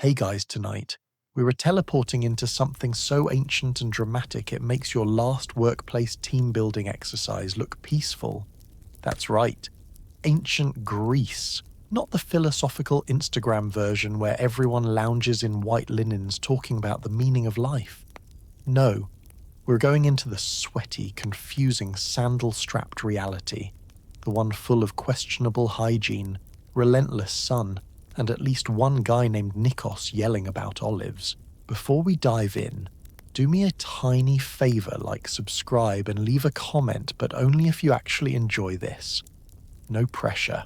Hey guys, tonight, we were teleporting into something so ancient and dramatic it makes your last workplace team building exercise look peaceful. That's right, ancient Greece, not the philosophical Instagram version where everyone lounges in white linens talking about the meaning of life. No, we're going into the sweaty, confusing, sandal-strapped reality, the one full of questionable hygiene, relentless sun, and at least one guy named Nikos yelling about olives. Before we dive in, do me a tiny favor like subscribe and leave a comment, but only if you actually enjoy this. No pressure.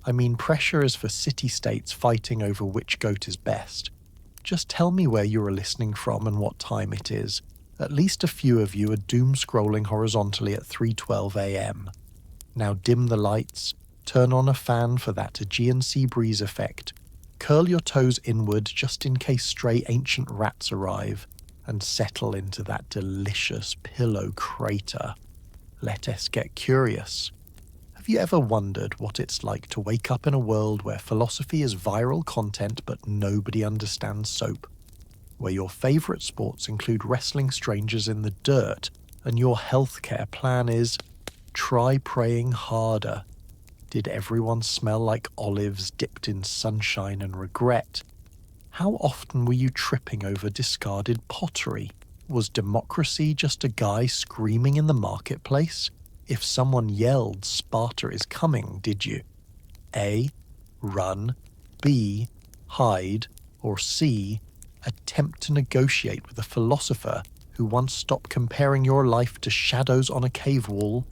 I mean, pressure is for city-states fighting over which goat is best. Just tell me where you are listening from and what time it is. At least a few of you are doom-scrolling horizontally at 3:12 a.m. Now dim the lights, turn on a fan for that Aegean sea breeze effect, curl your toes inward just in case stray ancient rats arrive, and settle into that delicious pillow crater. Let us get curious. Have you ever wondered what it's like to wake up in a world where philosophy is viral content but nobody understands soap? Where your favourite sports include wrestling strangers in the dirt and your healthcare plan is try praying harder? Did everyone smell like olives dipped in sunshine and regret? How often were you tripping over discarded pottery? Was democracy just a guy screaming in the marketplace? If someone yelled, "Sparta is coming," did you A. Run, B. Hide, or C. Attempt to negotiate with a philosopher who once stopped comparing your life to shadows on a cave wall?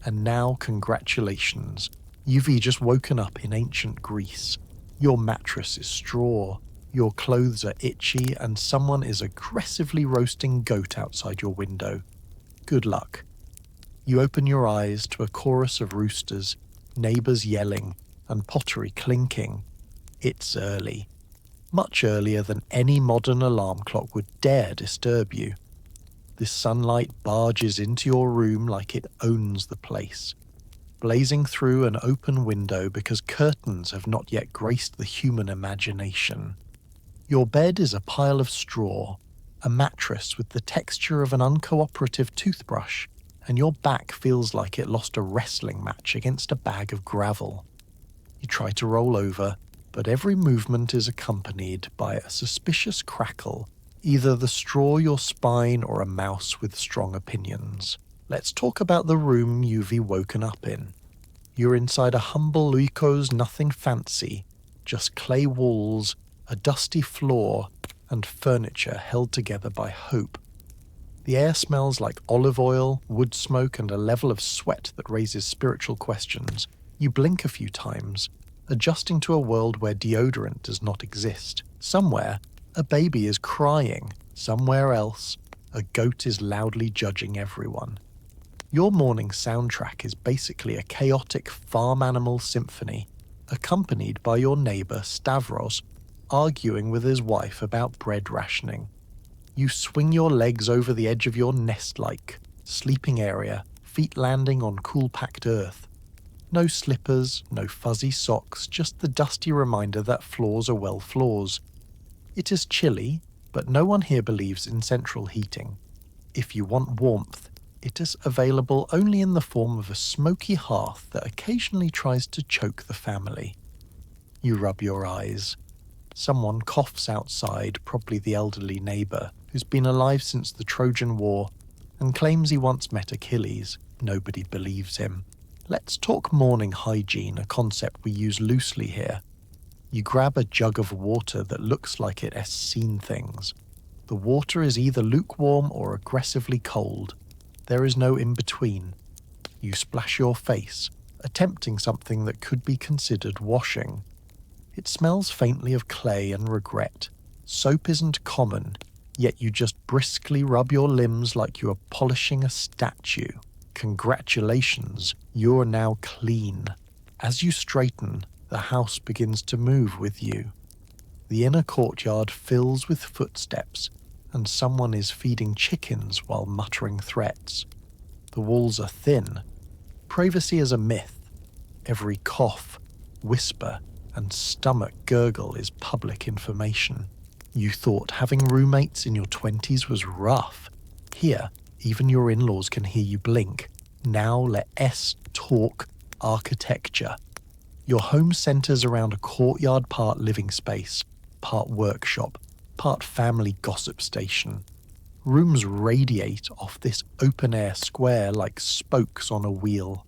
And now, congratulations, you've just woken up in ancient Greece. Your mattress is straw, your clothes are itchy, and someone is aggressively roasting goat outside your window. Good luck. You open your eyes to a chorus of roosters, neighbors yelling, and pottery clinking. It's early. Much earlier than any modern alarm clock would dare disturb you. The sunlight barges into your room like it owns the place, blazing through an open window because curtains have not yet graced the human imagination. Your bed is a pile of straw, a mattress with the texture of an uncooperative toothbrush, and your back feels like it lost a wrestling match against a bag of gravel. You try to roll over, but every movement is accompanied by a suspicious crackle, either the straw your spine or a mouse with strong opinions. Let's talk about the room you've woken up in. You're inside a humble Lycos nothing fancy, just clay walls, a dusty floor, and furniture held together by hope. The air smells like olive oil, wood smoke, and a level of sweat that raises spiritual questions. You blink a few times, adjusting to a world where deodorant does not exist. Somewhere, a baby is crying. Somewhere else, a goat is loudly judging everyone. Your morning soundtrack is basically a chaotic farm animal symphony, accompanied by your neighbor Stavros arguing with his wife about bread rationing. You swing your legs over the edge of your nest-like sleeping area, feet landing on cool-packed earth. No slippers, no fuzzy socks, just the dusty reminder that floors are well floors. It is chilly, but no one here believes in central heating. If you want warmth, it is available only in the form of a smoky hearth that occasionally tries to choke the family. You rub your eyes. Someone coughs outside, probably the elderly neighbor, who's been alive since the Trojan War, and claims he once met Achilles. Nobody believes him. Let's talk morning hygiene, a concept we use loosely here. You grab a jug of water that looks like it has seen things. The water is either lukewarm or aggressively cold. There is no in-between. You splash your face, attempting something that could be considered washing. It smells faintly of clay and regret. Soap isn't common, yet you just briskly rub your limbs like you are polishing a statue. Congratulations, you're now clean. As you straighten, the house begins to move with you. The inner courtyard fills with footsteps, and someone is feeding chickens while muttering threats. The walls are thin. Privacy is a myth. Every cough, whisper, and stomach gurgle is public information. You thought having roommates in your 20s was rough. Here, even your in-laws can hear you blink. Now let us talk architecture. Your home centers around a courtyard part living space, part workshop, part family gossip station. Rooms radiate off this open-air square like spokes on a wheel.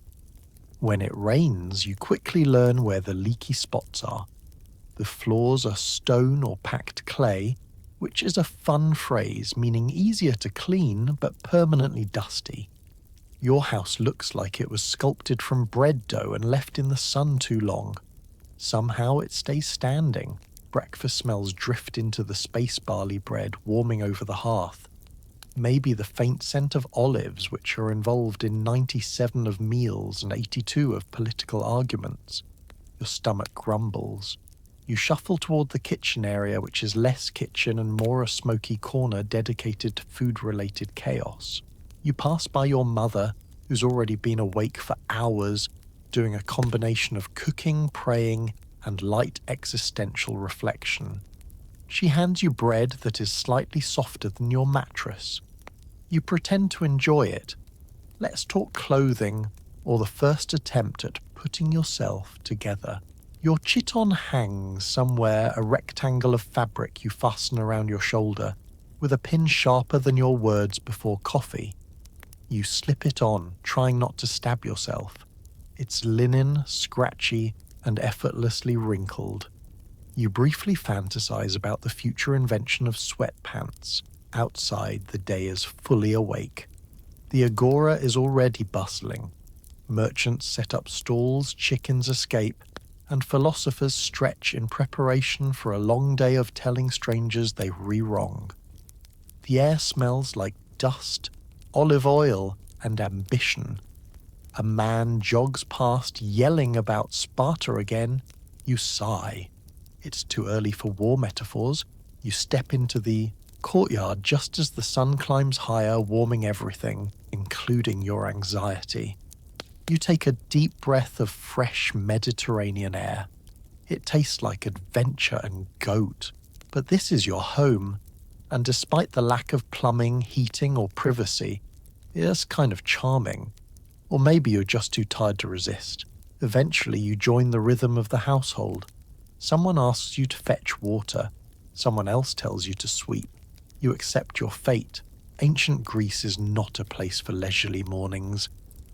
When it rains, you quickly learn where the leaky spots are. The floors are stone or packed clay, which is a fun phrase meaning easier to clean but permanently dusty. Your house looks like it was sculpted from bread dough and left in the sun too long. Somehow it stays standing. Breakfast smells drift into the space barley bread warming over the hearth. Maybe the faint scent of olives which are involved in 97 of meals and 82 of political arguments. Your stomach grumbles. You shuffle toward the kitchen area, which is less kitchen and more a smoky corner dedicated to food-related chaos. You pass by your mother, who's already been awake for hours, doing a combination of cooking, praying, and light existential reflection. She hands you bread that is slightly softer than your mattress. You pretend to enjoy it. Let's talk clothing, or the first attempt at putting yourself together. Your chiton hangs somewhere, a rectangle of fabric you fasten around your shoulder, with a pin sharper than your words before coffee. You slip it on, trying not to stab yourself. It's linen, scratchy, and effortlessly wrinkled. You briefly fantasize about the future invention of sweatpants. Outside, the day is fully awake. The agora is already bustling. Merchants set up stalls, chickens escape, and philosophers stretch in preparation for a long day of telling strangers they re-wrong. The air smells like dust, olive oil, and ambition. A man jogs past yelling about Sparta again. You sigh. It's too early for war metaphors. You step into the courtyard just as the sun climbs higher, warming everything, including your anxiety. You take a deep breath of fresh Mediterranean air. It tastes like adventure and goat. But this is your home, and despite the lack of plumbing, heating, or privacy, it's kind of charming. Or maybe you're just too tired to resist. Eventually you join the rhythm of the household. Someone asks you to fetch water. Someone else tells you to sweep. You accept your fate. Ancient Greece is not a place for leisurely mornings.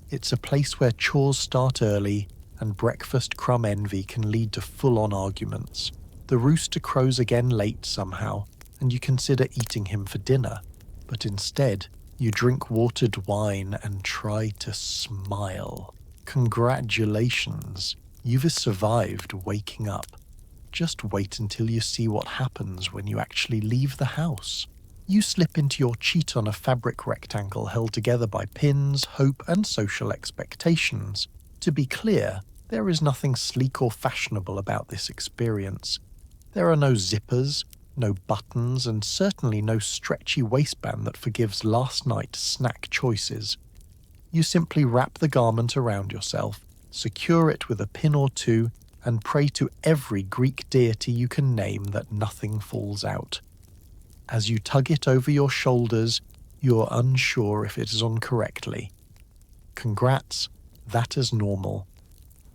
It's a place where chores start early and breakfast crumb envy can lead to full-on arguments. The rooster crows again late somehow, and you consider eating him for dinner. But instead, you drink watered wine and try to smile. Congratulations, you've survived waking up. Just wait until you see what happens when you actually leave the house. You slip into your chiton, a fabric rectangle held together by pins, hope, and social expectations. To be clear, there is nothing sleek or fashionable about this experience. There are no zippers, no buttons, and certainly no stretchy waistband that forgives last night's snack choices. You simply wrap the garment around yourself, secure it with a pin or two, and pray to every Greek deity you can name that nothing falls out. As you tug it over your shoulders, you are unsure if it is on correctly. Congrats, that is normal.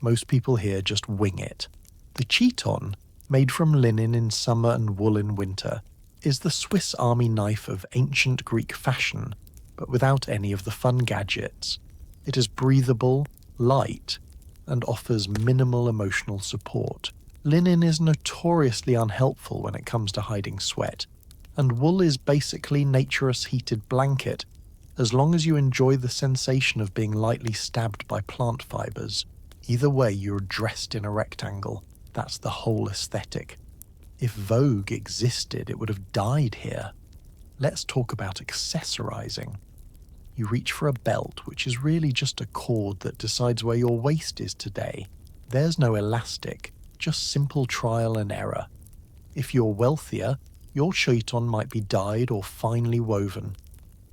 Most people here just wing it. The chiton, made from linen in summer and wool in winter, is the Swiss Army knife of ancient Greek fashion, but without any of the fun gadgets. It is breathable, light, and offers minimal emotional support. Linen is notoriously unhelpful when it comes to hiding sweat, and wool is basically nature's heated blanket, as long as you enjoy the sensation of being lightly stabbed by plant fibers. Either way, you're dressed in a rectangle. That's the whole aesthetic. If Vogue existed, it would have died here. Let's talk about accessorizing. You reach for a belt, which is really just a cord that decides where your waist is today. There's no elastic, just simple trial and error. If you're wealthier, your chiton might be dyed or finely woven.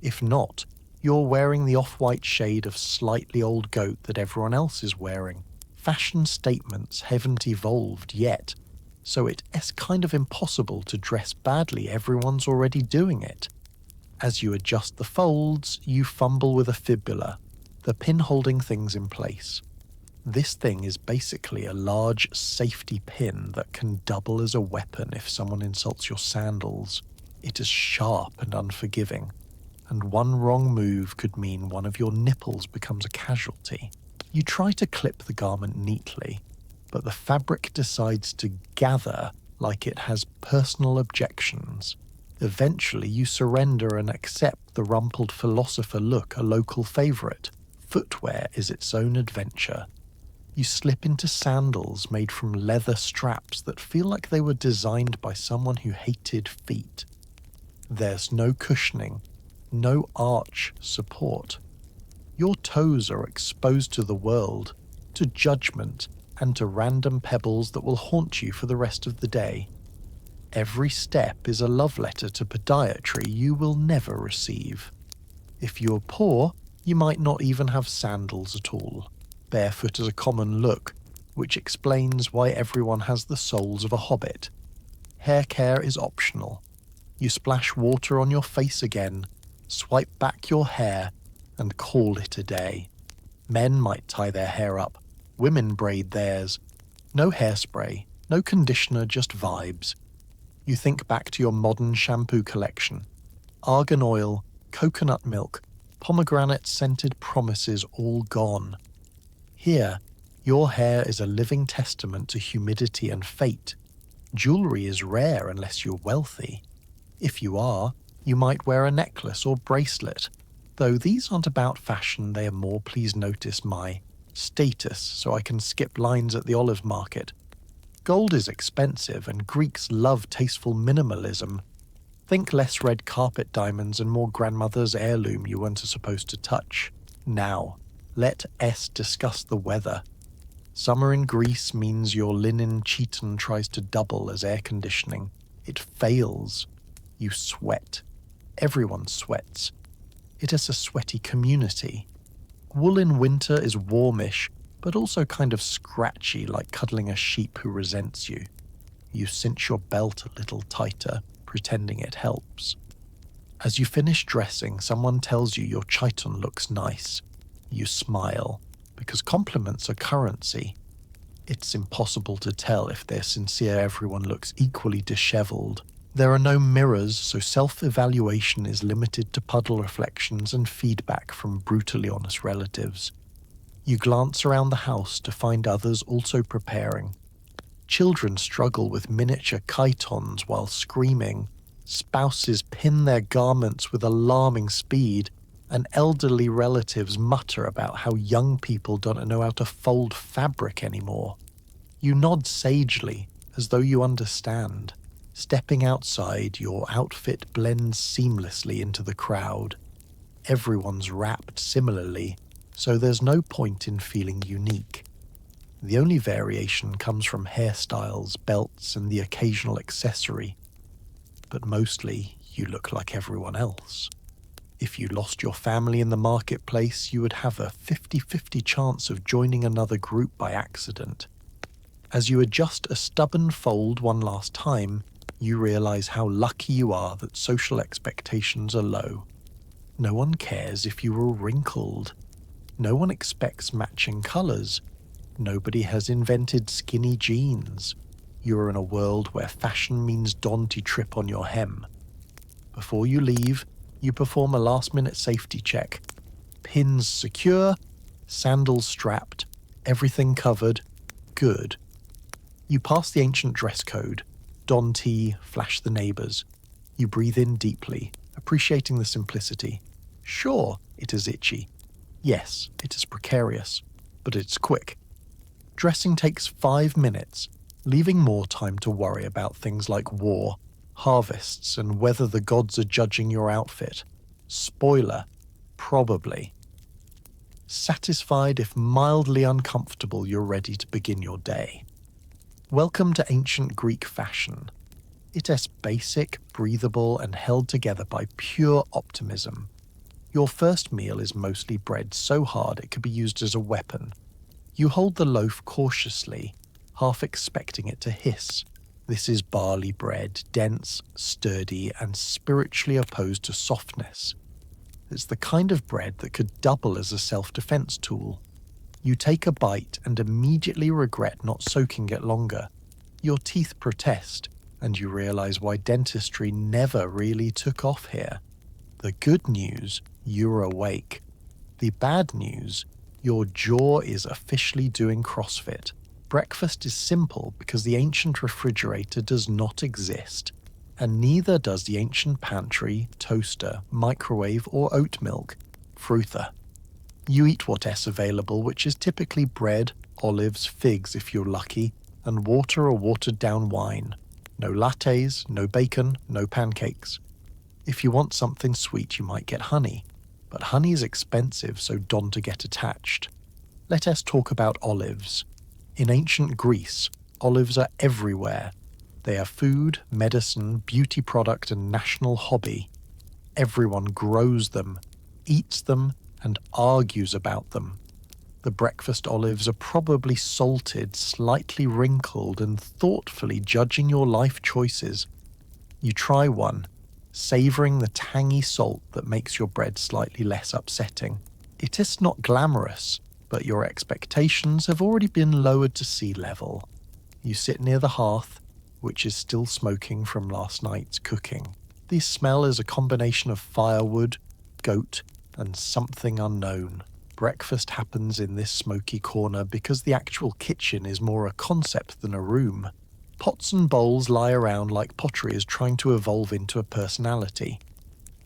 If not, you're wearing the off-white shade of slightly old goat that everyone else is wearing. fashion statements haven't evolved yet, so it's kind of impossible to dress badly. Everyone's already doing it. As you adjust the folds, you fumble with a fibula, the pin holding things in place. This thing is basically a large safety pin that can double as a weapon if someone insults your sandals. It is sharp and unforgiving, and one wrong move could mean one of your nipples becomes a casualty. You try to clip the garment neatly, but the fabric decides to gather like it has personal objections. Eventually you surrender and accept the rumpled philosopher look, a local favourite. Footwear is its own adventure. You slip into sandals made from leather straps that feel like they were designed by someone who hated feet. There's no cushioning, no arch support. Your toes are exposed to the world, to judgment, and to random pebbles that will haunt you for the rest of the day. Every step is a love letter to podiatry you will never receive. If you're poor, you might not even have sandals at all. Barefoot is a common look, which explains why everyone has the soles of a hobbit. Hair care is optional. You splash water on your face again, swipe back your hair, and call it a day. Men might tie their hair up, women braid theirs. No hairspray, no conditioner, just vibes. You think back to your modern shampoo collection. Argan oil, coconut milk, pomegranate-scented promises all gone. Here, your hair is a living testament to humidity and fate. Jewelry is rare unless you're wealthy. If you are, you might wear a necklace or bracelet. Though these aren't about fashion, they are more, please notice, my status, so I can skip lines at the olive market. Gold is expensive, and Greeks love tasteful minimalism. Think less red carpet diamonds and more grandmother's heirloom you weren't supposed to touch. Now, let S discuss the weather. Summer in Greece means your linen chiton tries to double as air conditioning. It fails. You sweat. Everyone sweats. It is a sweaty community. Wool in winter is warmish, but also kind of scratchy, like cuddling a sheep who resents you. You cinch your belt a little tighter, pretending it helps. As you finish dressing, someone tells you your chiton looks nice. You smile, because compliments are currency. It's impossible to tell if they're sincere. Everyone looks equally disheveled. There are no mirrors, so self-evaluation is limited to puddle reflections and feedback from brutally honest relatives. You glance around the house to find others also preparing. Children struggle with miniature chitons while screaming. Spouses pin their garments with alarming speed, and elderly relatives mutter about how young people don't know how to fold fabric anymore. You nod sagely, as though you understand. Stepping outside, your outfit blends seamlessly into the crowd. Everyone's wrapped similarly, so there's no point in feeling unique. The only variation comes from hairstyles, belts, and the occasional accessory. But mostly, you look like everyone else. If you lost your family in the marketplace, you would have a 50-50 chance of joining another group by accident. As you adjust a stubborn fold one last time, you realize how lucky you are that social expectations are low. No one cares if you were wrinkled. No one expects matching colors. Nobody has invented skinny jeans. You're in a world where fashion means Dante trip on your hem. Before you leave, you perform a last-minute safety check. Pins secure, sandals strapped, everything covered. Good. You pass the ancient dress code. Don tea, flash the neighbours. You breathe in deeply, appreciating the simplicity. Sure, it is itchy. Yes, it is precarious, but it's quick. Dressing takes 5 minutes, leaving more time to worry about things like war, harvests, and whether the gods are judging your outfit. Spoiler, probably. Satisfied if mildly uncomfortable, you're ready to begin your day. Welcome to ancient Greek fashion. It is basic, breathable, and held together by pure optimism. Your first meal is mostly bread so hard it could be used as a weapon. You hold the loaf cautiously, half expecting it to hiss. This is barley bread, dense, sturdy, and spiritually opposed to softness. It's the kind of bread that could double as a self-defense tool. You take a bite and immediately regret not soaking it longer. Your teeth protest, and you realize why dentistry never really took off here. The good news, you're awake. The bad news, your jaw is officially doing CrossFit. Breakfast is simple because the ancient refrigerator does not exist, and neither does the ancient pantry, toaster, microwave, or oat milk. Fruther. You eat what's available, which is typically bread, olives, figs if you're lucky, and water or watered-down wine. No lattes, no bacon, no pancakes. If you want something sweet, you might get honey, but honey is expensive, so don't get attached. Let us talk about olives. In ancient Greece, olives are everywhere. They are food, medicine, beauty product, and national hobby. Everyone grows them, eats them, and argues about them. The breakfast olives are probably salted, slightly wrinkled, and thoughtfully judging your life choices. You try one, savouring the tangy salt that makes your bread slightly less upsetting. It is not glamorous, but your expectations have already been lowered to sea level. You sit near the hearth, which is still smoking from last night's cooking. The smell is a combination of firewood, goat, and something unknown. Breakfast happens in this smoky corner because the actual kitchen is more a concept than a room. Pots and bowls lie around like pottery is trying to evolve into a personality.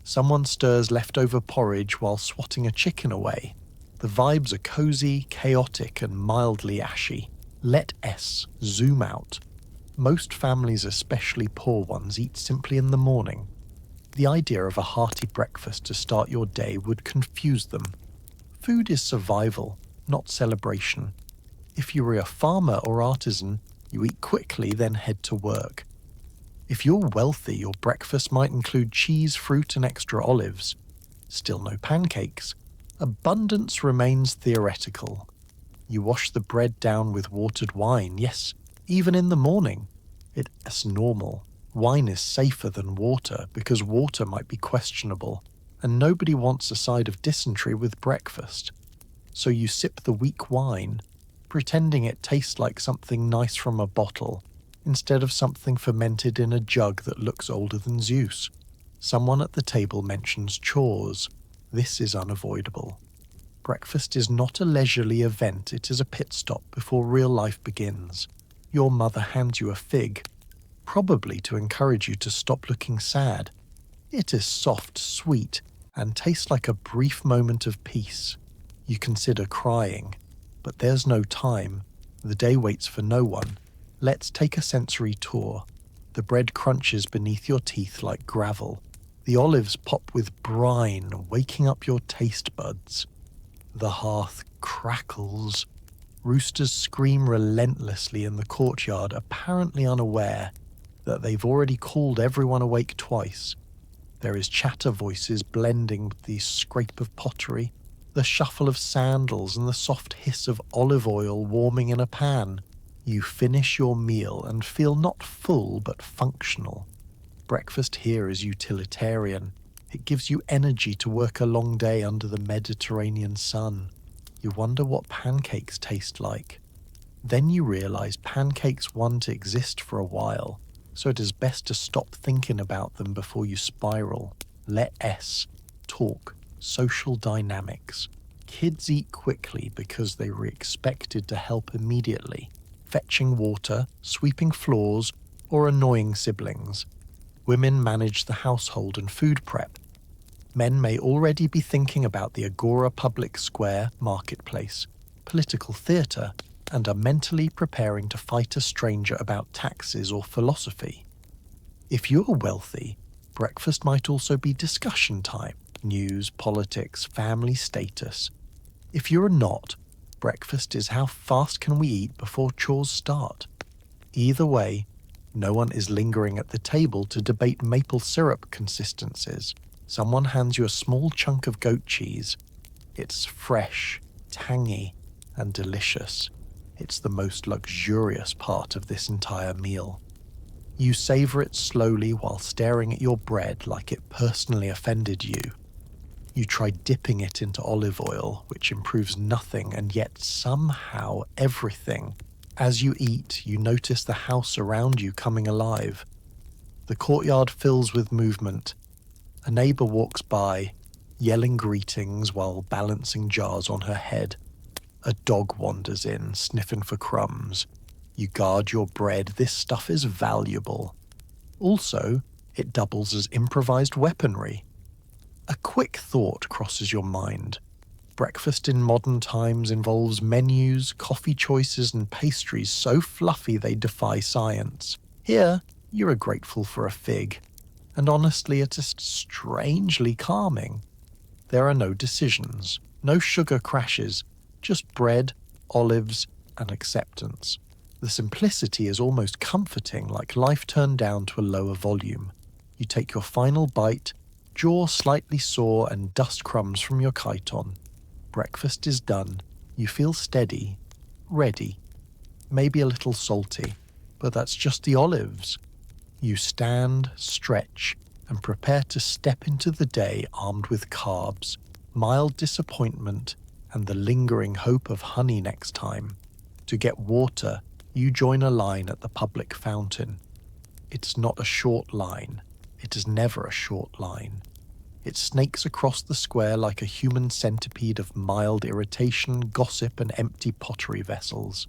Someone stirs leftover porridge while swatting a chicken away. The vibes are cozy, chaotic, and mildly ashy. Let us zoom out. Most families, especially poor ones, eat simply in the morning. The idea of a hearty breakfast to start your day would confuse them. Food is survival, not celebration. If you are a farmer or artisan, you eat quickly, then head to work. If you're wealthy, your breakfast might include cheese, fruit, and extra olives. Still no pancakes. Abundance remains theoretical. You wash the bread down with watered wine, yes, even in the morning. It's normal. Wine is safer than water because water might be questionable, and nobody wants a side of dysentery with breakfast. So you sip the weak wine, pretending it tastes like something nice from a bottle, instead of something fermented in a jug that looks older than Zeus. Someone at the table mentions chores. This is unavoidable. Breakfast is not a leisurely event, it is a pit stop before real life begins. Your mother hands you a fig, probably to encourage you to stop looking sad. It is soft, sweet, and tastes like a brief moment of peace. You consider crying, but there's no time. The day waits for no one. Let's take a sensory tour. The bread crunches beneath your teeth like gravel. The olives pop with brine, waking up your taste buds. The hearth crackles. Roosters scream relentlessly in the courtyard, apparently unaware that they've already called everyone awake twice. There is chatter voices blending with the scrape of pottery, the shuffle of sandals, and the soft hiss of olive oil warming in a pan. You finish your meal and feel not full but functional. Breakfast here is utilitarian. It gives you energy to work a long day under the Mediterranean sun. You wonder what pancakes taste like. Then you realize pancakes won't exist for a while, so it is best to stop thinking about them before you spiral. Let us talk social dynamics. Kids eat quickly because they were expected to help immediately, fetching water, sweeping floors, or annoying siblings. Women manage the household and food prep. Men may already be thinking about the Agora public square, marketplace, political theatre, and are mentally preparing to fight a stranger about taxes or philosophy. If you're wealthy, breakfast might also be discussion time, news, politics, family status. If you're not, breakfast is how fast can we eat before chores start. Either way, no one is lingering at the table to debate maple syrup consistencies. Someone hands you a small chunk of goat cheese. It's fresh, tangy, and delicious. It's the most luxurious part of this entire meal. You savor it slowly while staring at your bread like it personally offended you. You try dipping it into olive oil, which improves nothing and yet somehow everything. As you eat, you notice the house around you coming alive. The courtyard fills with movement. A neighbor walks by, yelling greetings while balancing jars on her head. A dog wanders in, sniffing for crumbs. You guard your bread. This stuff is valuable. Also, it doubles as improvised weaponry. A quick thought crosses your mind. Breakfast in modern times involves menus, coffee choices, and pastries so fluffy they defy science. Here, you are grateful for a fig. And honestly, it is strangely calming. There are no decisions, no sugar crashes, just bread, olives, and acceptance. The simplicity is almost comforting, like life turned down to a lower volume. You take your final bite, jaw slightly sore and dust crumbs from your chiton. Breakfast is done. You feel steady, ready, maybe a little salty, but that's just the olives. You stand, stretch, and prepare to step into the day armed with carbs, mild disappointment, and the lingering hope of honey next time. To get water, you join a line at the public fountain. It's not a short line. It is never a short line. It snakes across the square like a human centipede of mild irritation, gossip, and empty pottery vessels.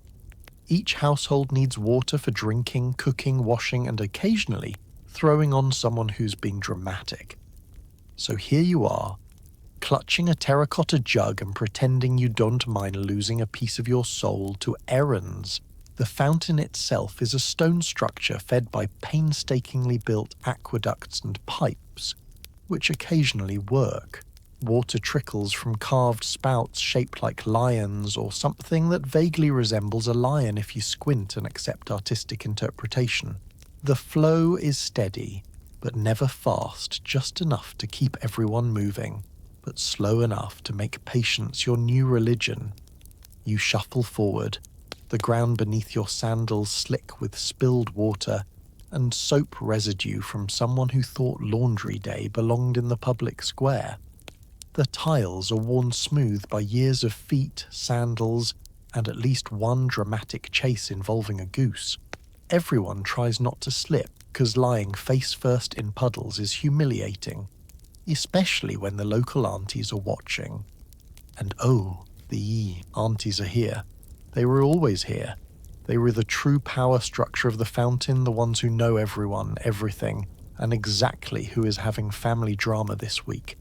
Each household needs water for drinking, cooking, washing, and occasionally throwing on someone who's being dramatic. So here you are, clutching a terracotta jug and pretending you don't mind losing a piece of your soul to errands. The fountain itself is a stone structure fed by painstakingly built aqueducts and pipes, which occasionally work. Water trickles from carved spouts shaped like lions or something that vaguely resembles a lion if you squint and accept artistic interpretation. The flow is steady, but never fast, just enough to keep everyone moving, but slow enough to make patience your new religion. You shuffle forward, the ground beneath your sandals slick with spilled water and soap residue from someone who thought laundry day belonged in the public square. The tiles are worn smooth by years of feet, sandals, and at least one dramatic chase involving a goose. Everyone tries not to slip, because lying face first in puddles is humiliating, especially when the local aunties are watching. And oh, the aunties are here. They were always here. They were the true power structure of the fountain, the ones who know everyone, everything, and exactly who is having family drama this week.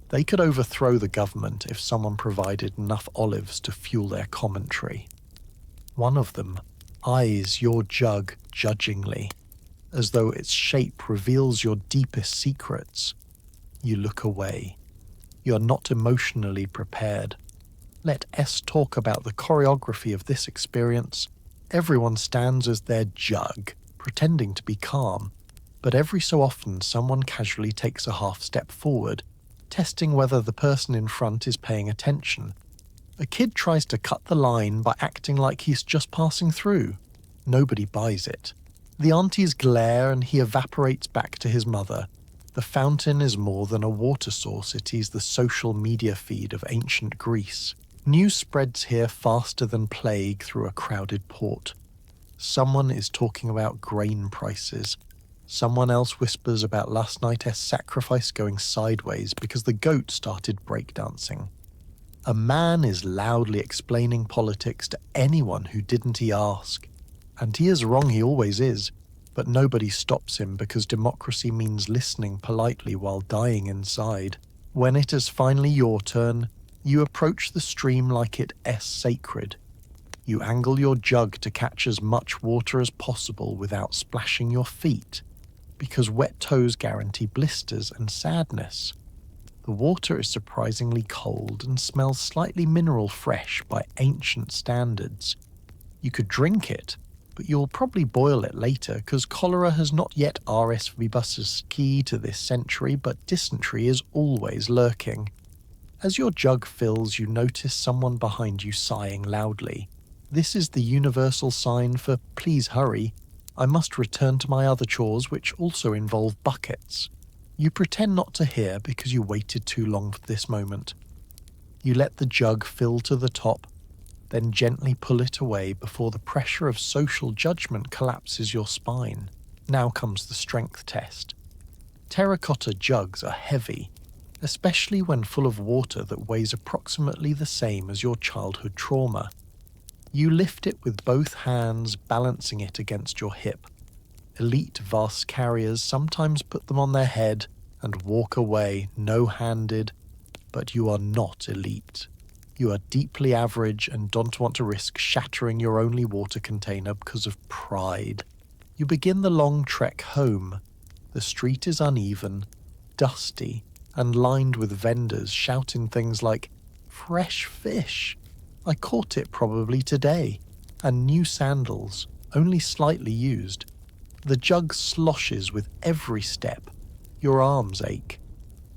They could overthrow the government if someone provided enough olives to fuel their commentary. One of them eyes your jug judgingly, as though its shape reveals your deepest secrets. You look away. You are not emotionally prepared. Let S talk about the choreography of this experience. Everyone stands as their jug, pretending to be calm, but every so often someone casually takes a half step forward, testing whether the person in front is paying attention. A kid tries to cut the line by acting like he's just passing through. Nobody buys it. The aunties glare and he evaporates back to his mother. The fountain is more than a water source, it is the social media feed of ancient Greece. News spreads here faster than plague through a crowded port. Someone is talking about grain prices. Someone else whispers about last night's sacrifice going sideways because the goat started breakdancing. A man is loudly explaining politics to anyone who didn't he ask. And he is wrong, he always is, but nobody stops him because democracy means listening politely while dying inside. When it is finally your turn, you approach the stream like it is sacred. You angle your jug to catch as much water as possible without splashing your feet, because wet toes guarantee blisters and sadness. The water is surprisingly cold and smells slightly mineral fresh by ancient standards. You could drink it, but you'll probably boil it later because cholera has not yet RSV buses ski to this century, but dysentery is always lurking. As your jug fills, you notice someone behind you sighing loudly. This is the universal sign for "please hurry, I must return to my other chores which also involve buckets." You pretend not to hear because you waited too long for this moment. You let the jug fill to the top, then gently pull it away before the pressure of social judgment collapses your spine. Now comes the strength test. Terracotta jugs are heavy, especially when full of water that weighs approximately the same as your childhood trauma. You lift it with both hands, balancing it against your hip. Elite vase carriers sometimes put them on their head and walk away no-handed, but you are not elite. You are deeply average and don't want to risk shattering your only water container because of pride. You begin the long trek home. The street is uneven, dusty, and lined with vendors shouting things like, "Fresh fish! I caught it probably today," and new sandals, only slightly used. The jug sloshes with every step. Your arms ache.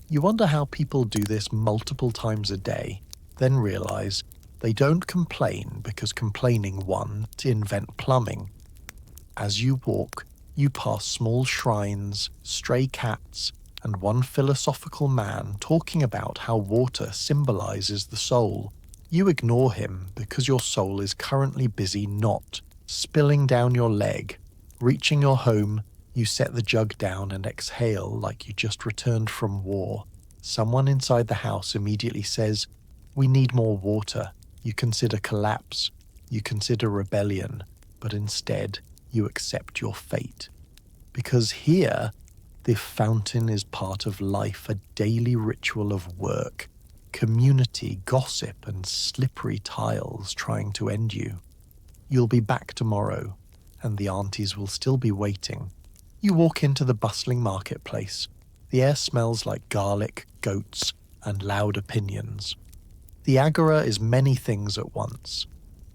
You wonder how people do this multiple times a day, then realize they don't complain because complaining won to invent plumbing. As you walk, you pass small shrines, stray cats, and one philosophical man talking about how water symbolizes the soul. You ignore him because your soul is currently busy not spilling down your leg. Reaching your home, you set the jug down and exhale like you just returned from war. Someone inside the house immediately says, "We need more water." You consider collapse, you consider rebellion, but instead you accept your fate. Because here, the fountain is part of life, a daily ritual of work, community, gossip, and slippery tiles trying to end you. You'll be back tomorrow, and the aunties will still be waiting. You walk into the bustling marketplace. The air smells like garlic, goats, and loud opinions. The Agora is many things at once.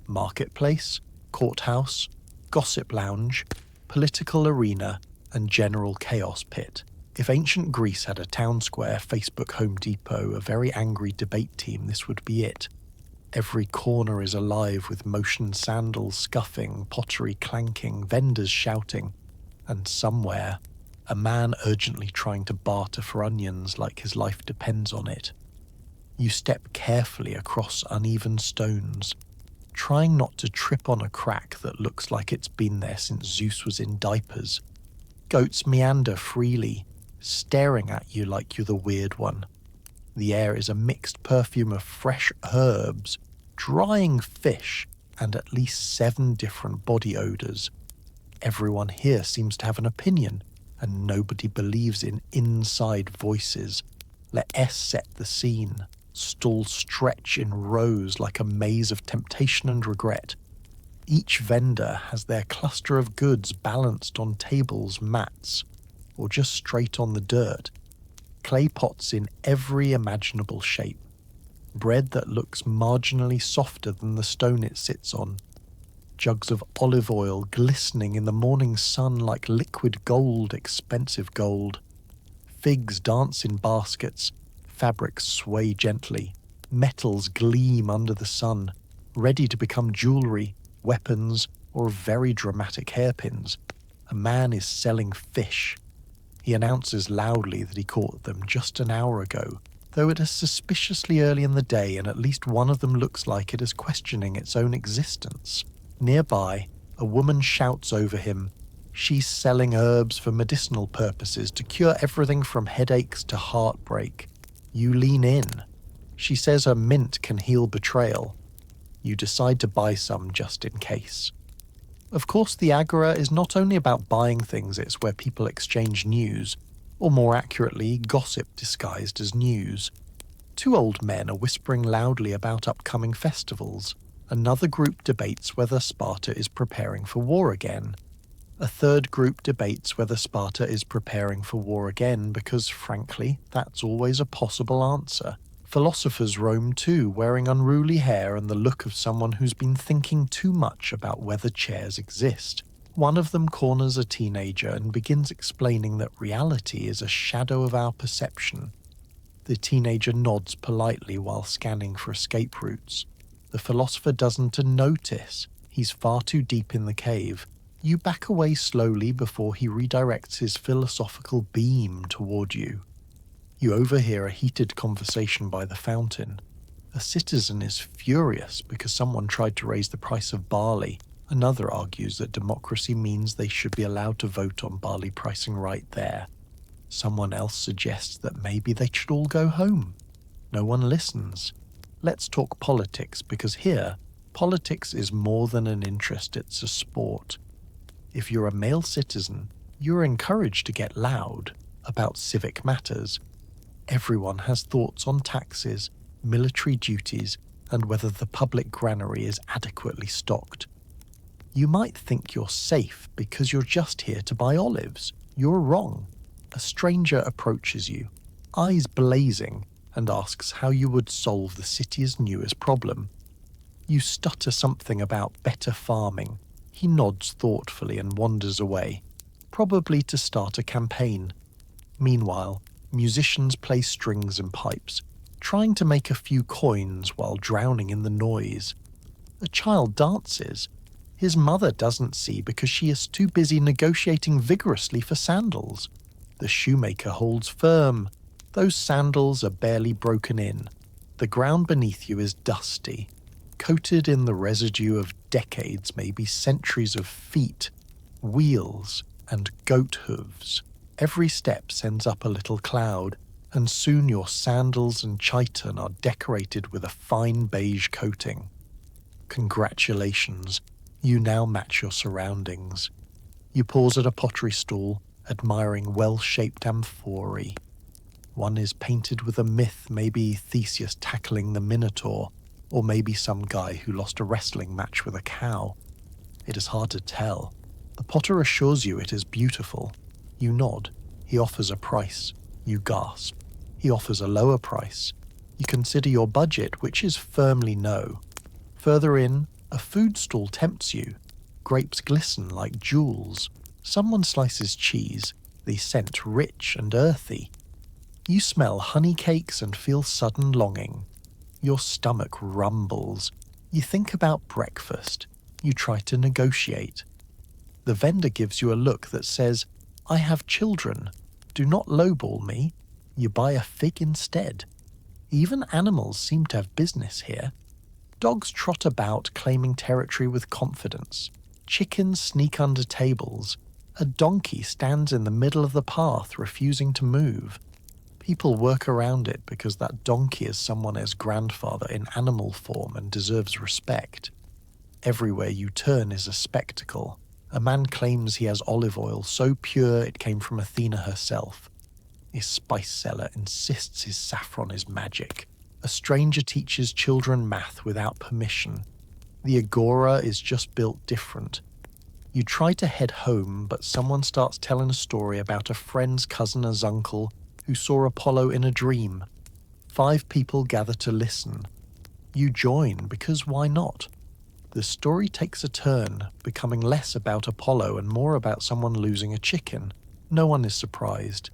Marketplace, courthouse, gossip lounge, political arena, and general chaos pit. If ancient Greece had a town square, Facebook, Home Depot, a very angry debate team, this would be it. Every corner is alive with motion sandals scuffing, pottery clanking, vendors shouting, and somewhere, a man urgently trying to barter for onions like his life depends on it. You step carefully across uneven stones, trying not to trip on a crack that looks like it's been there since Zeus was in diapers. Goats meander freely, staring at you like you're the weird one. The air is a mixed perfume of fresh herbs, drying fish, and at least 7 different body odors. Everyone here seems to have an opinion, and nobody believes in inside voices. Let S set the scene. Stalls stretch in rows like a maze of temptation and regret. Each vendor has their cluster of goods balanced on tables, mats, or just straight on the dirt. Clay pots in every imaginable shape. Bread that looks marginally softer than the stone it sits on. Jugs of olive oil glistening in the morning sun like liquid gold, expensive gold. Figs dance in baskets. Fabrics sway gently. Metals gleam under the sun, ready to become jewelry, weapons, or very dramatic hairpins. A man is selling fish. He announces loudly that he caught them just an hour ago, though it is suspiciously early in the day and at least one of them looks like it is questioning its own existence. Nearby, a woman shouts over him, "She's selling herbs for medicinal purposes to cure everything from headaches to heartbreak." You lean in. She says her mint can heal betrayal. You decide to buy some just in case. Of course, the Agora is not only about buying things, it's where people exchange news, or more accurately, gossip disguised as news. 2 old men are whispering loudly about upcoming festivals. Another group debates whether Sparta is preparing for war again. A third group debates whether Sparta is preparing for war again because, frankly, that's always a possible answer. Philosophers roam too, wearing unruly hair and the look of someone who's been thinking too much about whether chairs exist. One of them corners a teenager and begins explaining that reality is a shadow of our perception. The teenager nods politely while scanning for escape routes. The philosopher doesn't notice. He's far too deep in the cave. You back away slowly before he redirects his philosophical beam toward you. You overhear a heated conversation by the fountain. A citizen is furious because someone tried to raise the price of barley. Another argues that democracy means they should be allowed to vote on barley pricing right there. Someone else suggests that maybe they should all go home. No one listens. Let's talk politics, because here, politics is more than an interest, it's a sport. If you're a male citizen, you're encouraged to get loud about civic matters. Everyone has thoughts on taxes, military duties, and whether the public granary is adequately stocked. You might think you're safe because you're just here to buy olives. You're wrong. A stranger approaches you, eyes blazing, and asks how you would solve the city's newest problem. You stutter something about better farming. He nods thoughtfully and wanders away, probably to start a campaign. Meanwhile, musicians play strings and pipes, trying to make a few coins while drowning in the noise. A child dances. His mother doesn't see because she is too busy negotiating vigorously for sandals. The shoemaker holds firm. Those sandals are barely broken in. The ground beneath you is dusty, coated in the residue of decades, maybe centuries of feet, wheels, and goat hooves. Every step sends up a little cloud, and soon your sandals and chiton are decorated with a fine beige coating. Congratulations, you now match your surroundings. You pause at a pottery stall, admiring well-shaped amphorae. One is painted with a myth, maybe Theseus tackling the Minotaur, or maybe some guy who lost a wrestling match with a cow. It is hard to tell. The potter assures you it is beautiful. You nod. He offers a price. You gasp. He offers a lower price. You consider your budget, which is firmly no. Further in, a food stall tempts you. Grapes glisten like jewels. Someone slices cheese, the scent rich and earthy. You smell honey cakes and feel sudden longing. Your stomach rumbles. You think about breakfast. You try to negotiate. The vendor gives you a look that says, "I have children. Do not lowball me." You buy a fig instead. Even animals seem to have business here. Dogs trot about, claiming territory with confidence. Chickens sneak under tables. A donkey stands in the middle of the path, refusing to move. People work around it because that donkey is someone's grandfather in animal form and deserves respect. Everywhere you turn is a spectacle. A man claims he has olive oil so pure it came from Athena herself. His spice seller insists his saffron is magic. A stranger teaches children math without permission. The agora is just built different. You try to head home, but someone starts telling a story about a friend's cousin's uncle who saw Apollo in a dream. 5 people gather to listen. You join, because why not? The story takes a turn, becoming less about Apollo and more about someone losing a chicken. No one is surprised.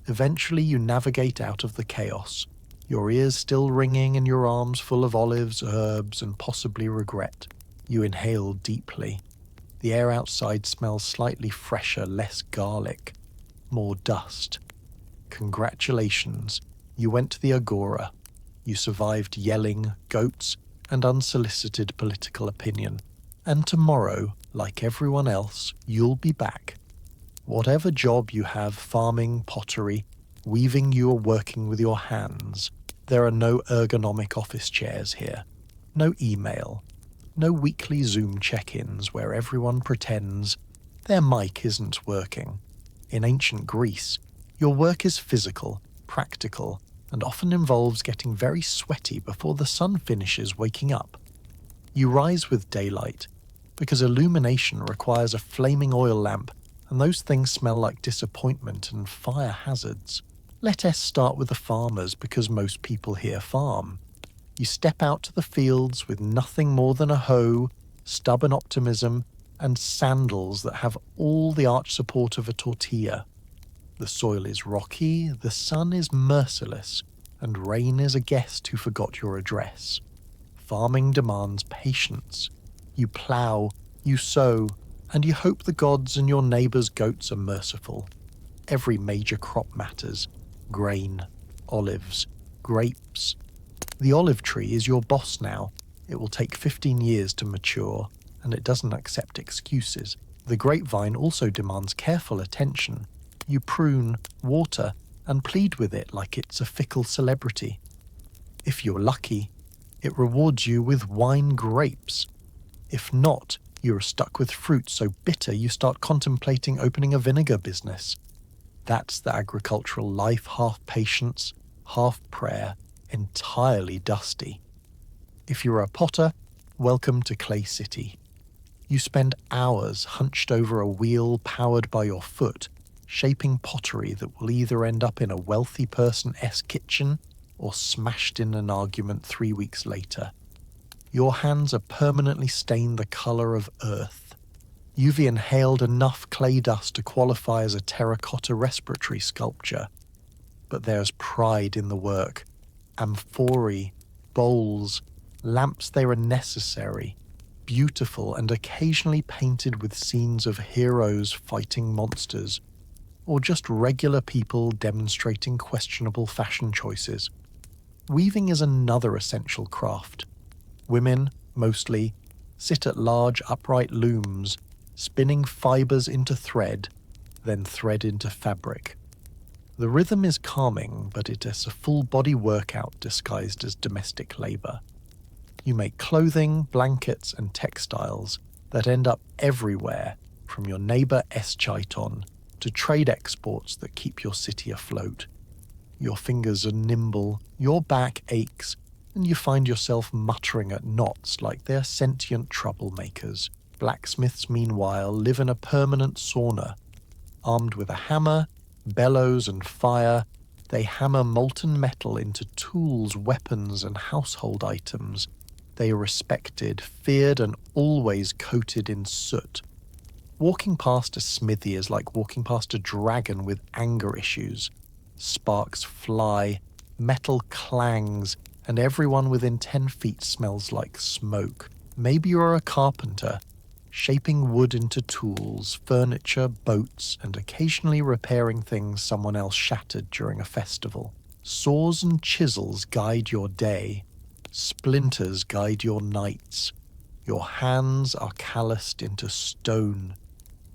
Eventually you navigate out of the chaos, your ears still ringing and your arms full of olives, herbs, and possibly regret. You inhale deeply. The air outside smells slightly fresher, less garlic, more dust. Congratulations, you went to the agora. You survived yelling, goats, and unsolicited political opinion. And tomorrow, like everyone else, you'll be back. Whatever job you have, farming, pottery, weaving, you are working with your hands. There are no ergonomic office chairs here. No email. No weekly Zoom check-ins where everyone pretends their mic isn't working. In ancient Greece, your work is physical, practical, and often involves getting very sweaty before the sun finishes waking up. You rise with daylight, because illumination requires a flaming oil lamp, and those things smell like disappointment and fire hazards. Let us start with the farmers, because most people here farm. You step out to the fields with nothing more than a hoe, stubborn optimism, and sandals that have all the arch support of a tortilla. The soil is rocky, the sun is merciless. and rain is a guest who forgot your address. Farming demands patience. You plough, you sow, and you hope the gods and your neighbour's goats are merciful. Every major crop matters: grain, olives, grapes. The olive tree is your boss now. It will take 15 years to mature, and it doesn't accept excuses. The grapevine also demands careful attention. You prune, water, and plead with it like it's a fickle celebrity. If you're lucky, it rewards you with wine grapes. If not, you're stuck with fruit so bitter you start contemplating opening a vinegar business. That's the agricultural life, half patience, half prayer, entirely dusty. If you're a potter, welcome to Clay City. You spend hours hunched over a wheel powered by your foot, shaping pottery that will either end up in a wealthy person's kitchen or smashed in an argument 3 weeks later. Your hands are permanently stained the colour of earth. You've inhaled enough clay dust to qualify as a terracotta respiratory sculpture. But there's pride in the work. Amphorae, bowls, lamps, they are necessary, beautiful, and occasionally painted with scenes of heroes fighting monsters, or just regular people demonstrating questionable fashion choices. Weaving is another essential craft. Women, mostly, sit at large upright looms, spinning fibres into thread, then thread into fabric. The rhythm is calming, but it is a full-body workout disguised as domestic labour. You make clothing, blankets, and textiles that end up everywhere, from your neighbour Eschaiton to trade exports that keep your city afloat. Your fingers are nimble, your back aches, and you find yourself muttering at knots like they're sentient troublemakers. Blacksmiths, meanwhile, live in a permanent sauna. Armed with a hammer, bellows, and fire, they hammer molten metal into tools, weapons, and household items. They are respected, feared, and always coated in soot. Walking past a smithy is like walking past a dragon with anger issues. Sparks fly, metal clangs, and everyone within 10 feet smells like smoke. Maybe you're a carpenter, shaping wood into tools, furniture, boats, and occasionally repairing things someone else shattered during a festival. Saws and chisels guide your day. Splinters guide your nights. Your hands are calloused into stone.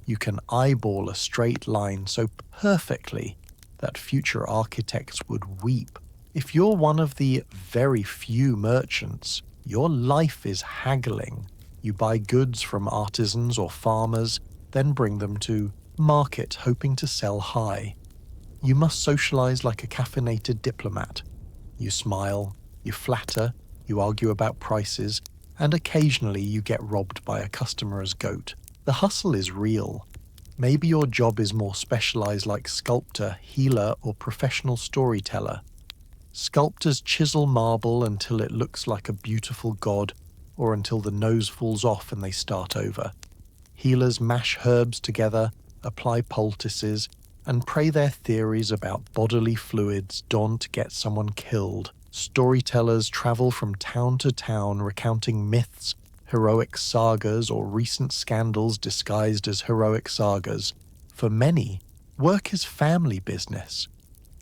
You can eyeball a straight line so perfectly that future architects would weep. If you're one of the very few merchants, your life is haggling. You buy goods from artisans or farmers, then bring them to market hoping to sell high. You must socialize like a caffeinated diplomat. You smile, you flatter, you argue about prices, and occasionally you get robbed by a customer's goat. The hustle is real. Maybe your job is more specialized like sculptor, healer, or professional storyteller. Sculptors chisel marble until it looks like a beautiful god, or until the nose falls off and they start over. Healers mash herbs together, apply poultices, and pray their theories about bodily fluids dawn to get someone killed. Storytellers travel from town to town recounting myths, heroic sagas, or recent scandals disguised as heroic sagas. For many, work is family business.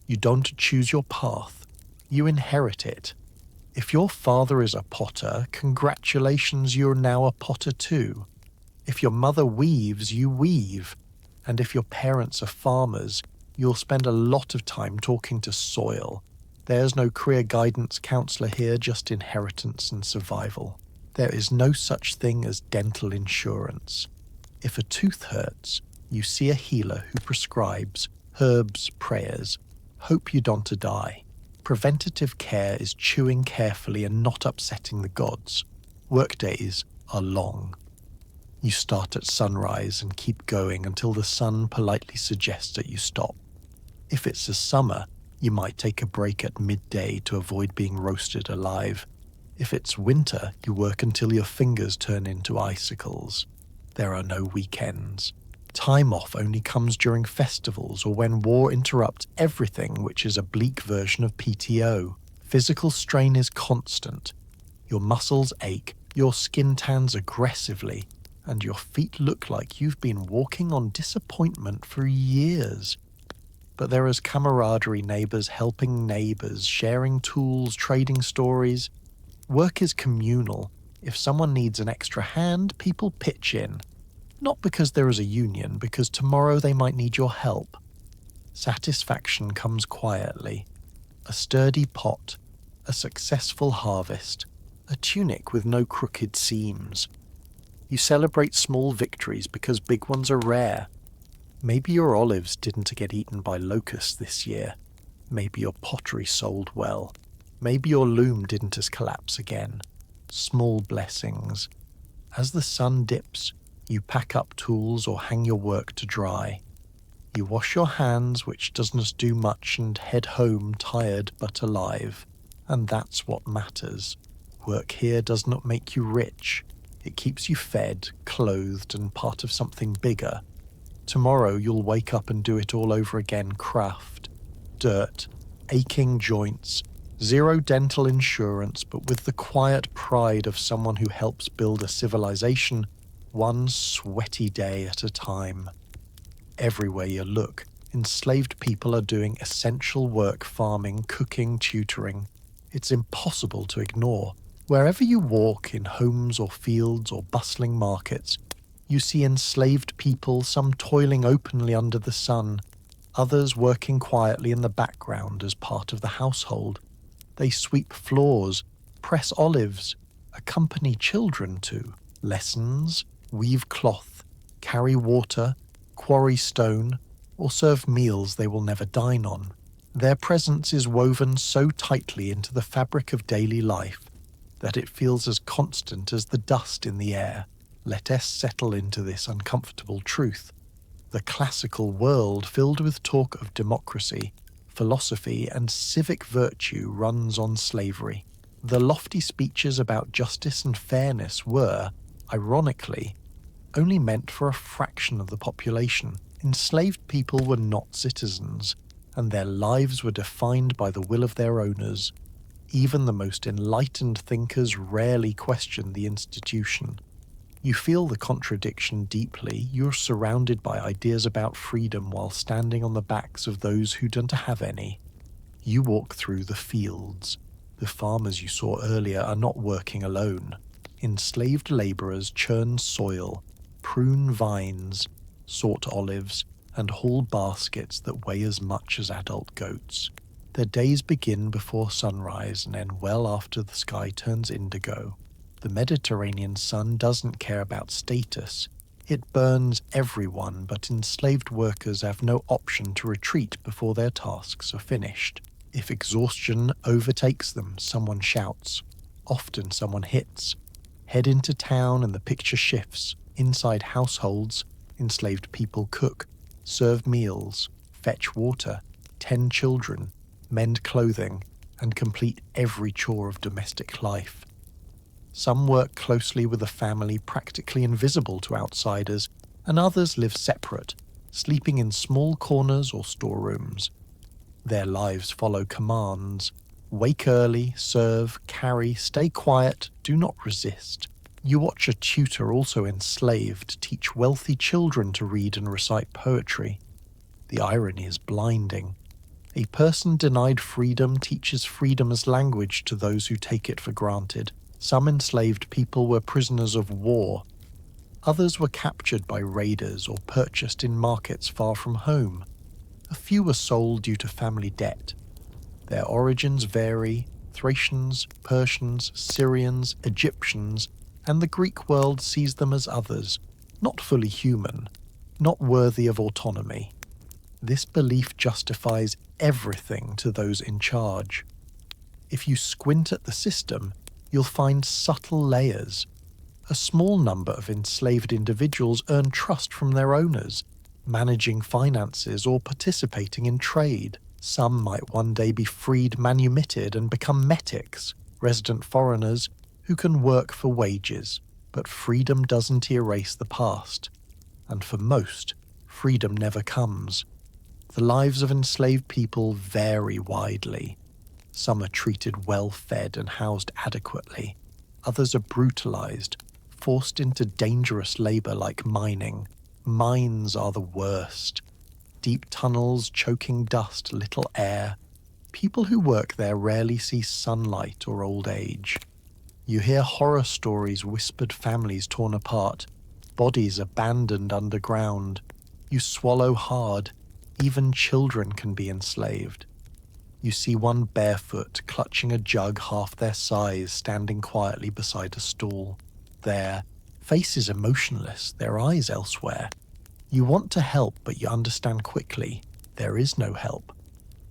You don't choose your path, you inherit it. If your father is a potter, congratulations, you're now a potter too. If your mother weaves, you weave. And if your parents are farmers, you'll spend a lot of time talking to soil. There's no career guidance counselor here, just inheritance and survival. There is no such thing as dental insurance. If a tooth hurts, you see a healer who prescribes herbs, prayers. Hope you don't die. Preventative care is chewing carefully and not upsetting the gods. Workdays are long. You start at sunrise and keep going until the sun politely suggests that you stop. If it's the summer, you might take a break at midday to avoid being roasted alive. If it's winter, you work until your fingers turn into icicles. There are no weekends. Time off only comes during festivals or when war interrupts everything, which is a bleak version of PTO. Physical strain is constant. Your muscles ache, your skin tans aggressively, and your feet look like you've been walking on disappointment for years. But there is camaraderie, neighbours helping neighbours, sharing tools, trading stories. Work is communal. If someone needs an extra hand, people pitch in. Not because there is a union, because tomorrow they might need your help. Satisfaction comes quietly. A sturdy pot, a successful harvest, a tunic with no crooked seams. You celebrate small victories because big ones are rare. Maybe your olives didn't get eaten by locusts this year. Maybe your pottery sold well. Maybe your loom didn't collapse again. Small blessings. As the sun dips, you pack up tools or hang your work to dry. You wash your hands, which doesn't do much, and head home tired but alive. And that's what matters. Work here does not make you rich. It keeps you fed, clothed, and part of something bigger. Tomorrow you'll wake up and do it all over again. Craft, dirt, aching joints, zero dental insurance, but with the quiet pride of someone who helps build a civilization, one sweaty day at a time. Everywhere you look, enslaved people are doing essential work: farming, cooking, tutoring. It's impossible to ignore. Wherever you walk, in homes or fields or bustling markets, you see enslaved people, some toiling openly under the sun, others working quietly in the background as part of the household. They sweep floors, press olives, accompany children to lessons, weave cloth, carry water, quarry stone, or serve meals they will never dine on. Their presence is woven so tightly into the fabric of daily life that it feels as constant as the dust in the air. Let us settle into this uncomfortable truth. The classical world, filled with talk of democracy, philosophy, and civic virtue, runs on slavery. The lofty speeches about justice and fairness were, ironically, only meant for a fraction of the population. Enslaved people were not citizens, and their lives were defined by the will of their owners. Even the most enlightened thinkers rarely question the institution. You feel the contradiction deeply. You're surrounded by ideas about freedom while standing on the backs of those who don't have any. You walk through the fields. The farmers you saw earlier are not working alone. Enslaved labourers churn soil, prune vines, sort olives, and haul baskets that weigh as much as adult goats. Their days begin before sunrise and end well after the sky turns indigo. The Mediterranean sun doesn't care about status. It burns everyone, but enslaved workers have no option to retreat before their tasks are finished. If exhaustion overtakes them, someone shouts. Often someone hits. Head into town and the picture shifts. Inside households, enslaved people cook, serve meals, fetch water, tend children, mend clothing, and complete every chore of domestic life. Some work closely with a family practically invisible to outsiders, and others live separate, sleeping in small corners or storerooms. Their lives follow commands: wake early, serve, carry, stay quiet, do not resist. You watch a tutor, also enslaved, teach wealthy children to read and recite poetry. The irony is blinding. A person denied freedom teaches freedom as language to those who take it for granted. Some enslaved people were prisoners of war. Others were captured by raiders or purchased in markets far from home. A few were sold due to family debt. Their origins vary: Thracians, Persians, Syrians, Egyptians, and the Greek world sees them as others, not fully human, not worthy of autonomy. This belief justifies everything to those in charge. If you squint at the system, you'll find subtle layers. A small number of enslaved individuals earn trust from their owners, managing finances or participating in trade. Some might one day be freed manumitted and become metics, resident foreigners who can work for wages. But freedom doesn't erase the past, and for most, freedom never comes. The lives of enslaved people vary widely. Some are treated well-fed and housed adequately. Others are brutalized, forced into dangerous labor like mining. Mines are the worst. Deep tunnels, choking dust, little air. People who work there rarely see sunlight or old age. You hear horror stories, whispered families torn apart, bodies abandoned underground. You swallow hard. Even children can be enslaved. You see one barefoot, clutching a jug half their size, standing quietly beside a stool. Their faces emotionless, their eyes elsewhere. You want to help, but you understand quickly, there is no help.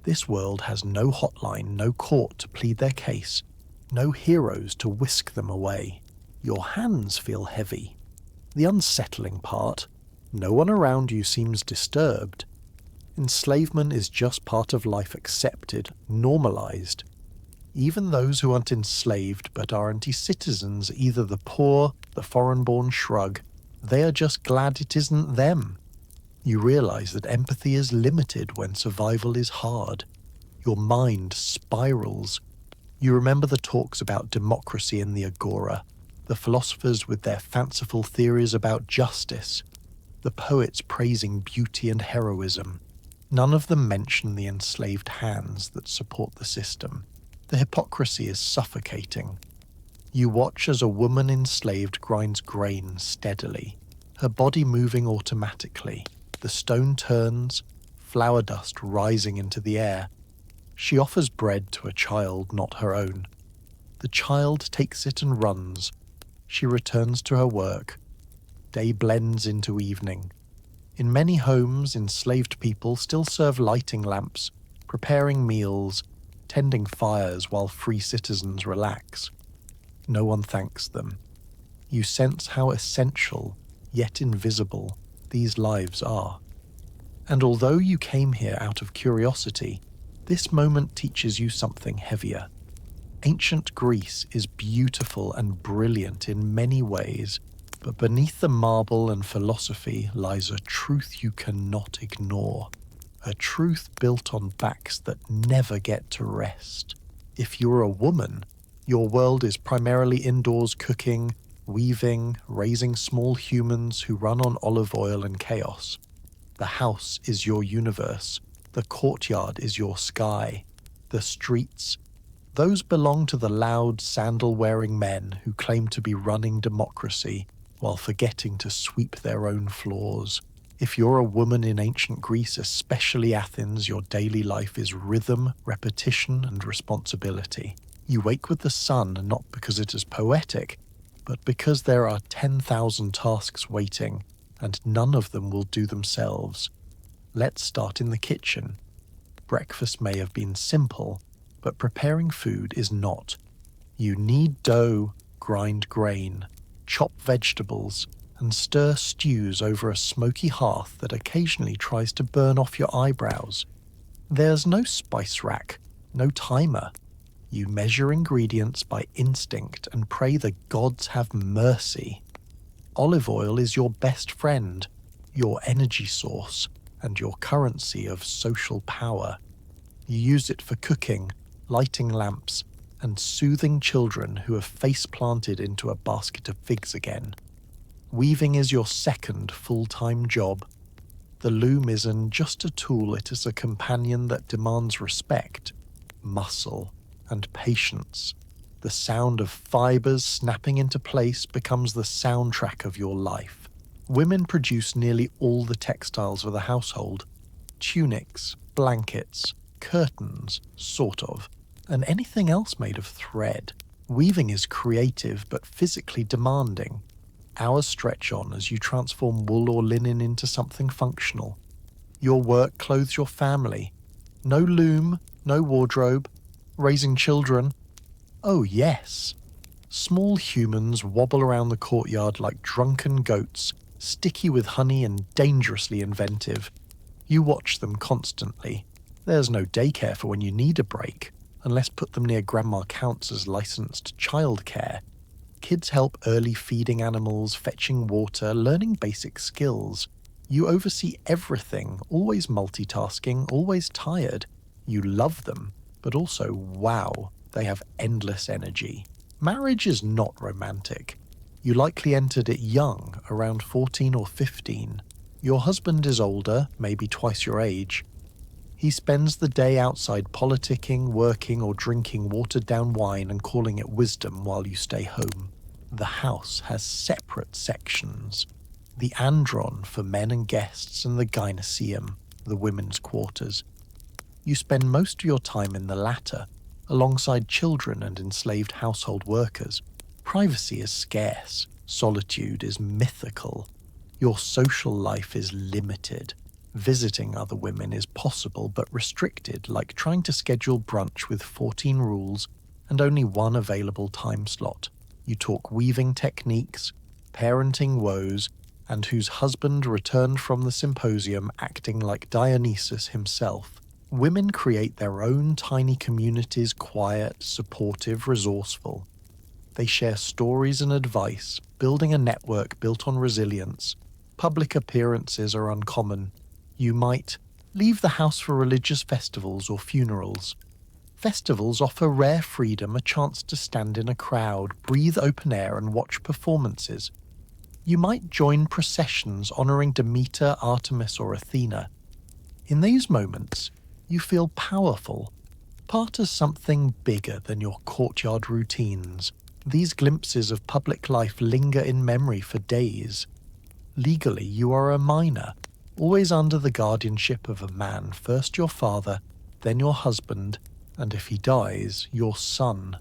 This world has no hotline, no court to plead their case, no heroes to whisk them away. Your hands feel heavy. The unsettling part, no one around you seems disturbed. Enslavement is just part of life, accepted, normalized. Even those who aren't enslaved but are anti-citizens, either the poor, the foreign-born shrug, they are just glad it isn't them. You realize that empathy is limited when survival is hard. Your mind spirals. You remember the talks about democracy in the Agora, the philosophers with their fanciful theories about justice, the poets praising beauty and heroism. None of them mention the enslaved hands that support the system. The hypocrisy is suffocating. You watch as a woman enslaved grinds grain steadily, her body moving automatically. The stone turns, flour dust rising into the air. She offers bread to a child not her own. The child takes it and runs. She returns to her work. Day blends into evening. In many homes, enslaved people still serve lighting lamps, preparing meals, tending fires while free citizens relax. No one thanks them. You sense how essential, yet invisible, these lives are. And although you came here out of curiosity, this moment teaches you something heavier. Ancient Greece is beautiful and brilliant in many ways, but beneath the marble and philosophy lies a truth you cannot ignore. A truth built on backs that never get to rest. If you're a woman, your world is primarily indoors cooking, weaving, raising small humans who run on olive oil and chaos. The house is your universe. The courtyard is your sky. The streets, those belong to the loud, sandal-wearing men who claim to be running democracy while forgetting to sweep their own floors. If you're a woman in ancient Greece, especially Athens, your daily life is rhythm, repetition, and responsibility. You wake with the sun, not because it is poetic, but because there are 10,000 tasks waiting, and none of them will do themselves. Let's start in the kitchen. Breakfast may have been simple, but preparing food is not. You knead dough, grind grain, chop vegetables, and stir stews over a smoky hearth that occasionally tries to burn off your eyebrows. There's no spice rack, no timer. You measure ingredients by instinct and pray the gods have mercy. Olive oil is your best friend, your energy source, and your currency of social power. You use it for cooking, lighting lamps, and soothing children who have face-planted into a basket of figs again. Weaving is your second full-time job. The loom isn't just a tool, it is a companion that demands respect, muscle, and patience. The sound of fibers snapping into place becomes the soundtrack of your life. Women produce nearly all the textiles of the household. Tunics, blankets, curtains, sort of, and anything else made of thread. Weaving is creative but physically demanding. Hours stretch on as you transform wool or linen into something functional. Your work clothes your family. No loom, no wardrobe. Raising children. Oh yes. Small humans wobble around the courtyard like drunken goats, sticky with honey and dangerously inventive. You watch them constantly. There's no daycare for when you need a break, unless put them near Grandma counts as licensed childcare. Kids help early feeding animals, fetching water, learning basic skills. You oversee everything, always multitasking, always tired. You love them, but also, wow, they have endless energy. Marriage is not romantic. You likely entered it young, around 14 or 15. Your husband is older, maybe twice your age. He spends the day outside politicking, working, or drinking watered-down wine and calling it wisdom while you stay home. The house has separate sections. The andron for men and guests and the gynoeceum, the women's quarters. You spend most of your time in the latter, alongside children and enslaved household workers. Privacy is scarce. Solitude is mythical. Your social life is limited. Visiting other women is possible but restricted, like trying to schedule brunch with 14 rules and only one available time slot. You talk weaving techniques, parenting woes, and whose husband returned from the symposium acting like Dionysus himself. Women create their own tiny communities, quiet, supportive, resourceful. They share stories and advice, building a network built on resilience. Public appearances are uncommon. You might leave the house for religious festivals or funerals. Festivals offer rare freedom, a chance to stand in a crowd, breathe open air, and watch performances. You might join processions honoring Demeter, Artemis, or Athena. In these moments, you feel powerful, part of something bigger than your courtyard routines. These glimpses of public life linger in memory for days. Legally, you are a minor, always under the guardianship of a man, first your father, then your husband, and if he dies, your son.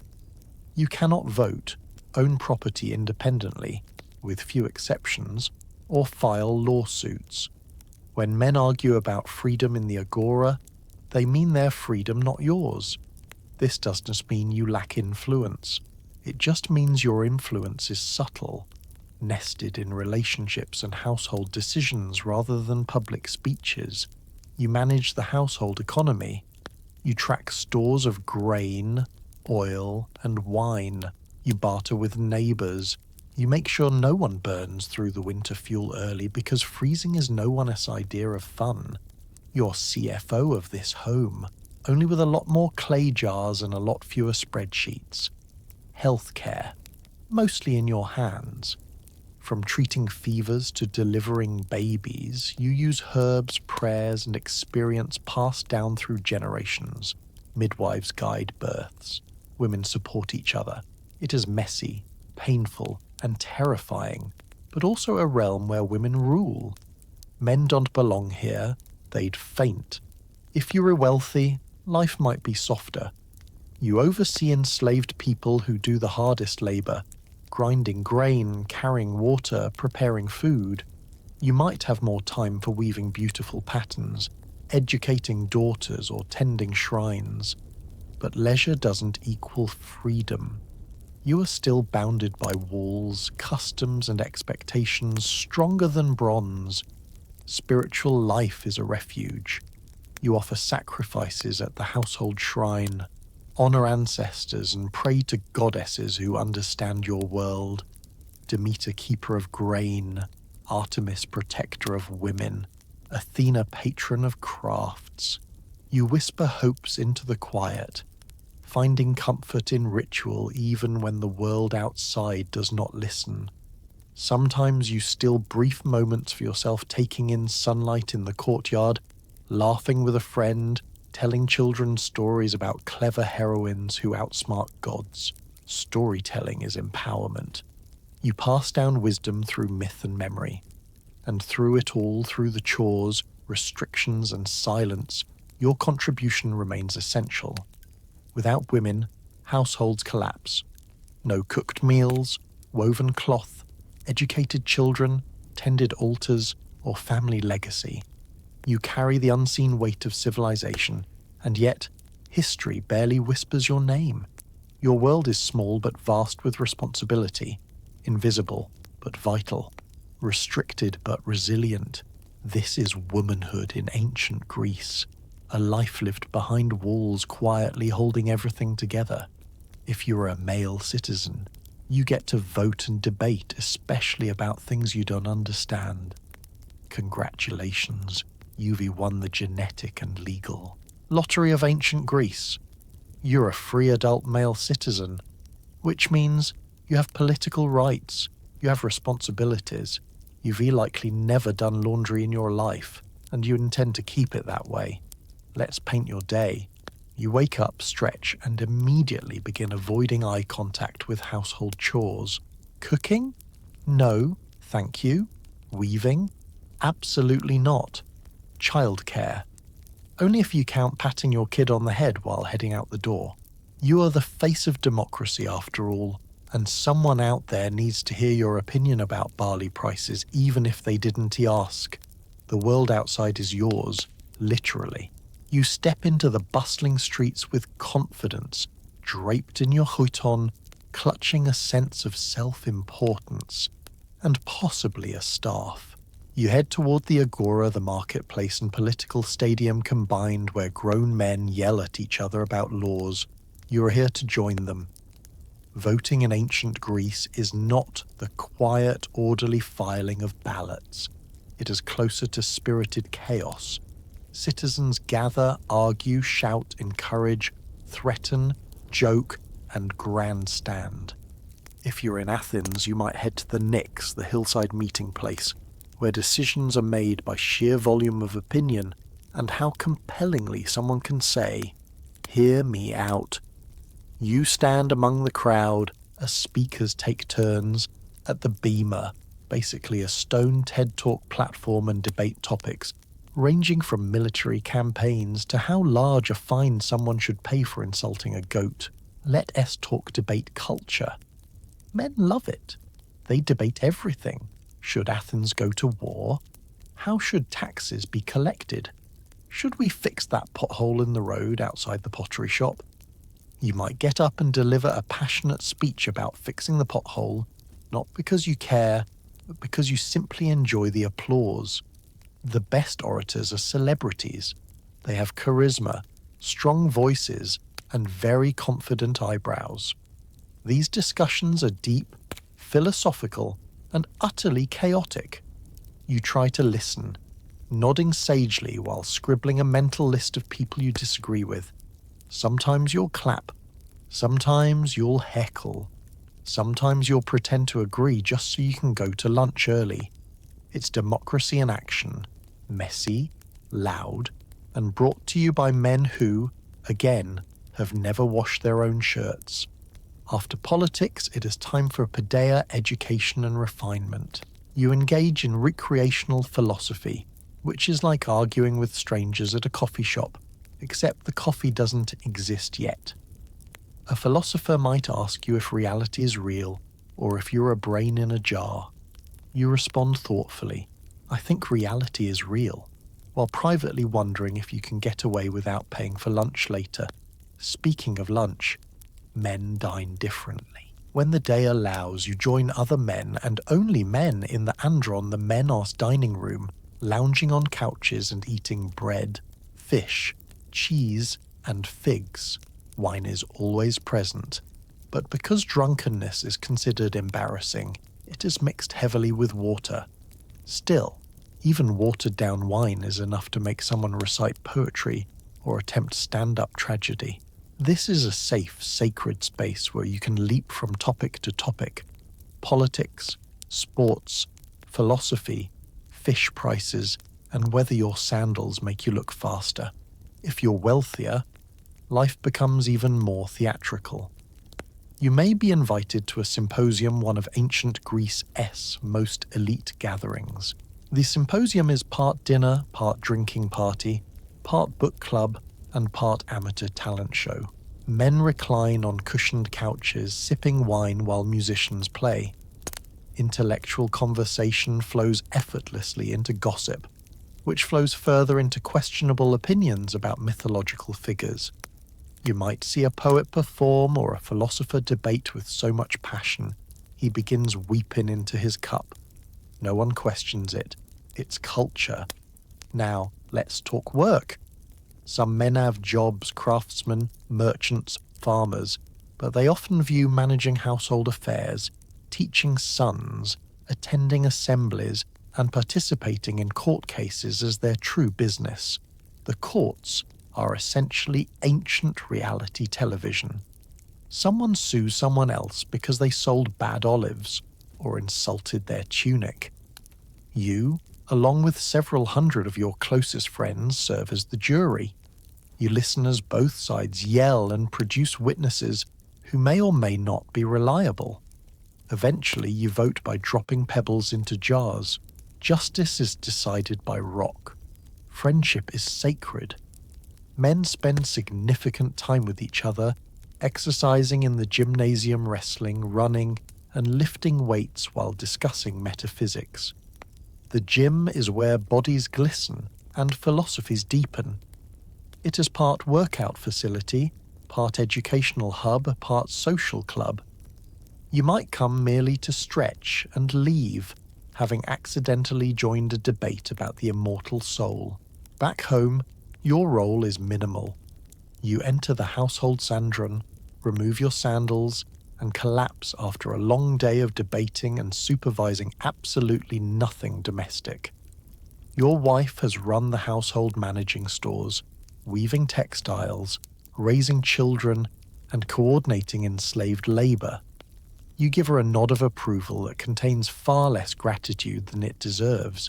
You cannot vote, own property independently, with few exceptions, or file lawsuits. When men argue about freedom in the agora, they mean their freedom, not yours. This doesn't mean you lack influence. It just means your influence is subtle, nested in relationships and household decisions rather than public speeches. You manage the household economy. You track stores of grain, oil, and wine. You barter with neighbors. You make sure no one burns through the winter fuel early because freezing is no one's idea of fun. You're CFO of this home, only with a lot more clay jars and a lot fewer spreadsheets. Healthcare, mostly in your hands. From treating fevers to delivering babies, you use herbs, prayers, and experience passed down through generations. Midwives guide births. Women support each other. It is messy, painful, and terrifying, but also a realm where women rule. Men don't belong here. They'd faint. If you were wealthy, life might be softer. You oversee enslaved people who do the hardest labor, grinding grain, carrying water, preparing food. You might have more time for weaving beautiful patterns, educating daughters, or tending shrines. But leisure doesn't equal freedom. You are still bounded by walls, customs, and expectations stronger than bronze. Spiritual life is a refuge. You offer sacrifices at the household shrine, honor ancestors, and pray to goddesses who understand your world. Demeter, keeper of grain, Artemis, protector of women, Athena, patron of crafts. You whisper hopes into the quiet, finding comfort in ritual even when the world outside does not listen. Sometimes you steal brief moments for yourself, taking in sunlight in the courtyard, laughing with a friend, telling children stories about clever heroines who outsmart gods. Storytelling is empowerment. You pass down wisdom through myth and memory. And through it all, through the chores, restrictions, and silence, your contribution remains essential. Without women, households collapse. No cooked meals, woven cloth, educated children, tended altars, or family legacy. You carry the unseen weight of civilization, and yet history barely whispers your name. Your world is small but vast with responsibility, invisible but vital, restricted but resilient. This is womanhood in ancient Greece, a life lived behind walls, quietly holding everything together. If you're a male citizen, you get to vote and debate, especially about things you don't understand. Congratulations, you've won the genetic and legal lottery of ancient Greece. You're a free adult male citizen, which means you have political rights, you have responsibilities, you've likely never done laundry in your life, and you intend to keep it that way. Let's paint your day. You wake up, stretch, and immediately begin avoiding eye contact with household chores. Cooking? No, thank you. Weaving? Absolutely not. Childcare? Only if you count patting your kid on the head while heading out the door. You are the face of democracy after all, and someone out there needs to hear your opinion about barley prices even if they didn't ask. The world outside is yours, literally. You step into the bustling streets with confidence, draped in your huton, clutching a sense of self-importance, and possibly a staff. You head toward the agora, the marketplace and political stadium combined, where grown men yell at each other about laws. You are here to join them. Voting in ancient Greece is not the quiet, orderly filing of ballots. It is closer to spirited chaos. Citizens gather, argue, shout, encourage, threaten, joke, and grandstand. If you're in Athens, you might head to the Nix, the hillside meeting place, where decisions are made by sheer volume of opinion and how compellingly someone can say, "Hear me out." You stand among the crowd as speakers take turns at the Beamer, basically a stone TED Talk platform and debate topics, ranging from military campaigns to how large a fine someone should pay for insulting a goat. Let us talk debate culture. Men love it. They debate everything. Should Athens go to war? How should taxes be collected? Should we fix that pothole in the road outside the pottery shop? You might get up and deliver a passionate speech about fixing the pothole, not because you care, but because you simply enjoy the applause. The best orators are celebrities. They have charisma, strong voices, and very confident eyebrows. These discussions are deep, philosophical, and utterly chaotic. You try to listen, nodding sagely while scribbling a mental list of people you disagree with. Sometimes you'll clap, sometimes you'll heckle, sometimes you'll pretend to agree just so you can go to lunch early. It's democracy in action, messy, loud, and brought to you by men who, again, have never washed their own shirts. After politics, it is time for paideia, education and refinement. You engage in recreational philosophy, which is like arguing with strangers at a coffee shop, except the coffee doesn't exist yet. A philosopher might ask you if reality is real, or if you're a brain in a jar. You respond thoughtfully, "I think reality is real," while privately wondering if you can get away without paying for lunch later. Speaking of lunch, men dine differently. When the day allows, you join other men, and only men, in the Andron, the Menos dining room, lounging on couches and eating bread, fish, cheese, and figs. Wine is always present, but because drunkenness is considered embarrassing, it is mixed heavily with water. Still, even watered-down wine is enough to make someone recite poetry or attempt stand-up tragedy. This is a safe, sacred space where you can leap from topic to topic. Politics, sports, philosophy, fish prices, and whether your sandals make you look faster. If you're wealthier, life becomes even more theatrical. You may be invited to a symposium, one of ancient Greece's most elite gatherings. The symposium is part dinner, part drinking party, part book club, and part amateur talent show. Men recline on cushioned couches, sipping wine while musicians play. Intellectual conversation flows effortlessly into gossip, which flows further into questionable opinions about mythological figures. You might see a poet perform or a philosopher debate with so much passion, he begins weeping into his cup. No one questions it. It's culture. Now, let's talk work. Some men have jobs, craftsmen, merchants, farmers, but they often view managing household affairs, teaching sons, attending assemblies, and participating in court cases as their true business. The courts are essentially ancient reality television. Someone sues someone else because they sold bad olives or insulted their tunic. You, along with several hundred of your closest friends, serve as the jury. You listen as both sides yell and produce witnesses who may or may not be reliable. Eventually, you vote by dropping pebbles into jars. Justice is decided by rock. Friendship is sacred. Men spend significant time with each other, exercising in the gymnasium, wrestling, running, and lifting weights while discussing metaphysics. The gym is where bodies glisten and philosophies deepen. It is part workout facility, part educational hub, part social club. You might come merely to stretch and leave, having accidentally joined a debate about the immortal soul. Back home, your role is minimal. You enter the household sandron, remove your sandals, and collapse after a long day of debating and supervising absolutely nothing domestic. Your wife has run the household, managing stores, weaving textiles, raising children, and coordinating enslaved labor. You give her a nod of approval that contains far less gratitude than it deserves.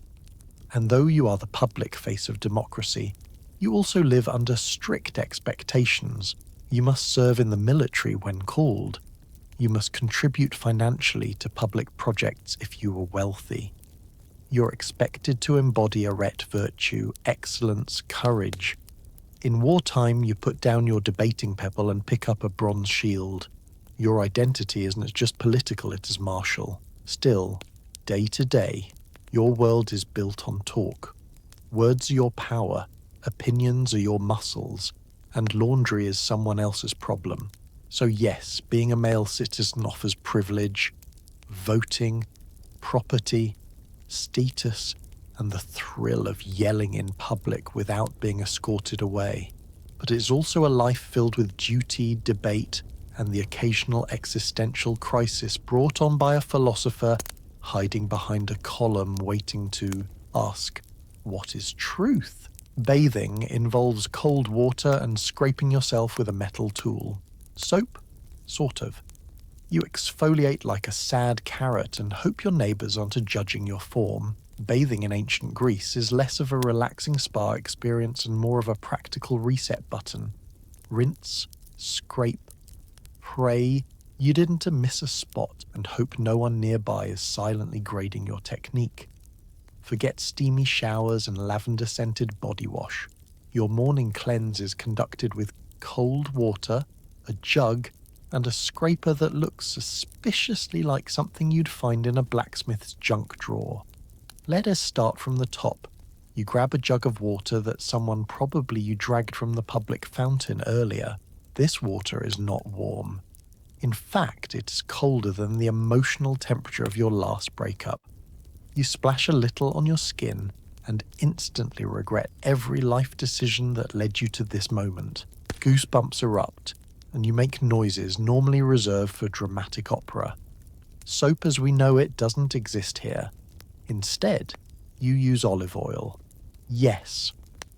And though you are the public face of democracy, you also live under strict expectations. You must serve in the military when called. You must contribute financially to public projects if you are wealthy. You're expected to embody arete virtue, excellence, courage. In wartime, you put down your debating pebble and pick up a bronze shield. Your identity isn't just political, it is martial. Still, day to day, your world is built on talk. Words are your power, opinions are your muscles, and laundry is someone else's problem. So yes, being a male citizen offers privilege, voting, property, status, and the thrill of yelling in public without being escorted away. But it's also a life filled with duty, debate, and the occasional existential crisis brought on by a philosopher hiding behind a column waiting to ask, what is truth? Bathing involves cold water and scraping yourself with a metal tool. Soap? Sort of. You exfoliate like a sad carrot and hope your neighbours aren't judging your form. Bathing in ancient Greece is less of a relaxing spa experience and more of a practical reset button. Rinse, scrape, pray you didn't miss a spot and hope no one nearby is silently grading your technique. Forget steamy showers and lavender-scented body wash. Your morning cleanse is conducted with cold water, a jug, and a scraper that looks suspiciously like something you'd find in a blacksmith's junk drawer. Let us start from the top. You grab a jug of water that someone probably you dragged from the public fountain earlier. This water is not warm. In fact, it's colder than the emotional temperature of your last breakup. You splash a little on your skin and instantly regret every life decision that led you to this moment. Goosebumps erupt, and you make noises normally reserved for dramatic opera. Soap as we know it doesn't exist here. Instead, you use olive oil. Yes,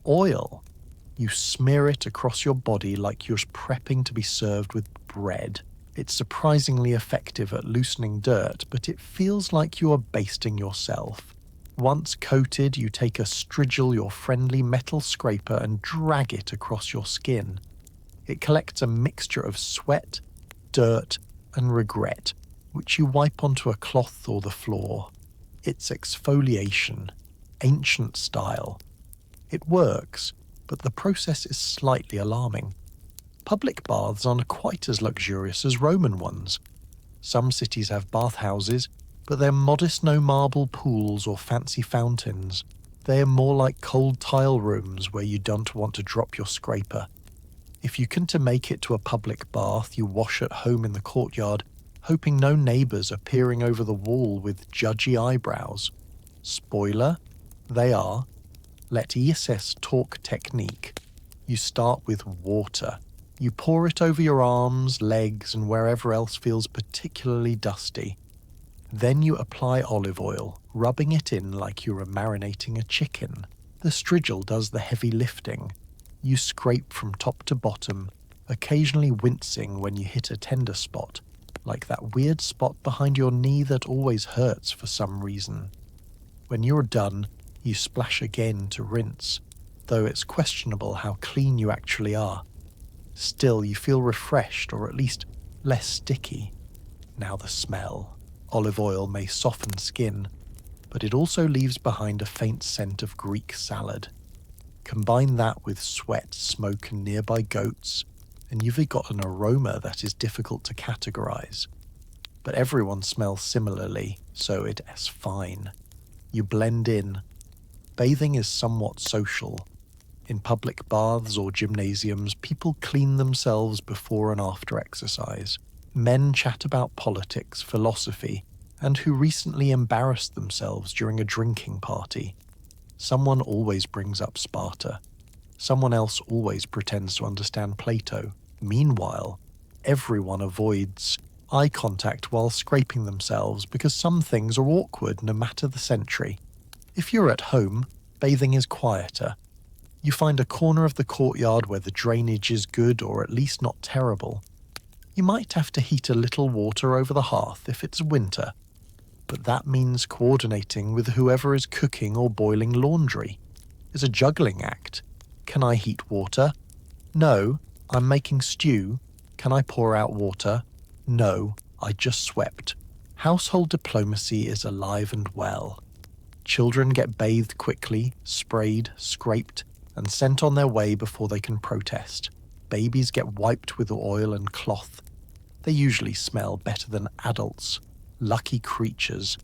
oil. You smear it across your body like you're prepping to be served with bread. It's surprisingly effective at loosening dirt, but it feels like you are basting yourself. Once coated, you take a strigil, your friendly metal scraper, and drag it across your skin. It collects a mixture of sweat, dirt, and regret, which you wipe onto a cloth or the floor. It's exfoliation, ancient style. It works, but the process is slightly alarming. Public baths aren't quite as luxurious as Roman ones. Some cities have bathhouses, but they're modest, no marble pools or fancy fountains. They are more like cold tile rooms where you don't want to drop your scraper. If you can make it to a public bath, you wash at home in the courtyard, hoping no neighbours are peering over the wall with judgy eyebrows. Spoiler, they are. Let ESS talk technique. You start with water. You pour it over your arms, legs, and wherever else feels particularly dusty. Then you apply olive oil, rubbing it in like you are marinating a chicken. The strigil does the heavy lifting. You scrape from top to bottom, occasionally wincing when you hit a tender spot, like that weird spot behind your knee that always hurts for some reason. When you're done, you splash again to rinse, though it's questionable how clean you actually are. Still, you feel refreshed, or at least less sticky. Now the smell. Olive oil may soften skin, but it also leaves behind a faint scent of Greek salad. Combine that with sweat, smoke, and nearby goats, and you've got an aroma that is difficult to categorize. But everyone smells similarly, so it's fine. You blend in. Bathing is somewhat social. In public baths or gymnasiums, people clean themselves before and after exercise. Men chat about politics, philosophy, and who recently embarrassed themselves during a drinking party. Someone always brings up Sparta. Someone else always pretends to understand Plato. Meanwhile, everyone avoids eye contact while scraping themselves because some things are awkward no matter the century. If you're at home, bathing is quieter. You find a corner of the courtyard where the drainage is good or at least not terrible. You might have to heat a little water over the hearth if it's winter, but that means coordinating with whoever is cooking or boiling laundry. It's a juggling act. Can I heat water? No, I'm making stew. Can I pour out water? No, I just swept. Household diplomacy is alive and well. Children get bathed quickly, sprayed, scraped, and sent on their way before they can protest. Babies get wiped with oil and cloth. They usually smell better than adults. Lucky creatures.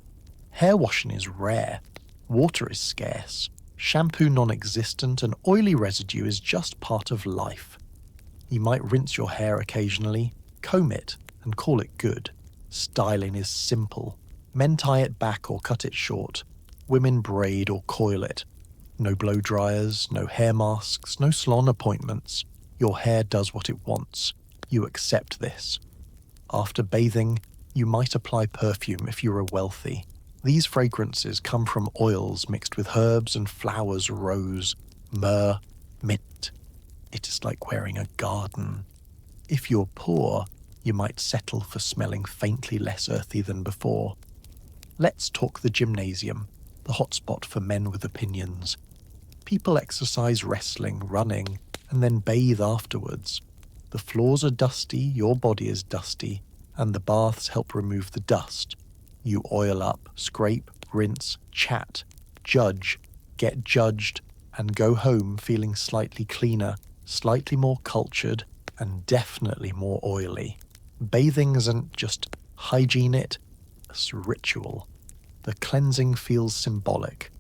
Hair washing is rare. Water is scarce. Shampoo non-existent, and oily residue is just part of life. You might rinse your hair occasionally, comb it, and call it good. Styling is simple. Men tie it back or cut it short. Women braid or coil it. No blow dryers, no hair masks, no salon appointments. Your hair does what it wants. You accept this. After bathing, you might apply perfume if you are wealthy. These fragrances come from oils mixed with herbs and flowers, rose, myrrh, mint. It is like wearing a garden. If you're poor, you might settle for smelling faintly less earthy than before. Let's talk the gymnasium, the hotspot for men with opinions. People exercise wrestling, running, and then bathe afterwards. The floors are dusty, your body is dusty, and the baths help remove the dust. You oil up, scrape, rinse, chat, judge, get judged, and go home feeling slightly cleaner, slightly more cultured, and definitely more oily. Bathing isn't just hygiene, it's ritual. The cleansing feels symbolic.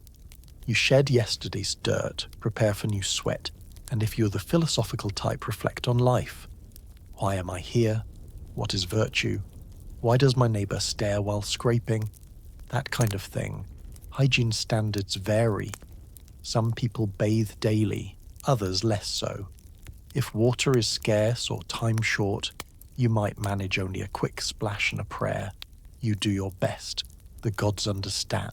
You shed yesterday's dirt, prepare for new sweat, and if you're the philosophical type, reflect on life. Why am I here? What is virtue? Why does my neighbour stare while scraping? That kind of thing. Hygiene standards vary. Some people bathe daily, others less so. If water is scarce or time short, you might manage only a quick splash and a prayer. You do your best. The gods understand.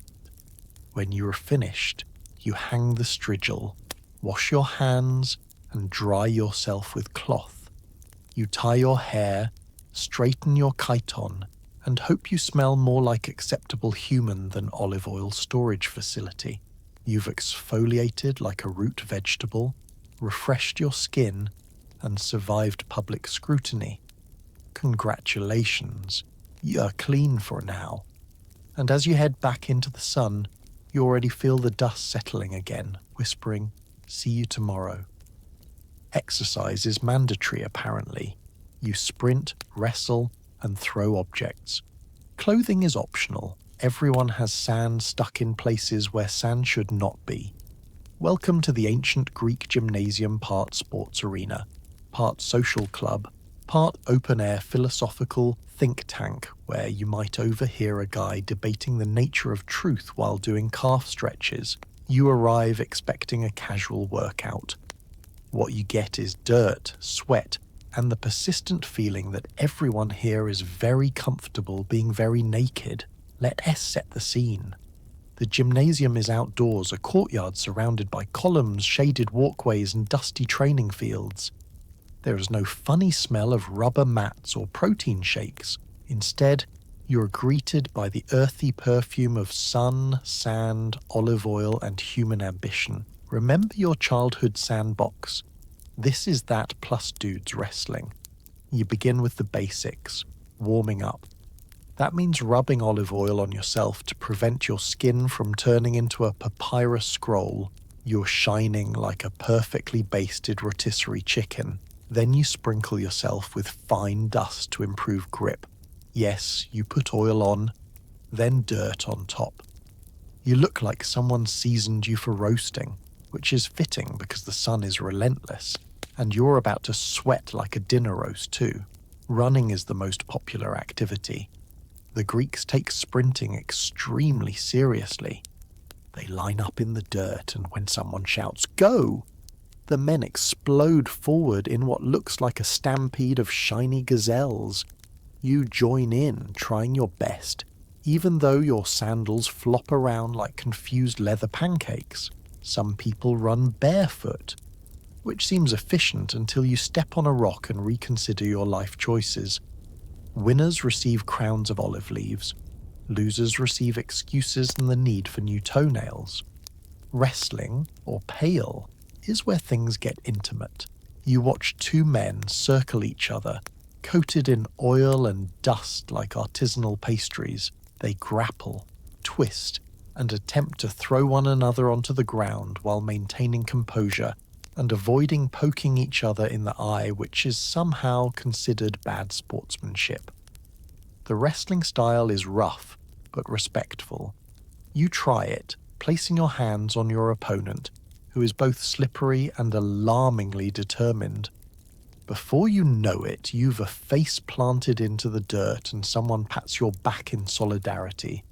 When you are finished, you hang the strigil, wash your hands, and dry yourself with cloth. You tie your hair, straighten your chiton, and hope you smell more like acceptable human than olive oil storage facility. You've exfoliated like a root vegetable, refreshed your skin, and survived public scrutiny. Congratulations, you're clean for now. And as you head back into the sun, you already feel the dust settling again, whispering, "See you tomorrow." Exercise is mandatory, apparently. You sprint, wrestle, and throw objects. Clothing is optional. Everyone has sand stuck in places where sand should not be. Welcome to the ancient Greek gymnasium, part sports arena, part social club, part open-air philosophical think tank where you might overhear a guy debating the nature of truth while doing calf stretches. You arrive expecting a casual workout. What you get is dirt, sweat, and the persistent feeling that everyone here is very comfortable being very naked. Let us set the scene. The gymnasium is outdoors, a courtyard surrounded by columns, shaded walkways, and dusty training fields. There is no funny smell of rubber mats or protein shakes. Instead, you are greeted by the earthy perfume of sun, sand, olive oil, and human ambition. Remember your childhood sandbox. This is that plus dudes wrestling. You begin with the basics, warming up. That means rubbing olive oil on yourself to prevent your skin from turning into a papyrus scroll. You're shining like a perfectly basted rotisserie chicken. Then you sprinkle yourself with fine dust to improve grip. Yes, you put oil on, then dirt on top. You look like someone seasoned you for roasting, which is fitting because the sun is relentless, and you're about to sweat like a dinner roast too. Running is the most popular activity. The Greeks take sprinting extremely seriously. They line up in the dirt, and when someone shouts, "Go!" the men explode forward in what looks like a stampede of shiny gazelles. You join in, trying your best, even though your sandals flop around like confused leather pancakes. Some people run barefoot, which seems efficient until you step on a rock and reconsider your life choices. Winners receive crowns of olive leaves. Losers receive excuses and the need for new toenails. Wrestling, or pale, is where things get intimate. You watch two men circle each other, coated in oil and dust like artisanal pastries. They grapple, twist, and attempt to throw one another onto the ground while maintaining composure and avoiding poking each other in the eye, which is somehow considered bad sportsmanship. The wrestling style is rough, but respectful. You try it, placing your hands on your opponent, who is both slippery and alarmingly determined. Before you know it, you've a face planted into the dirt and someone pats your back in solidarity.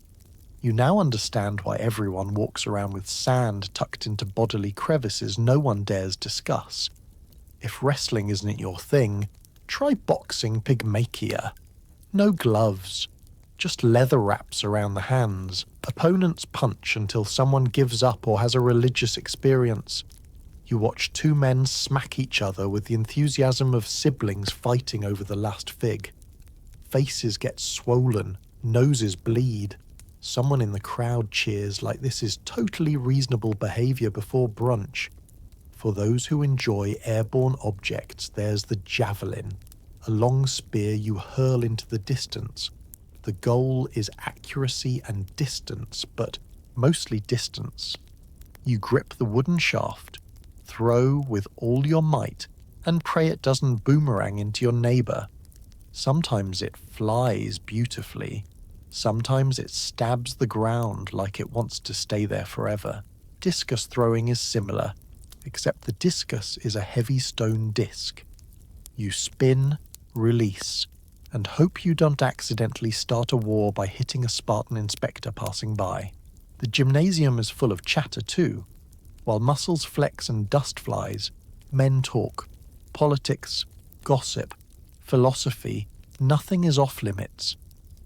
You now understand why everyone walks around with sand tucked into bodily crevices no one dares discuss. If wrestling isn't your thing, try boxing pygmachia. No gloves, just leather wraps around the hands. Opponents punch until someone gives up or has a religious experience. You watch two men smack each other with the enthusiasm of siblings fighting over the last fig. Faces get swollen, noses bleed. Someone in the crowd cheers like this is totally reasonable behavior before brunch. For those who enjoy airborne objects, there's the javelin, a long spear you hurl into the distance. The goal is accuracy and distance, but mostly distance. You grip the wooden shaft, throw with all your might, and pray it doesn't boomerang into your neighbor. Sometimes it flies beautifully. Sometimes it stabs the ground like it wants to stay there forever. Discus throwing is similar, except the discus is a heavy stone disc. You spin, release, and hope you don't accidentally start a war by hitting a Spartan inspector passing by. The gymnasium is full of chatter too. While muscles flex and dust flies, men talk. Politics, gossip, philosophy, nothing is off limits.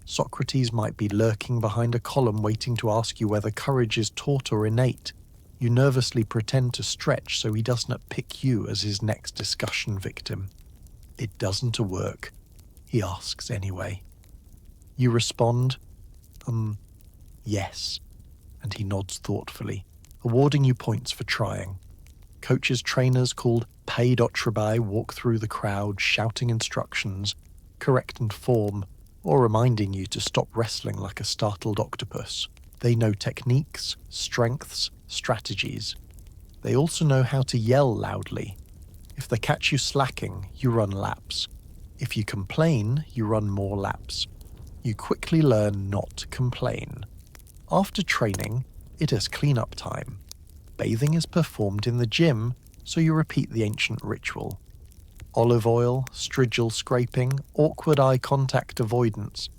Socrates might be lurking behind a column waiting to ask you whether courage is taught or innate. You nervously pretend to stretch so he doesn't pick you as his next discussion victim. It doesn't work, he asks anyway. You respond, yes, and he nods thoughtfully, awarding you points for trying. Coaches, trainers called paidotribai walk through the crowd shouting instructions, correcting form, or reminding you to stop wrestling like a startled octopus. They know techniques, strengths, strategies. They also know how to yell loudly. If they catch you slacking, you run laps. If you complain, you run more laps. You quickly learn not to complain. After training, it is cleanup time. Bathing is performed in the gym, so you repeat the ancient ritual. Olive oil, strigil scraping, awkward eye contact avoidance.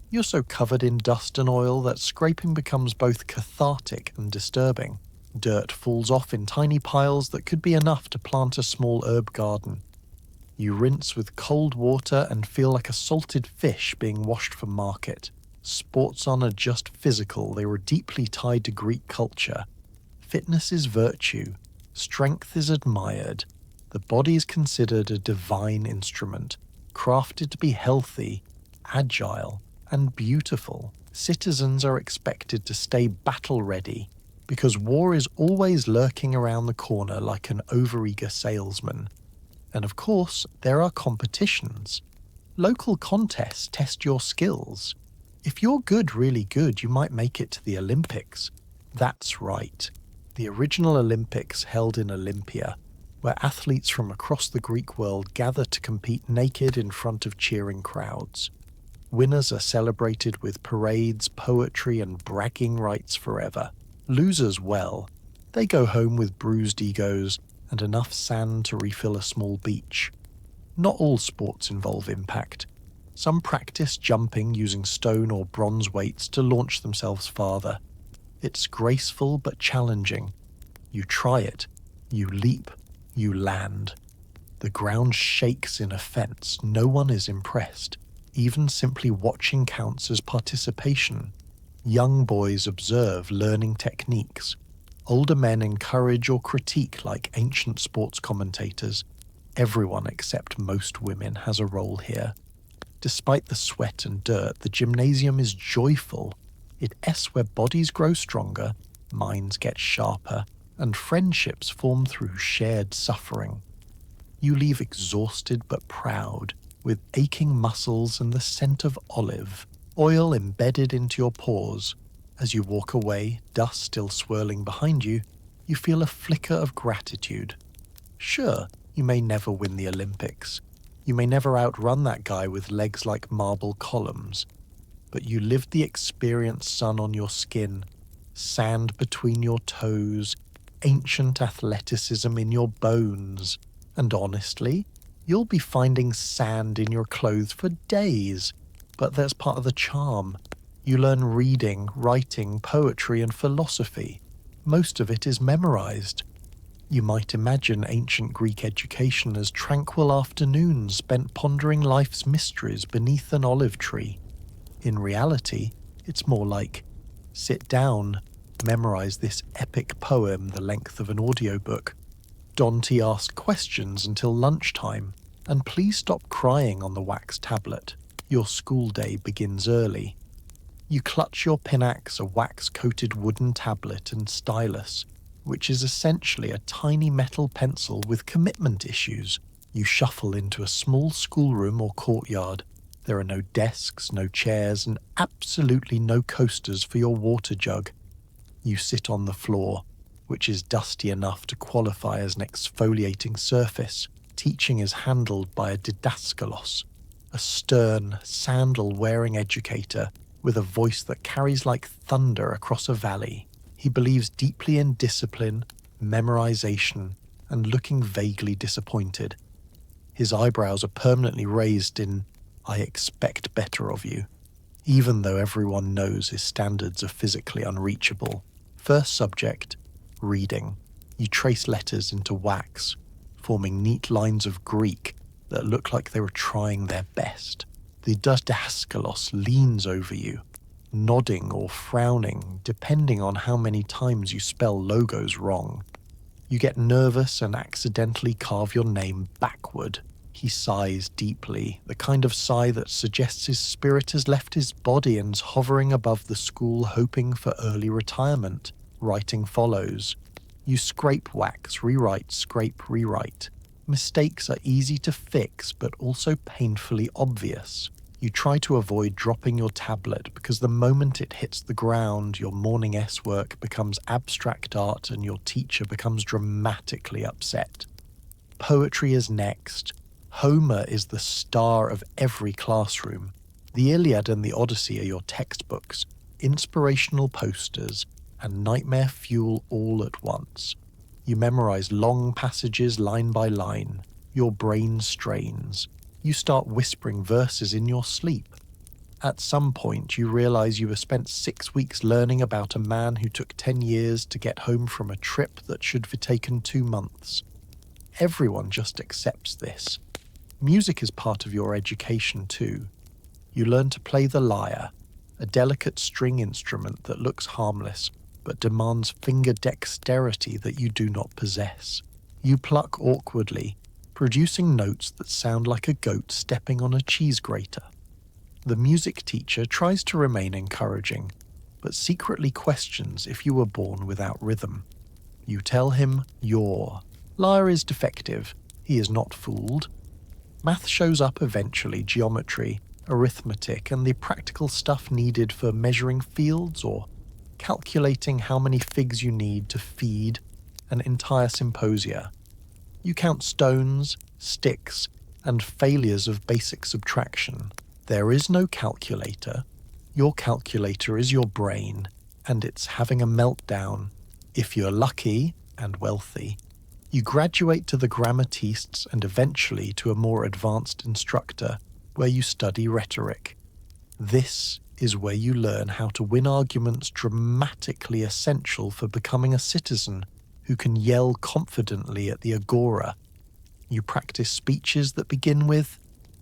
You're so covered in dust and oil that scraping becomes both cathartic and disturbing. Dirt falls off in tiny piles that could be enough to plant a small herb garden. You rinse with cold water and feel like a salted fish being washed for market. Sports aren't just physical, they were deeply tied to Greek culture. Fitness is virtue, strength is admired, the body is considered a divine instrument, crafted to be healthy, agile, and beautiful. Citizens are expected to stay battle-ready, because war is always lurking around the corner like an overeager salesman. And of course, there are competitions. Local contests test your skills. If you're good, really good, you might make it to the Olympics. That's right. The original Olympics held in Olympia, where athletes from across the Greek world gather to compete naked in front of cheering crowds. Winners are celebrated with parades, poetry, and bragging rights forever. Losers, well, they go home with bruised egos and enough sand to refill a small beach. Not all sports involve impact. Some practice jumping using stone or bronze weights to launch themselves farther. It's graceful but challenging. You try it, you leap, you land. The ground shakes in offense, no one is impressed. Even simply watching counts as participation. Young boys observe, learning techniques. Older men encourage or critique like ancient sports commentators. Everyone except most women has a role here. Despite the sweat and dirt, the gymnasium is joyful. It's where bodies grow stronger, minds get sharper, and friendships form through shared suffering. You leave exhausted but proud, with aching muscles and the scent of olive, oil embedded into your pores. As you walk away, dust still swirling behind you, you feel a flicker of gratitude. Sure, you may never win the Olympics. You may never outrun that guy with legs like marble columns. But you lived the experience, sun on your skin, sand between your toes, ancient athleticism in your bones. And honestly, you'll be finding sand in your clothes for days. But that's part of the charm. You learn reading, writing, poetry, and philosophy. Most of it is memorized. You might imagine ancient Greek education as tranquil afternoons spent pondering life's mysteries beneath an olive tree. In reality, it's more like, sit down, memorize this epic poem the length of an audiobook. Dante asked questions until lunchtime, and please stop crying on the wax tablet. Your school day begins early. You clutch your pinax, a wax-coated wooden tablet and stylus, which is essentially a tiny metal pencil with commitment issues. You shuffle into a small schoolroom or courtyard. There are no desks, no chairs, and absolutely no coasters for your water jug. You sit on the floor, which is dusty enough to qualify as an exfoliating surface. Teaching is handled by a didaskalos, a stern, sandal-wearing educator with a voice that carries like thunder across a valley. He believes deeply in discipline, memorization, and looking vaguely disappointed. His eyebrows are permanently raised in, "I expect better of you," even though everyone knows his standards are physically unreachable. First subject, reading. You trace letters into wax, forming neat lines of Greek that look like they were trying their best. The didaskalos leans over you, nodding or frowning, depending on how many times you spell logos wrong. You get nervous and accidentally carve your name backward. He sighs deeply, the kind of sigh that suggests his spirit has left his body and's hovering above the school hoping for early retirement. Writing follows. You scrape wax, rewrite, scrape, rewrite. Mistakes are easy to fix, but also painfully obvious. You try to avoid dropping your tablet because the moment it hits the ground, your morning S-work becomes abstract art and your teacher becomes dramatically upset. Poetry is next. Homer is the star of every classroom. The Iliad and the Odyssey are your textbooks, inspirational posters, and nightmare fuel all at once. You memorize long passages line by line. Your brain strains. You start whispering verses in your sleep. At some point, you realize you have spent 6 weeks learning about a man who took 10 years to get home from a trip that should have taken 2 months. Everyone just accepts this. Music is part of your education too. You learn to play the lyre, a delicate string instrument that looks harmless but demands finger dexterity that you do not possess. You pluck awkwardly, producing notes that sound like a goat stepping on a cheese grater. The music teacher tries to remain encouraging, but secretly questions if you were born without rhythm. You tell him your lyre is defective. He is not fooled. Math shows up eventually: geometry, arithmetic, and the practical stuff needed for measuring fields or calculating how many figs you need to feed an entire symposia. You count stones, sticks, and failures of basic subtraction. There is no calculator. Your calculator is your brain, and it's having a meltdown. If you're lucky and wealthy, you graduate to the grammatists and eventually to a more advanced instructor where you study rhetoric. This is where you learn how to win arguments dramatically essential for becoming a citizen who can yell confidently at the agora. You practice speeches that begin with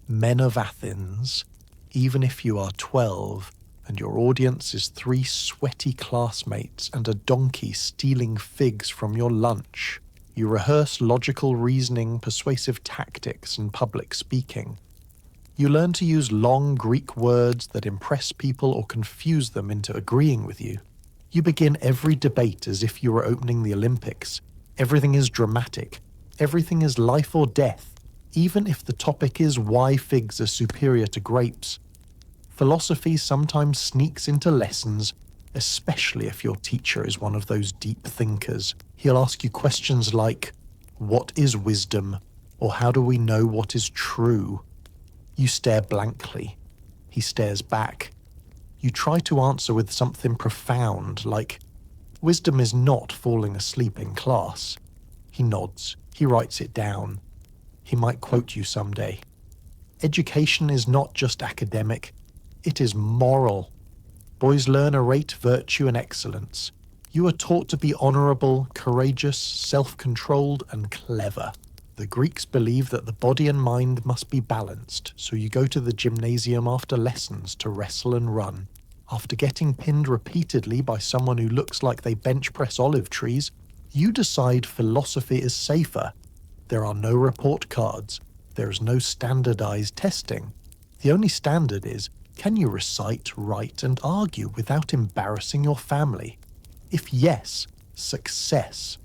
"Men of Athens," even if you are 12 and your audience is 3 sweaty classmates and a donkey stealing figs from your lunch. You rehearse logical reasoning, persuasive tactics, and public speaking. You learn to use long Greek words that impress people or confuse them into agreeing with you. You begin every debate as if you were opening the Olympics. Everything is dramatic. Everything is life or death, even if the topic is why figs are superior to grapes. Philosophy sometimes sneaks into lessons, especially if your teacher is one of those deep thinkers. He'll ask you questions like, "What is wisdom?" or "How do we know what is true?" You stare blankly. He stares back. You try to answer with something profound, like, "Wisdom is not falling asleep in class." He nods. He writes it down. He might quote you someday. Education is not just academic. It is moral. Boys learn arrate virtue and excellence. You are taught to be honorable, courageous, self-controlled, and clever. The Greeks believe that the body and mind must be balanced, so you go to the gymnasium after lessons to wrestle and run. After getting pinned repeatedly by someone who looks like they bench press olive trees, you decide philosophy is safer. There are no report cards. There is no standardized testing. The only standard is, can you recite, write, and argue without embarrassing your family? If yes, success.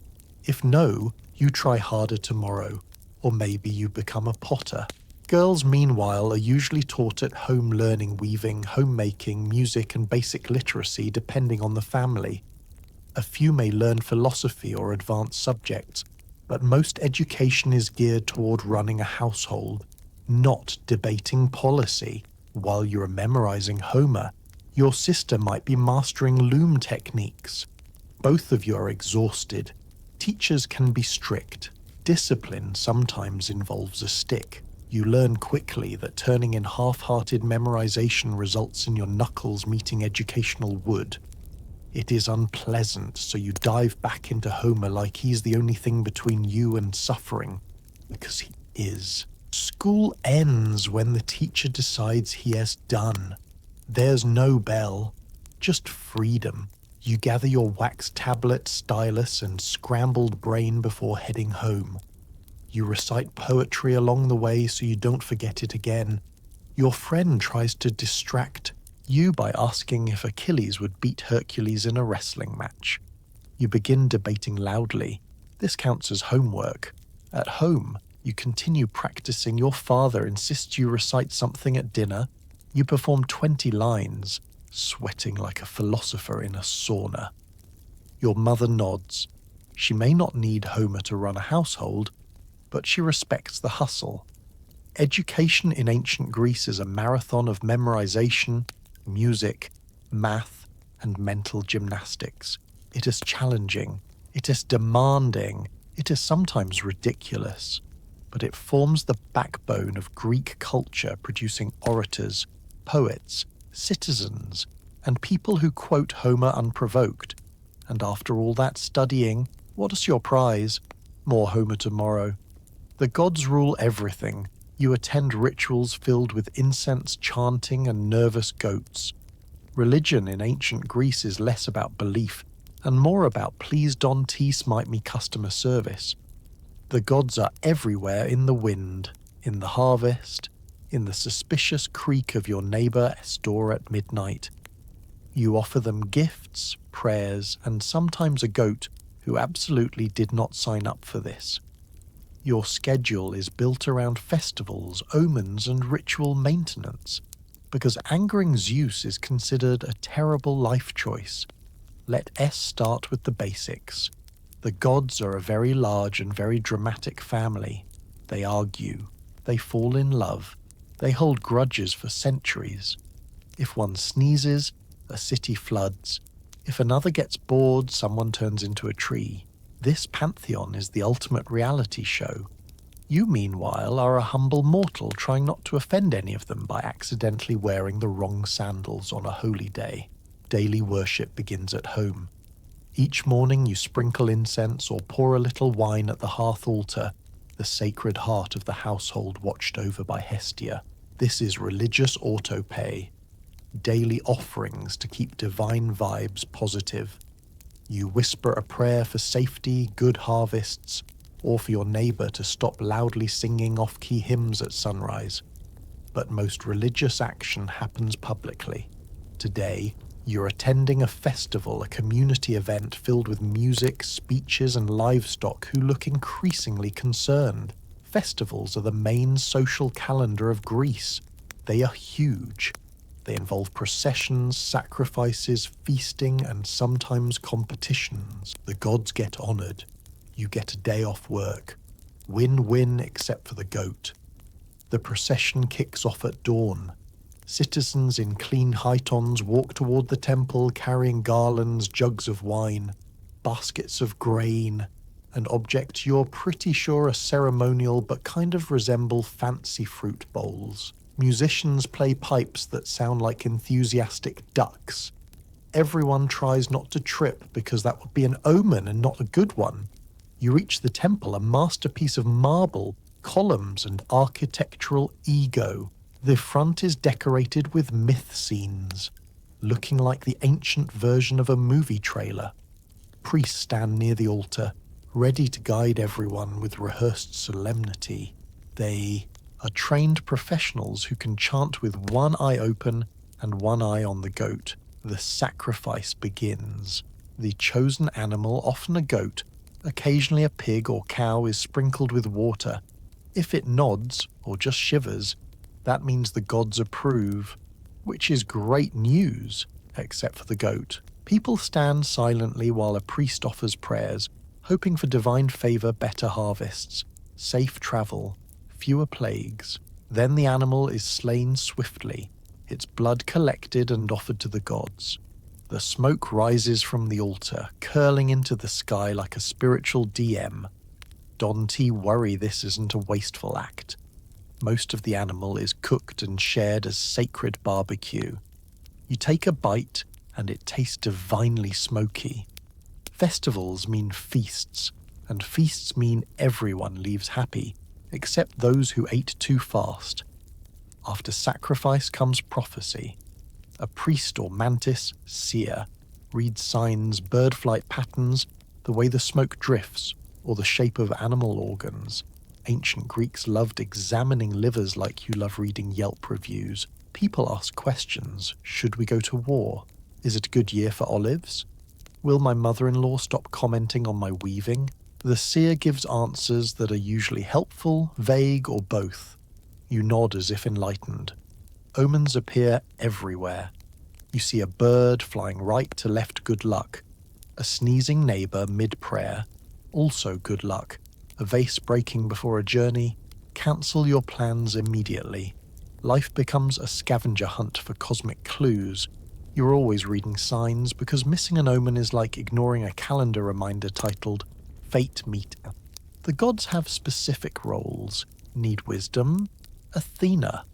If no, you try harder tomorrow, or maybe you become a potter. Girls, meanwhile, are usually taught at home learning weaving, homemaking, music, and basic literacy depending on the family. A few may learn philosophy or advanced subjects, but most education is geared toward running a household, not debating policy. While you're memorizing Homer, your sister might be mastering loom techniques. Both of you are exhausted. Teachers can be strict. Discipline sometimes involves a stick. You learn quickly that turning in half-hearted memorization results in your knuckles meeting educational wood. It is unpleasant, so you dive back into Homer like he's the only thing between you and suffering, because he is. School ends when the teacher decides he has done. There's no bell, just freedom. You gather your wax tablet, stylus, and scrambled brain before heading home. You recite poetry along the way so you don't forget it again. Your friend tries to distract you by asking if Achilles would beat Hercules in a wrestling match. You begin debating loudly. This counts as homework. At home, you continue practicing. Your father insists you recite something at dinner. You perform 20 lines, sweating like a philosopher in a sauna. Your mother nods. She may not need Homer to run a household, but she respects the hustle. Education in ancient Greece is a marathon of memorization, music, math, and mental gymnastics. It is challenging. It is demanding. It is sometimes ridiculous. But it forms the backbone of Greek culture, producing orators, poets, citizens, and people who quote Homer unprovoked. And after all that studying, what is your prize? More Homer tomorrow. The gods rule everything. You attend rituals filled with incense, chanting, and nervous goats. Religion in ancient Greece is less about belief and more about please Don T smite me customer service. The gods are everywhere in the wind, in the harvest, in the suspicious creak of your neighbour's door at midnight. You offer them gifts, prayers, and sometimes a goat who absolutely did not sign up for this. Your schedule is built around festivals, omens, and ritual maintenance, because angering Zeus is considered a terrible life choice. Let S start with the basics. The gods are a very large and very dramatic family. They argue. They fall in love. They hold grudges for centuries. If one sneezes, a city floods. If another gets bored, someone turns into a tree. This pantheon is the ultimate reality show. You, meanwhile, are a humble mortal trying not to offend any of them by accidentally wearing the wrong sandals on a holy day. Daily worship begins at home. Each morning you sprinkle incense or pour a little wine at the hearth altar, the sacred heart of the household watched over by Hestia. This is religious autopay. Daily offerings to keep divine vibes positive. You whisper a prayer for safety, good harvests, or for your neighbour to stop loudly singing off-key hymns at sunrise. But most religious action happens publicly. Today, you're attending a festival, a community event filled with music, speeches, and livestock who look increasingly concerned. Festivals are the main social calendar of Greece. They are huge. They involve processions, sacrifices, feasting, and sometimes competitions. The gods get honoured. You get a day off work. Win-win except for the goat. The procession kicks off at dawn. Citizens in clean chitons walk toward the temple carrying garlands, jugs of wine, baskets of grain, and objects you're pretty sure are ceremonial but kind of resemble fancy fruit bowls. Musicians play pipes that sound like enthusiastic ducks. Everyone tries not to trip because that would be an omen and not a good one. You reach the temple, a masterpiece of marble, columns, and architectural ego. The front is decorated with myth scenes, looking like the ancient version of a movie trailer. Priests stand near the altar, ready to guide everyone with rehearsed solemnity. They are trained professionals who can chant with one eye open and one eye on the goat. The sacrifice begins. The chosen animal, often a goat, occasionally a pig or cow, is sprinkled with water. If it nods, or just shivers, that means the gods approve, which is great news, except for the goat. People stand silently while a priest offers prayers, hoping for divine favour, better harvests, safe travel, fewer plagues. Then the animal is slain swiftly, its blood collected and offered to the gods. The smoke rises from the altar, curling into the sky like a spiritual DM. Don T worry this isn't a wasteful act. Most of the animal is cooked and shared as sacred barbecue. You take a bite, and it tastes divinely smoky. Festivals mean feasts, and feasts mean everyone leaves happy, except those who ate too fast. After sacrifice comes prophecy. A priest or mantis, seer, reads signs, bird flight patterns, the way the smoke drifts, or the shape of animal organs. Ancient Greeks loved examining livers like you love reading Yelp reviews. People ask questions. Should we go to war? Is it a good year for olives? Will my mother-in-law stop commenting on my weaving? The seer gives answers that are usually helpful, vague, or both. You nod as if enlightened. Omens appear everywhere. You see a bird flying right to left, good luck. A sneezing neighbour mid-prayer, also good luck. A vase breaking before a journey, cancel your plans immediately. Life becomes a scavenger hunt for cosmic clues. You're always reading signs because missing an omen is like ignoring a calendar reminder titled Fate Meter. The gods have specific roles. Need wisdom? Athena.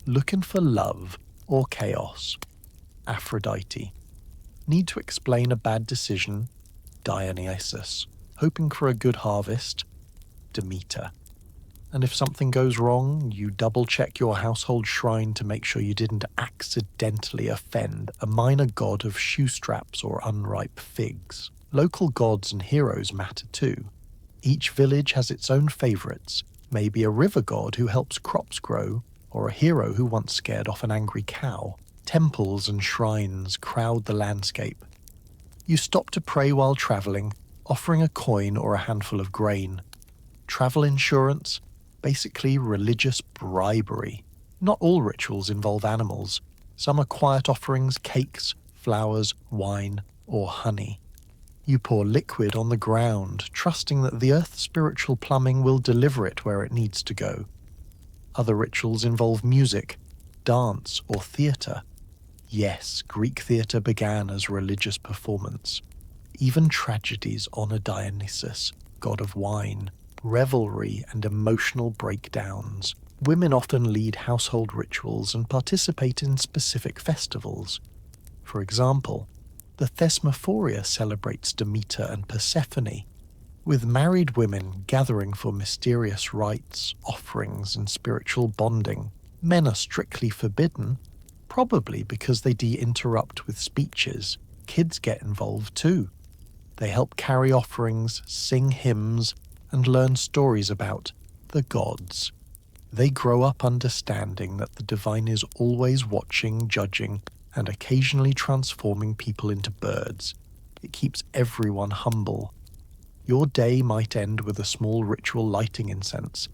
Looking for love or chaos? Aphrodite. Need to explain a bad decision? Dionysus. Hoping for a good harvest? Demeter. And if something goes wrong, you double-check your household shrine to make sure you didn't accidentally offend a minor god of shoestraps or unripe figs. Local gods and heroes matter too. Each village has its own favourites, maybe a river god who helps crops grow, or a hero who once scared off an angry cow. Temples and shrines crowd the landscape. You stop to pray while travelling, offering a coin or a handful of grain. Travel insurance? Basically religious bribery. Not all rituals involve animals. Some are quiet offerings, cakes, flowers, wine, or honey. You pour liquid on the ground, trusting that the earth's spiritual plumbing will deliver it where it needs to go. Other rituals involve music, dance, or theatre. Yes, Greek theatre began as religious performance. Even tragedies honour Dionysus, god of wine, revelry, and emotional breakdowns. Women often lead household rituals and participate in specific festivals. For example, the Thesmophoria celebrates Demeter and Persephone, with married women gathering for mysterious rites, offerings, and spiritual bonding. Men are strictly forbidden, probably because they interrupt with speeches. Kids get involved too. They help carry offerings, sing hymns, and learn stories about the gods. They grow up understanding that the divine is always watching, judging, and occasionally transforming people into birds. It keeps everyone humble. Your day might end with a small ritual lighting incense,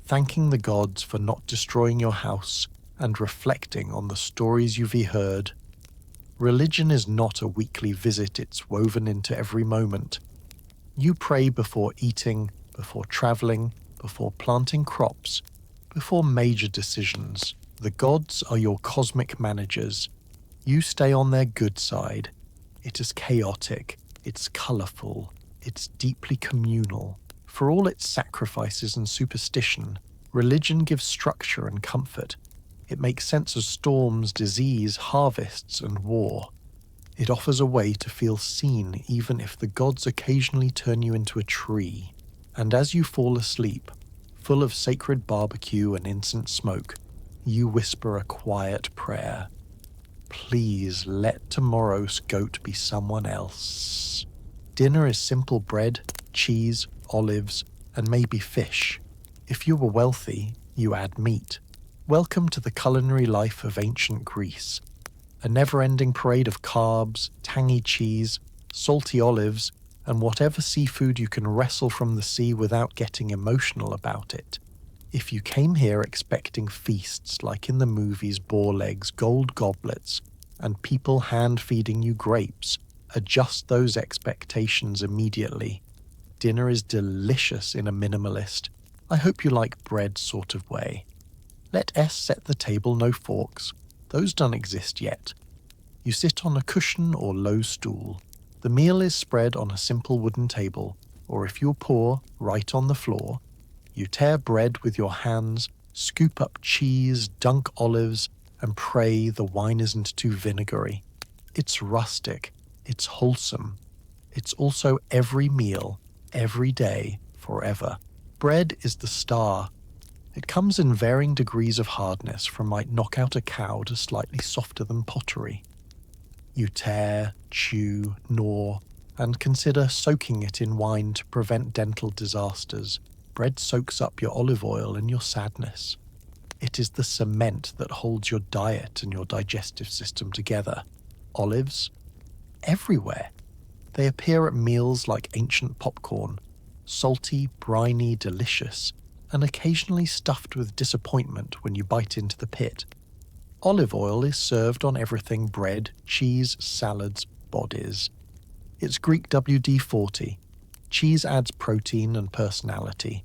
thanking the gods for not destroying your house and reflecting on the stories you've heard. Religion is not a weekly visit, it's woven into every moment. You pray before eating, before traveling, before planting crops, before major decisions. The gods are your cosmic managers. You stay on their good side. It is chaotic, it's colourful, it's deeply communal. For all its sacrifices and superstition, religion gives structure and comfort. It makes sense of storms, disease, harvests, and war. It offers a way to feel seen even if the gods occasionally turn you into a tree. And as you fall asleep, full of sacred barbecue and incense smoke, you whisper a quiet prayer. Please let tomorrow's goat be someone else. Dinner is simple bread, cheese, olives, and maybe fish. If you were wealthy, you add meat. Welcome to the culinary life of ancient Greece. A never-ending parade of carbs, tangy cheese, salty olives, and whatever seafood you can wrestle from the sea without getting emotional about it. If you came here expecting feasts like in the movies, boar legs, gold goblets, and people hand-feeding you grapes, adjust those expectations immediately. Dinner is delicious in a minimalist, I hope you like bread sort of way. Let S set the table, no forks. Those don't exist yet. You sit on a cushion or low stool. The meal is spread on a simple wooden table, or if you're poor, right on the floor. You tear bread with your hands, scoop up cheese, dunk olives, and pray the wine isn't too vinegary. It's rustic, it's wholesome. It's also every meal, every day, forever. Bread is the star. It comes in varying degrees of hardness, from might knock out a cow to slightly softer than pottery. You tear, chew, gnaw, and consider soaking it in wine to prevent dental disasters. Bread soaks up your olive oil and your sadness. It is the cement that holds your diet and your digestive system together. Olives? Everywhere. They appear at meals like ancient popcorn, salty, briny, delicious, and occasionally stuffed with disappointment when you bite into the pit. Olive oil is served on everything: bread, cheese, salads, bodies. It's Greek WD-40. Cheese adds protein and personality.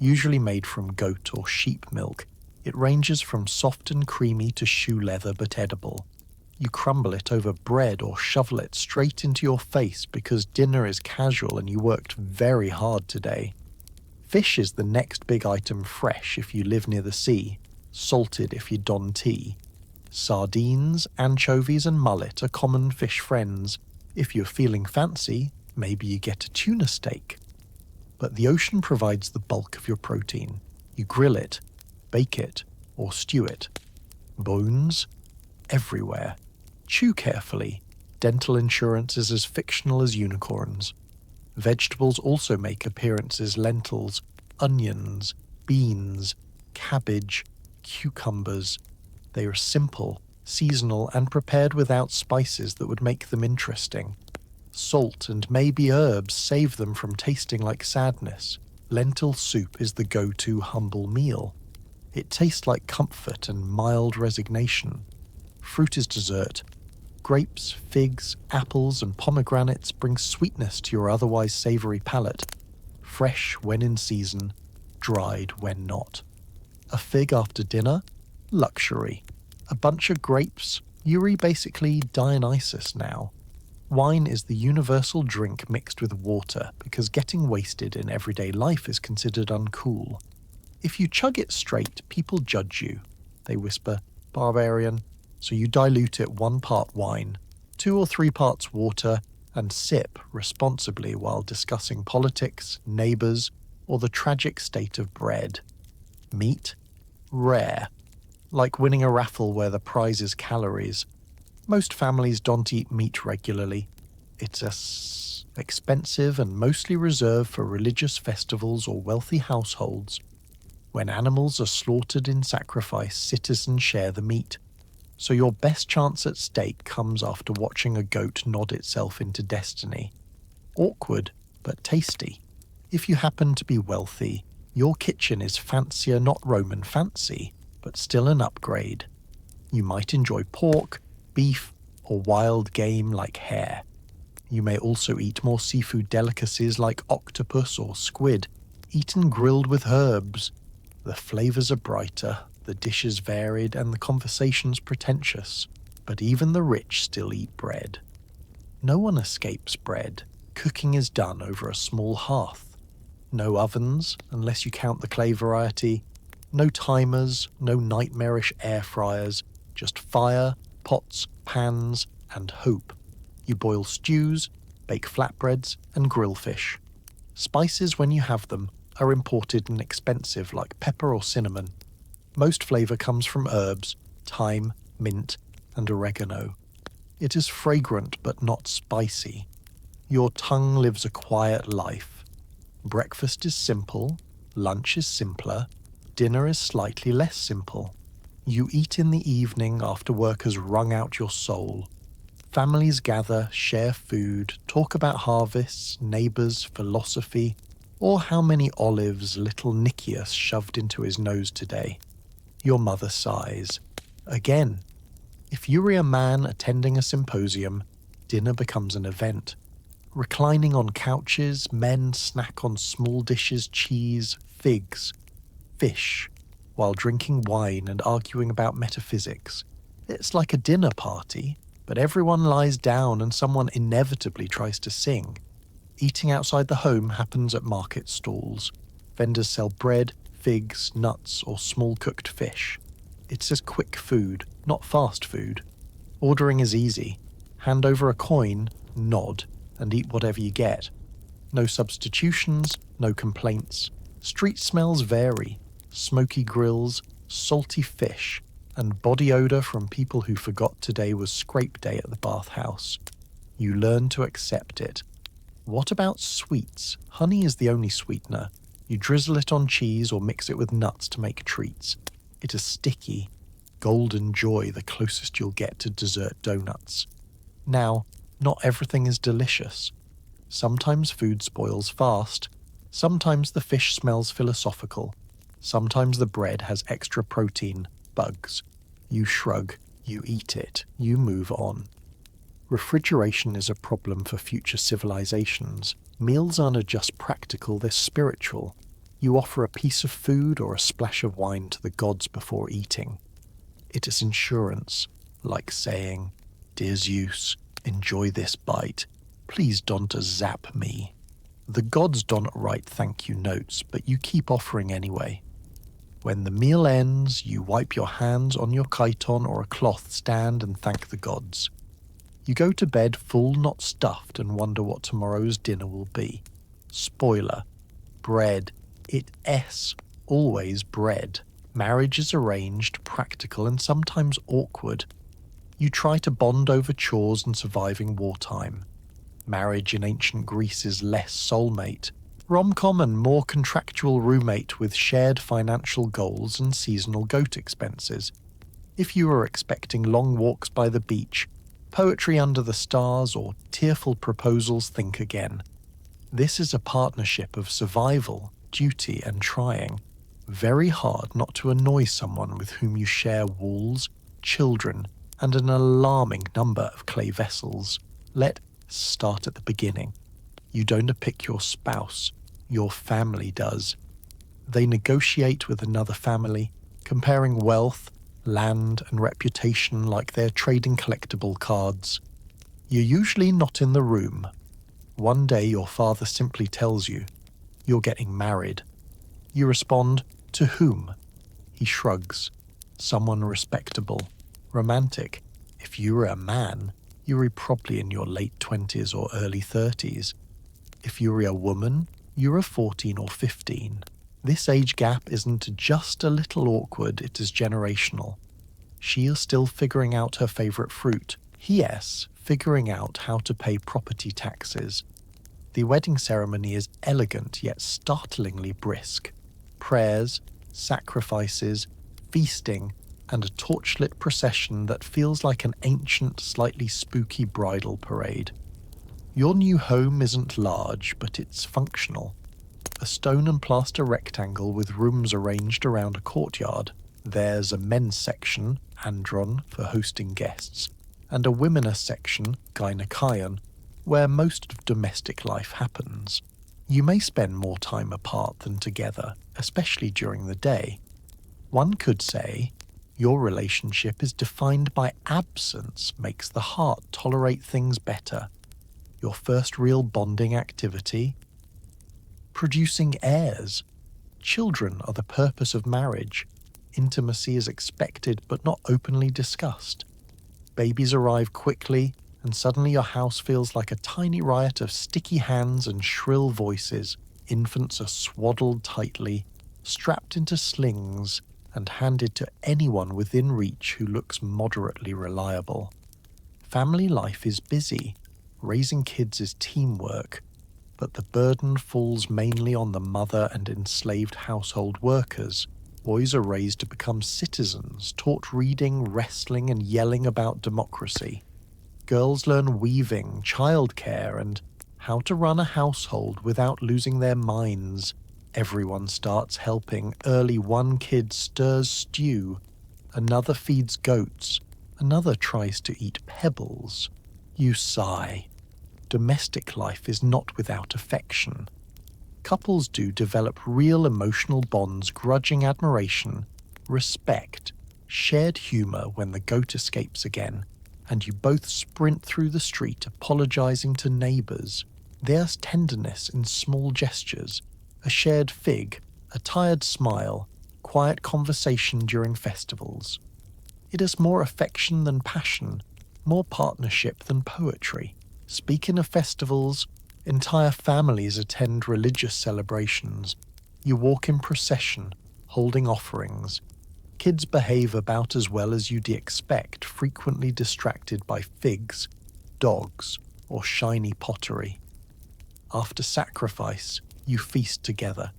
Usually made from goat or sheep milk, it ranges from soft and creamy to shoe leather but edible. You crumble it over bread or shovel it straight into your face because dinner is casual and you worked very hard today. Fish is the next big item: fresh if you live near the sea, salted if you don tea. Sardines, anchovies and mullet are common fish friends. If you're feeling fancy, maybe you get a tuna steak. But the ocean provides the bulk of your protein. You grill it, bake it, or stew it. Bones? Everywhere. Chew carefully. Dental insurance is as fictional as unicorns. Vegetables also make appearances: lentils, onions, beans, cabbage, cucumbers. They are simple, seasonal, and prepared without spices that would make them interesting. Salt and maybe herbs save them from tasting like sadness. Lentil soup is the go-to humble meal. It tastes like comfort and mild resignation. Fruit is dessert. Grapes, figs, apples, and pomegranates bring sweetness to your otherwise savoury palate. Fresh when in season, dried when not. A fig after dinner? Luxury. A bunch of grapes? You're basically Dionysus now. Wine is the universal drink mixed with water because getting wasted in everyday life is considered uncool. If you chug it straight, people judge you. They whisper, "Barbarian." So you dilute it 1 part wine, 2 or 3 parts water, and sip responsibly while discussing politics, neighbours, or the tragic state of bread. Meat? Rare. Like winning a raffle where the prize is calories. Most families don't eat meat regularly. It's expensive and mostly reserved for religious festivals or wealthy households. When animals are slaughtered in sacrifice, citizens share the meat. So your best chance at steak comes after watching a goat nod itself into destiny. Awkward, but tasty. If you happen to be wealthy, your kitchen is fancier, not Roman fancy, but still an upgrade. You might enjoy pork, beef, or wild game like hare. You may also eat more seafood delicacies like octopus or squid, eaten grilled with herbs. The flavours are brighter, the dishes varied, and the conversations pretentious. But even the rich still eat bread. No one escapes bread. Cooking is done over a small hearth. No ovens, unless you count the clay variety. No timers, no nightmarish air fryers. Just fire, pots, pans, and hope. You boil stews, bake flatbreads, and grill fish. Spices, when you have them, are imported and expensive like pepper or cinnamon. Most flavour comes from herbs, thyme, mint, and oregano. It is fragrant but not spicy. Your tongue lives a quiet life. Breakfast is simple, lunch is simpler, dinner is slightly less simple. You eat in the evening after work has wrung out your soul. Families gather, share food, talk about harvests, neighbours, philosophy, or how many olives little Nicias shoved into his nose today. Your mother sighs. Again. If you're a man attending a symposium, dinner becomes an event. Reclining on couches, men snack on small dishes, cheese, figs, fish, while drinking wine and arguing about metaphysics. It's like a dinner party, but everyone lies down and someone inevitably tries to sing. Eating outside the home happens at market stalls. Vendors sell bread, figs, nuts, or small cooked fish. It's as quick food, not fast food. Ordering is easy. Hand over a coin, nod, and eat whatever you get. No substitutions, no complaints. Street smells vary. Smoky grills, salty fish, and body odour from people who forgot today was scrape day at the bathhouse. You learn to accept it. What about sweets? Honey is the only sweetener. You drizzle it on cheese or mix it with nuts to make treats. It is sticky. Golden joy, the closest you'll get to dessert donuts. Now, not everything is delicious. Sometimes food spoils fast. Sometimes the fish smells philosophical. Sometimes the bread has extra protein, bugs. You shrug, you eat it, you move on. Refrigeration is a problem for future civilizations. Meals aren't just practical, they're spiritual. You offer a piece of food or a splash of wine to the gods before eating. It is insurance, like saying, "Dear Zeus, enjoy this bite. Please don't zap me." The gods don't write thank you notes, but you keep offering anyway. When the meal ends, you wipe your hands on your chiton or a cloth stand and thank the gods. You go to bed full, not stuffed, and wonder what tomorrow's dinner will be. Spoiler. Bread. It always bread. Marriage is arranged, practical, and sometimes awkward. You try to bond over chores and surviving wartime. Marriage in ancient Greece is less soulmate, rom-com and more contractual roommate with shared financial goals and seasonal goat expenses. If you are expecting long walks by the beach, poetry under the stars, or tearful proposals, think again. This is a partnership of survival, duty, and trying. Very hard not to annoy someone with whom you share walls, children, and an alarming number of clay vessels. Let's start at the beginning. You don't pick your spouse, your family does. They negotiate with another family, comparing wealth, land, and reputation like they're trading collectible cards. You're usually not in the room. One day your father simply tells you, "You're getting married." You respond, "To whom?" He shrugs. "Someone respectable. Romantic. If you were a man, you were probably in your late 20s or early 30s. If you were a woman, you were 14 or 15. This age gap isn't just a little awkward, it is generational. She is still figuring out her favorite fruit. He is figuring out how to pay property taxes. The wedding ceremony is elegant yet startlingly brisk. Prayers, sacrifices, feasting, and a torchlit procession that feels like an ancient, slightly spooky bridal parade. Your new home isn't large, but it's functional. A stone and plaster rectangle with rooms arranged around a courtyard. There's a men's section, andron, for hosting guests, and a women's section, gynekaion, where most of domestic life happens. You may spend more time apart than together, especially during the day. One could say, your relationship is defined by absence makes the heart tolerate things better. Your first real bonding activity? Producing heirs. Children are the purpose of marriage. Intimacy is expected but not openly discussed. Babies arrive quickly, and suddenly your house feels like a tiny riot of sticky hands and shrill voices. Infants are swaddled tightly, strapped into slings, and handed to anyone within reach who looks moderately reliable. Family life is busy. Raising kids is teamwork, but the burden falls mainly on the mother and enslaved household workers. Boys are raised to become citizens, taught reading, wrestling, and yelling about democracy. Girls learn weaving, childcare, and how to run a household without losing their minds. Everyone starts helping. Early, one kid stirs stew, another feeds goats, another tries to eat pebbles. You sigh. Domestic life is not without affection. Couples do develop real emotional bonds, grudging admiration, respect, shared humor when the goat escapes again, and you both sprint through the street apologizing to neighbors. There's tenderness in small gestures, a shared fig, a tired smile, quiet conversation during festivals. It is more affection than passion, more partnership than poetry. Speaking of festivals, entire families attend religious celebrations. You walk in procession, holding offerings. Kids behave about as well as you'd expect, frequently distracted by figs, dogs, or shiny pottery. After sacrifice, you feast together.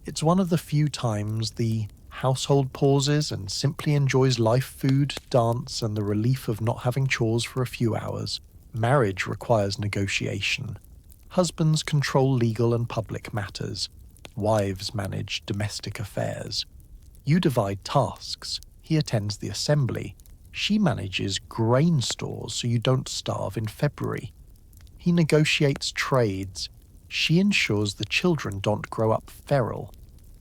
It's one of the few times the household pauses and simply enjoys life, food, dance, and the relief of not having chores for a few hours. Marriage requires negotiation. Husbands control legal and public matters. Wives manage domestic affairs. You divide tasks. He attends the assembly. She manages grain stores so you don't starve in February. He negotiates trades. She ensures the children don't grow up feral.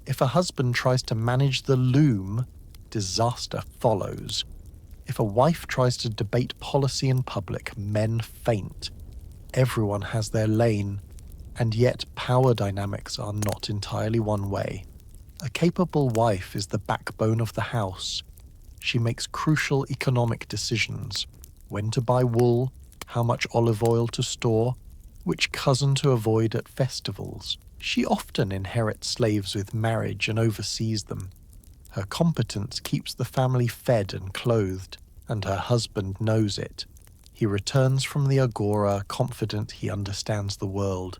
If a husband tries to manage the loom, disaster follows. If a wife tries to debate policy in public, men faint. Everyone has their lane, and yet power dynamics are not entirely one way. A capable wife is the backbone of the house. She makes crucial economic decisions: when to buy wool, how much olive oil to store, which cousin to avoid at festivals. She often inherits slaves with marriage and oversees them. Her competence keeps the family fed and clothed, and her husband knows it. He returns from the agora confident he understands the world.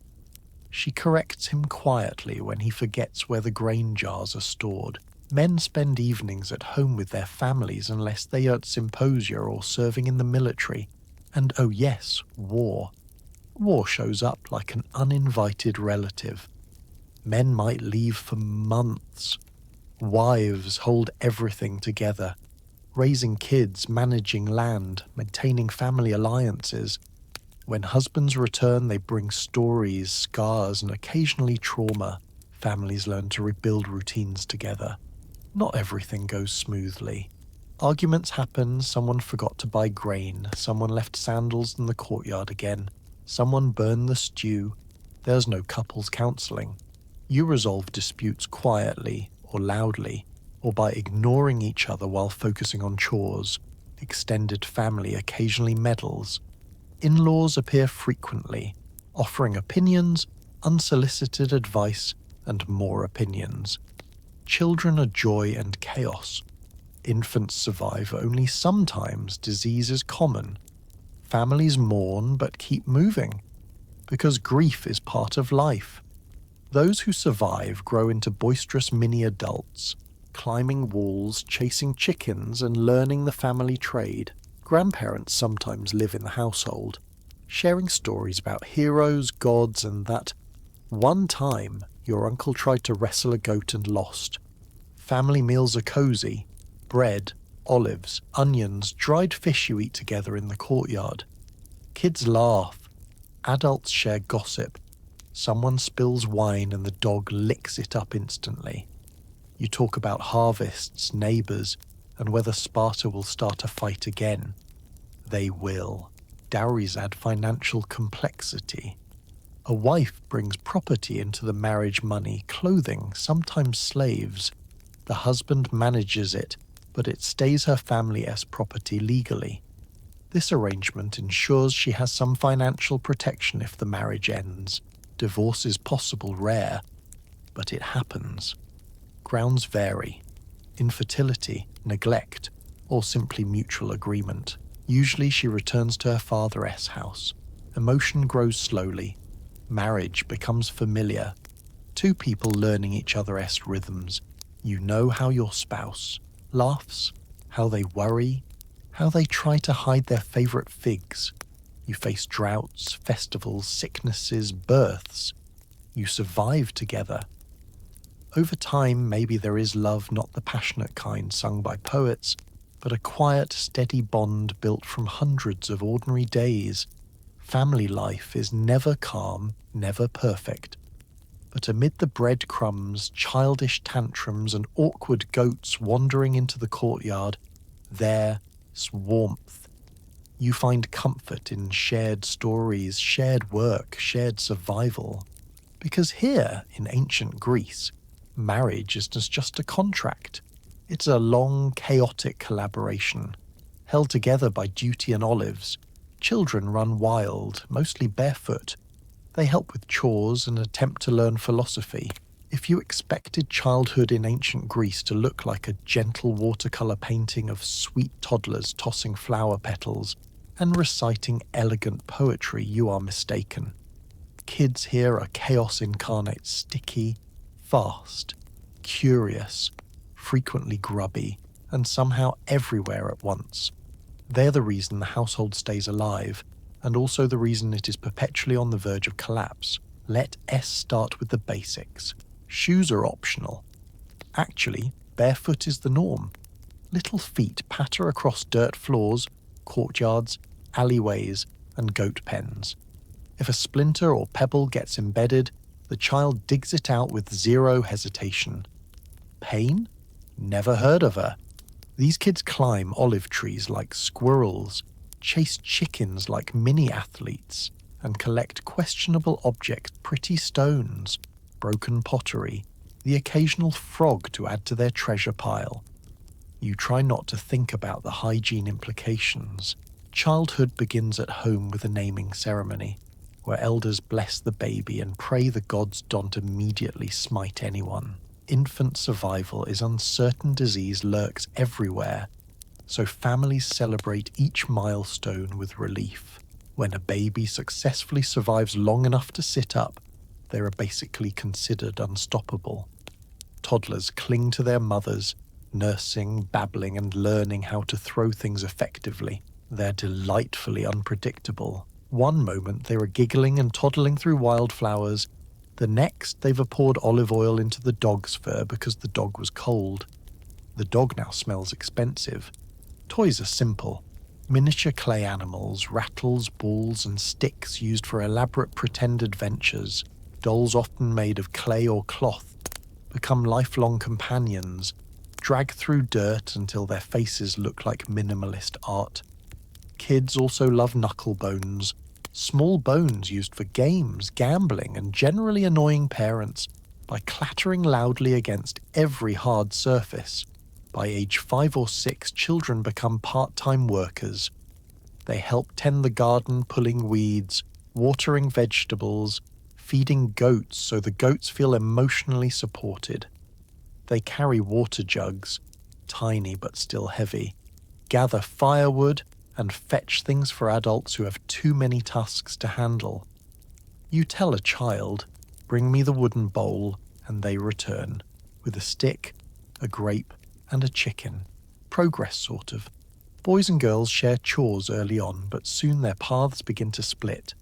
She corrects him quietly when he forgets where the grain jars are stored. Men spend evenings at home with their families unless they are at symposia or serving in the military. And oh yes, war. War shows up like an uninvited relative. Men might leave for months. Wives hold everything together. Raising kids, managing land, maintaining family alliances. When husbands return, they bring stories, scars, and occasionally trauma. Families learn to rebuild routines together. Not everything goes smoothly. Arguments happen, someone forgot to buy grain, someone left sandals in the courtyard again, someone burned the stew. There's no couples counselling. You resolve disputes quietly or loudly, or by ignoring each other while focusing on chores. Extended family occasionally meddles. In-laws appear frequently, offering opinions, unsolicited advice, and more opinions. Children are joy and chaos. Infants survive only sometimes. Disease is common. Families mourn but keep moving, because grief is part of life. Those who survive grow into boisterous mini-adults, climbing walls, chasing chickens, and learning the family trade. Grandparents sometimes live in the household, sharing stories about heroes, gods, and that one time your uncle tried to wrestle a goat and lost. Family meals are cozy. Bread, olives, onions, dried fish you eat together in the courtyard. Kids laugh. Adults share gossip. Someone spills wine and the dog licks it up instantly. You talk about harvests, neighbours, and whether Sparta will start a fight again. They will. Dowries add financial complexity. A wife brings property into the marriage: money, clothing, sometimes slaves. The husband manages it, but it stays her family's property legally. This arrangement ensures she has some financial protection if the marriage ends. Divorce is possible, rare, but it happens. Grounds vary: infertility, neglect, or simply mutual agreement. Usually she returns to her father's house. Emotion grows slowly. Marriage becomes familiar. Two people learning each other's rhythms. You know how your spouse laughs, how they worry, how they try to hide their favourite figs. You face droughts, festivals, sicknesses, births. You survive together. Over time, maybe there is love, not the passionate kind sung by poets, but a quiet, steady bond built from hundreds of ordinary days. Family life is never calm, never perfect. But amid the breadcrumbs, childish tantrums, and awkward goats wandering into the courtyard, there's warmth. You find comfort in shared stories, shared work, shared survival. Because here, in ancient Greece, marriage isn't just a contract. It's a long, chaotic collaboration, held together by duty and olives. Children run wild, mostly barefoot. They help with chores and attempt to learn philosophy. If you expected childhood in ancient Greece to look like a gentle watercolour painting of sweet toddlers tossing flower petals and reciting elegant poetry, you are mistaken. Kids here are chaos incarnate, sticky, fast, curious, frequently grubby, and somehow everywhere at once. They're the reason the household stays alive, and also the reason it is perpetually on the verge of collapse. Let S start with the basics. Shoes are optional. Actually, barefoot is the norm. Little feet patter across dirt floors, courtyards, alleyways, and goat pens. If a splinter or pebble gets embedded, the child digs it out with zero hesitation. Pain? Never heard of her. These kids climb olive trees like squirrels, chase chickens like mini-athletes, and collect questionable objects, pretty stones, broken pottery, the occasional frog to add to their treasure pile. You try not to think about the hygiene implications. Childhood begins at home with a naming ceremony. where elders bless the baby and pray the gods don't immediately smite anyone. Infant survival is uncertain, disease lurks everywhere, so families celebrate each milestone with relief. When a baby successfully survives long enough to sit up, they are basically considered unstoppable. Toddlers cling to their mothers, nursing, babbling, and learning how to throw things effectively. They're delightfully unpredictable. One moment they are giggling and toddling through wildflowers, the next they've poured olive oil into the dog's fur because the dog was cold. The dog now smells expensive. Toys are simple. Miniature clay animals, rattles, balls, and sticks used for elaborate pretend adventures. Dolls often made of clay or cloth become lifelong companions, drag through dirt until their faces look like minimalist art. Kids also love knuckle bones, small bones used for games, gambling, and generally annoying parents by clattering loudly against every hard surface. By age 5 or 6, children become part-time workers. They help tend the garden, pulling weeds, watering vegetables, feeding goats so the goats feel emotionally supported. They carry water jugs, tiny but still heavy, gather firewood, and fetch things for adults who have too many tasks to handle. You tell a child, "Bring me the wooden bowl," and they return, with a stick, a grape, and a chicken. Progress, sort of. Boys and girls share chores early on, but soon their paths begin to split.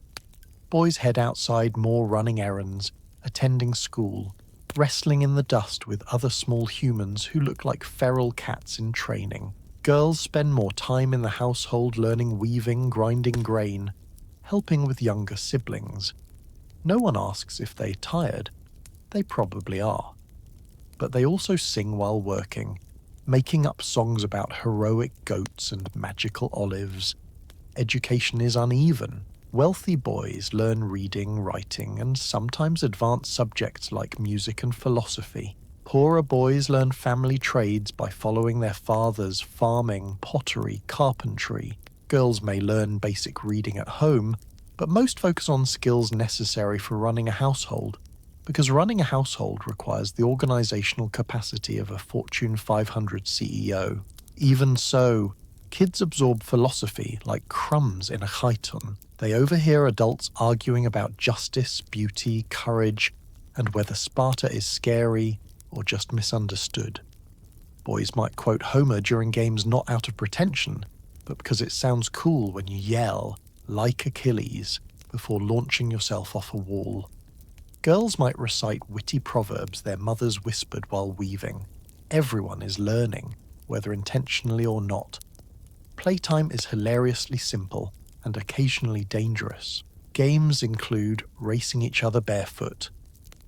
Boys head outside more running errands, attending school, wrestling in the dust with other small humans who look like feral cats in training. Girls spend more time in the household learning weaving, grinding grain, helping with younger siblings. No one asks if they're tired. They probably are. But they also sing while working, making up songs about heroic goats and magical olives. Education is uneven. Wealthy boys learn reading, writing, and sometimes advanced subjects like music and philosophy. Poorer boys learn family trades by following their fathers, farming, pottery, carpentry. Girls may learn basic reading at home, but most focus on skills necessary for running a household, because running a household requires the organizational capacity of a Fortune 500 CEO. Even so, kids absorb philosophy like crumbs in a chiton. They overhear adults arguing about justice, beauty, courage, and whether Sparta is scary or just misunderstood. Boys might quote Homer during games not out of pretension, but because it sounds cool when you yell, like Achilles, before launching yourself off a wall. Girls might recite witty proverbs their mothers whispered while weaving. Everyone is learning, whether intentionally or not. Playtime is hilariously simple and occasionally dangerous. Games include racing each other barefoot,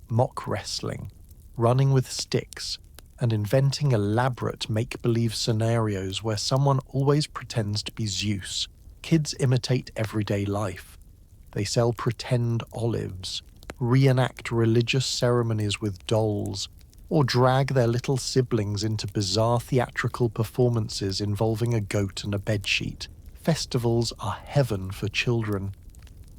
mock wrestling, running with sticks, and inventing elaborate make-believe scenarios where someone always pretends to be Zeus. Kids imitate everyday life. They sell pretend olives, reenact religious ceremonies with dolls, or drag their little siblings into bizarre theatrical performances involving a goat and a bedsheet. Festivals are heaven for children.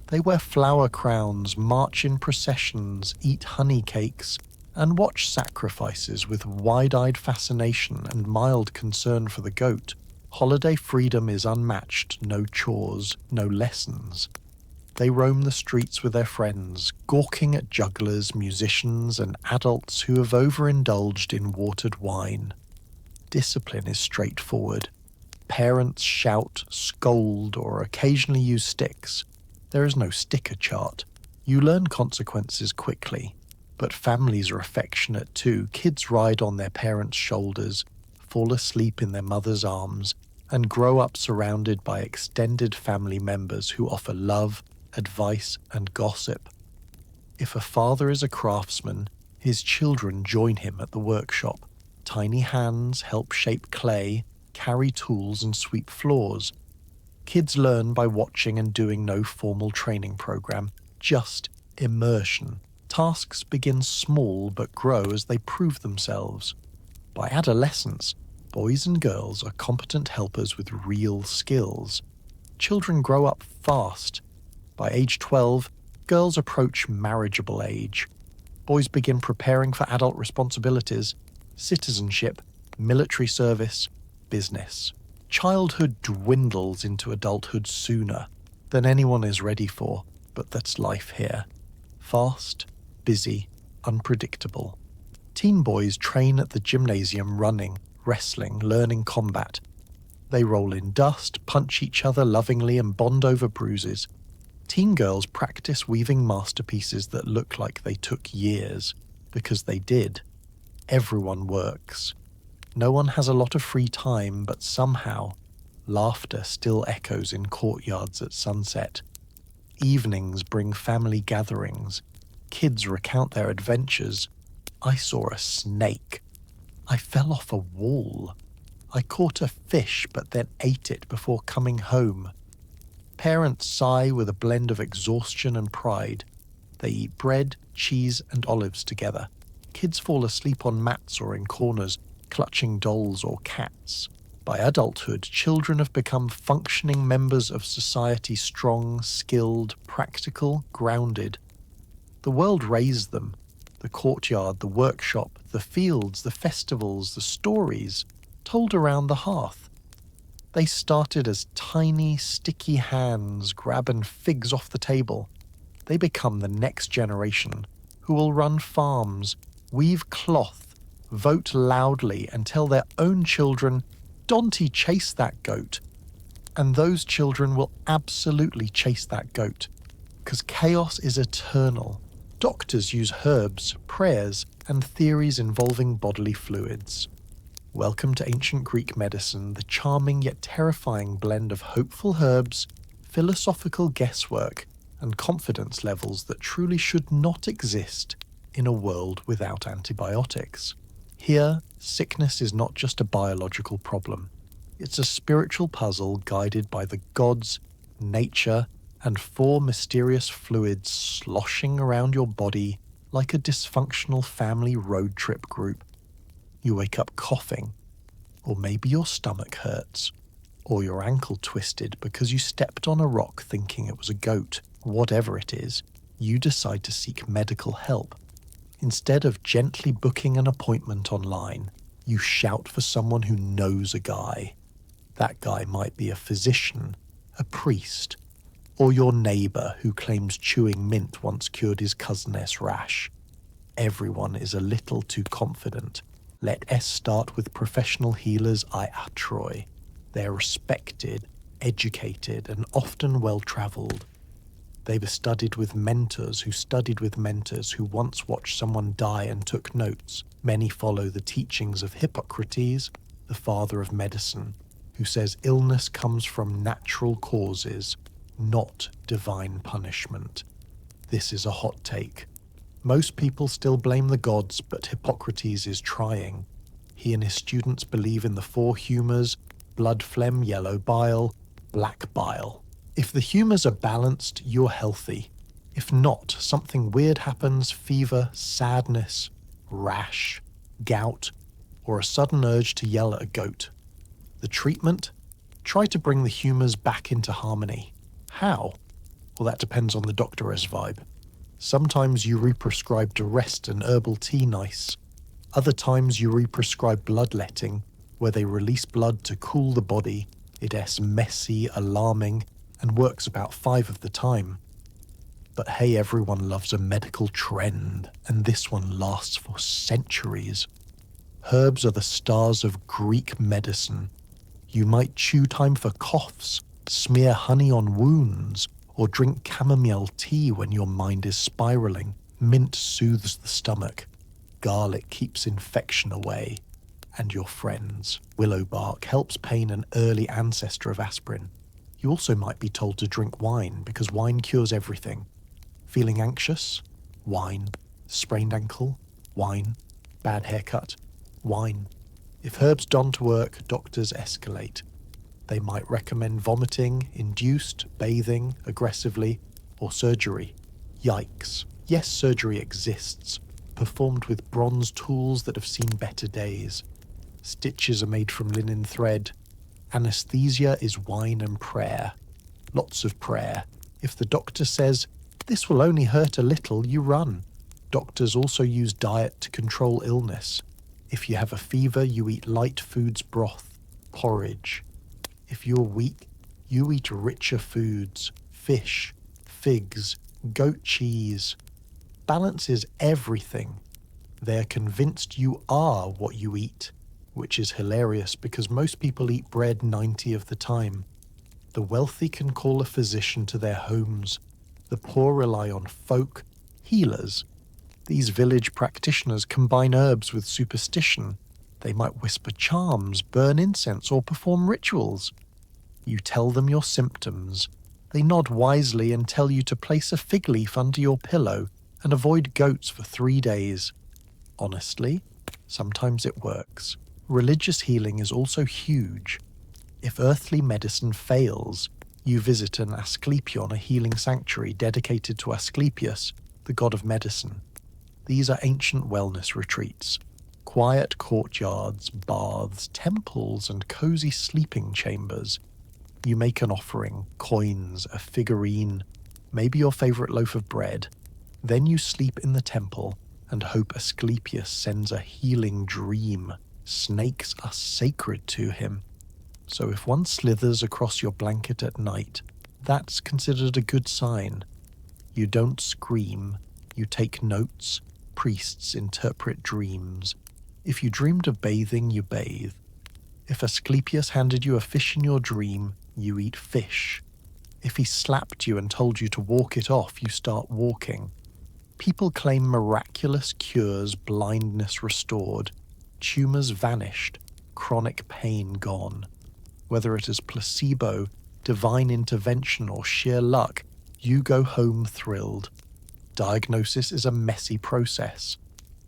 They wear flower crowns, march in processions, eat honey cakes, and watch sacrifices with wide-eyed fascination and mild concern for the goat. Holiday freedom is unmatched, no chores, no lessons. They roam the streets with their friends, gawking at jugglers, musicians, and adults who have overindulged in watered wine. Discipline is straightforward. Parents shout, scold, or occasionally use sticks. There is no sticker chart. You learn consequences quickly. But families are affectionate too. Kids ride on their parents' shoulders, fall asleep in their mother's arms, and grow up surrounded by extended family members who offer love, advice, and gossip. If a father is a craftsman, his children join him at the workshop. Tiny hands help shape clay, carry tools, and sweep floors. Kids learn by watching and doing no formal training program, just immersion. Tasks begin small but grow as they prove themselves. By adolescence, boys and girls are competent helpers with real skills. Children grow up fast. By age 12, Girls approach marriageable age. Boys begin preparing for adult responsibilities, citizenship, military service, business. Childhood dwindles into adulthood sooner than anyone is ready for, but that's life here. Fast, busy, unpredictable. Teen boys train at the gymnasium running, wrestling, learning combat. They roll in dust, punch each other lovingly and bond over bruises. Teen girls practice weaving masterpieces that look like they took years, because they did. Everyone works. No one has a lot of free time, but somehow, laughter still echoes in courtyards at sunset. Evenings bring family gatherings. Kids recount their adventures. I saw a snake. I fell off a wall. I caught a fish but then ate it before coming home. Parents sigh with a blend of exhaustion and pride. They eat bread, cheese, and olives together. Kids fall asleep on mats or in corners, clutching dolls or cats. By adulthood, children have become functioning members of society, strong, skilled, practical, grounded. The world raised them. The courtyard, the workshop, the fields, the festivals, the stories, told around the hearth. They started as tiny, sticky hands grabbing figs off the table. They become the next generation, who will run farms, weave cloth, vote loudly and tell their own children, "Dante chased that goat." And those children will absolutely chase that goat, because chaos is eternal. Doctors use herbs, prayers, and theories involving bodily fluids. Welcome to ancient Greek medicine, the charming yet terrifying blend of hopeful herbs, philosophical guesswork, and confidence levels that truly should not exist in a world without antibiotics. Here, sickness is not just a biological problem. It's a spiritual puzzle guided by the gods, nature, and four mysterious fluids sloshing around your body like a dysfunctional family road trip group. You wake up coughing, or maybe your stomach hurts, or your ankle twisted because you stepped on a rock thinking it was a goat. Whatever it is, you decide to seek medical help. Instead of gently booking an appointment online, you shout for someone who knows a guy. That guy might be a physician, a priest, or your neighbour who claims chewing mint once cured his cousin S rash. Everyone is a little too confident. Let S start with professional healers I atroi. They're respected, educated, and often well-travelled. They've studied with mentors who once watched someone die and took notes. Many follow the teachings of Hippocrates, the father of medicine, who says illness comes from natural causes, not divine punishment. This is a hot take. Most people still blame the gods, but Hippocrates is trying. He and his students believe in the four humours: blood, phlegm, yellow bile, black bile. If the humours are balanced, you're healthy. If not, something weird happens: fever, sadness, rash, gout, or a sudden urge to yell at a goat. The treatment? Try to bring the humours back into harmony. How? Well, that depends on the doctor's vibe. Sometimes you re-prescribe rest and herbal tea nice. Other times you re-prescribe bloodletting, where they release blood to cool the body. It's messy, alarming, and works about 5 of the time. But hey, everyone loves a medical trend, and this one lasts for centuries. Herbs are the stars of Greek medicine. You might chew thyme for coughs, smear honey on wounds, or drink chamomile tea when your mind is spiraling. Mint soothes the stomach. Garlic keeps infection away. And your friends. Willow bark helps pain, an early ancestor of aspirin. You also might be told to drink wine because wine cures everything. Feeling anxious? Wine. Sprained ankle? Wine. Bad haircut? Wine. If herbs don't work, doctors escalate. They might recommend vomiting, induced, bathing, aggressively, or surgery. Yikes. Yes, surgery exists, performed with bronze tools that have seen better days. Stitches are made from linen thread. Anesthesia is wine and prayer. Lots of prayer. If the doctor says, This will only hurt a little, you run. Doctors also use diet to control illness. If you have a fever, you eat light foods, broth, porridge. If you're weak, you eat richer foods, fish, figs, goat cheese. Balance is everything. They're convinced you are what you eat, which is hilarious because most people eat bread 90 of the time. The wealthy can call a physician to their homes. The poor rely on folk, healers. These village practitioners combine herbs with superstition. They might whisper charms, burn incense, or perform rituals. You tell them your symptoms. They nod wisely and tell you to place a fig leaf under your pillow and avoid goats for 3 days. Honestly, sometimes it works. Religious healing is also huge. If earthly medicine fails, you visit an Asclepion, a healing sanctuary dedicated to Asclepius, the god of medicine. These are ancient wellness retreats. Quiet courtyards, baths, temples, and cozy sleeping chambers. You make an offering, coins, a figurine, maybe your favorite loaf of bread. Then you sleep in the temple and hope Asclepius sends a healing dream. Snakes are sacred to him. So if one slithers across your blanket at night, that's considered a good sign. You don't scream, you take notes. Priests interpret dreams. If you dreamed of bathing, you bathe. If Asclepius handed you a fish in your dream, you eat fish. If he slapped you and told you to walk it off, you start walking. People claim miraculous cures, blindness restored, tumors vanished, chronic pain gone. Whether it is placebo, divine intervention, or sheer luck, you go home thrilled. Diagnosis is a messy process.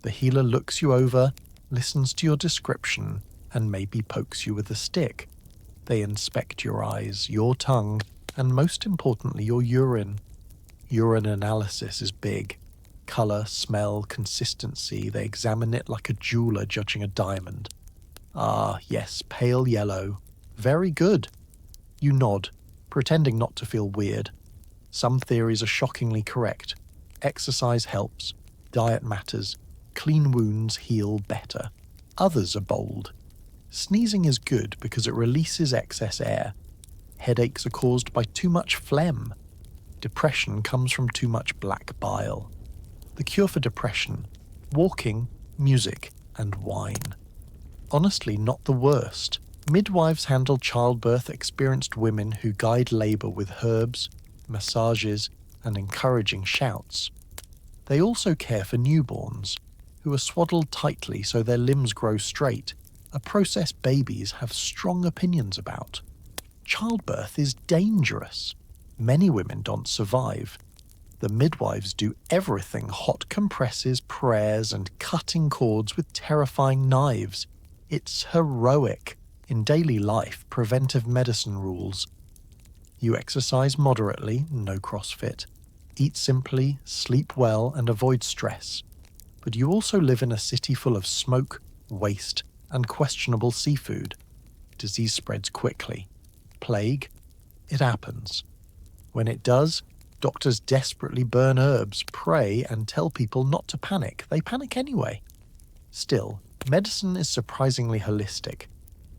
The healer looks you over, listens to your description, and maybe pokes you with a stick. They inspect your eyes, your tongue, and most importantly, your urine. Urine analysis is big. Color, smell, consistency, they examine it like a jeweler judging a diamond. Ah, yes, pale yellow. Very good. You nod, pretending not to feel weird. Some theories are shockingly correct. Exercise helps, diet matters, clean wounds heal better. Others are bold. Sneezing is good because it releases excess air. Headaches are caused by too much phlegm. Depression comes from too much black bile. The cure for depression: walking, music, and wine. Honestly, not the worst. Midwives handle childbirth-experienced women who guide labor with herbs, massages, and encouraging shouts. They also care for newborns, who are swaddled tightly so their limbs grow straight, a process babies have strong opinions about. Childbirth is dangerous. Many women don't survive. The midwives do everything: hot compresses, prayers, and cutting cords with terrifying knives. It's heroic. In daily life, preventive medicine rules. You exercise moderately, no CrossFit. Eat simply, sleep well, and avoid stress. But you also live in a city full of smoke, waste, and questionable seafood. Disease spreads quickly. Plague? It happens. When it does, doctors desperately burn herbs, pray, and tell people not to panic. They panic anyway. Still, medicine is surprisingly holistic.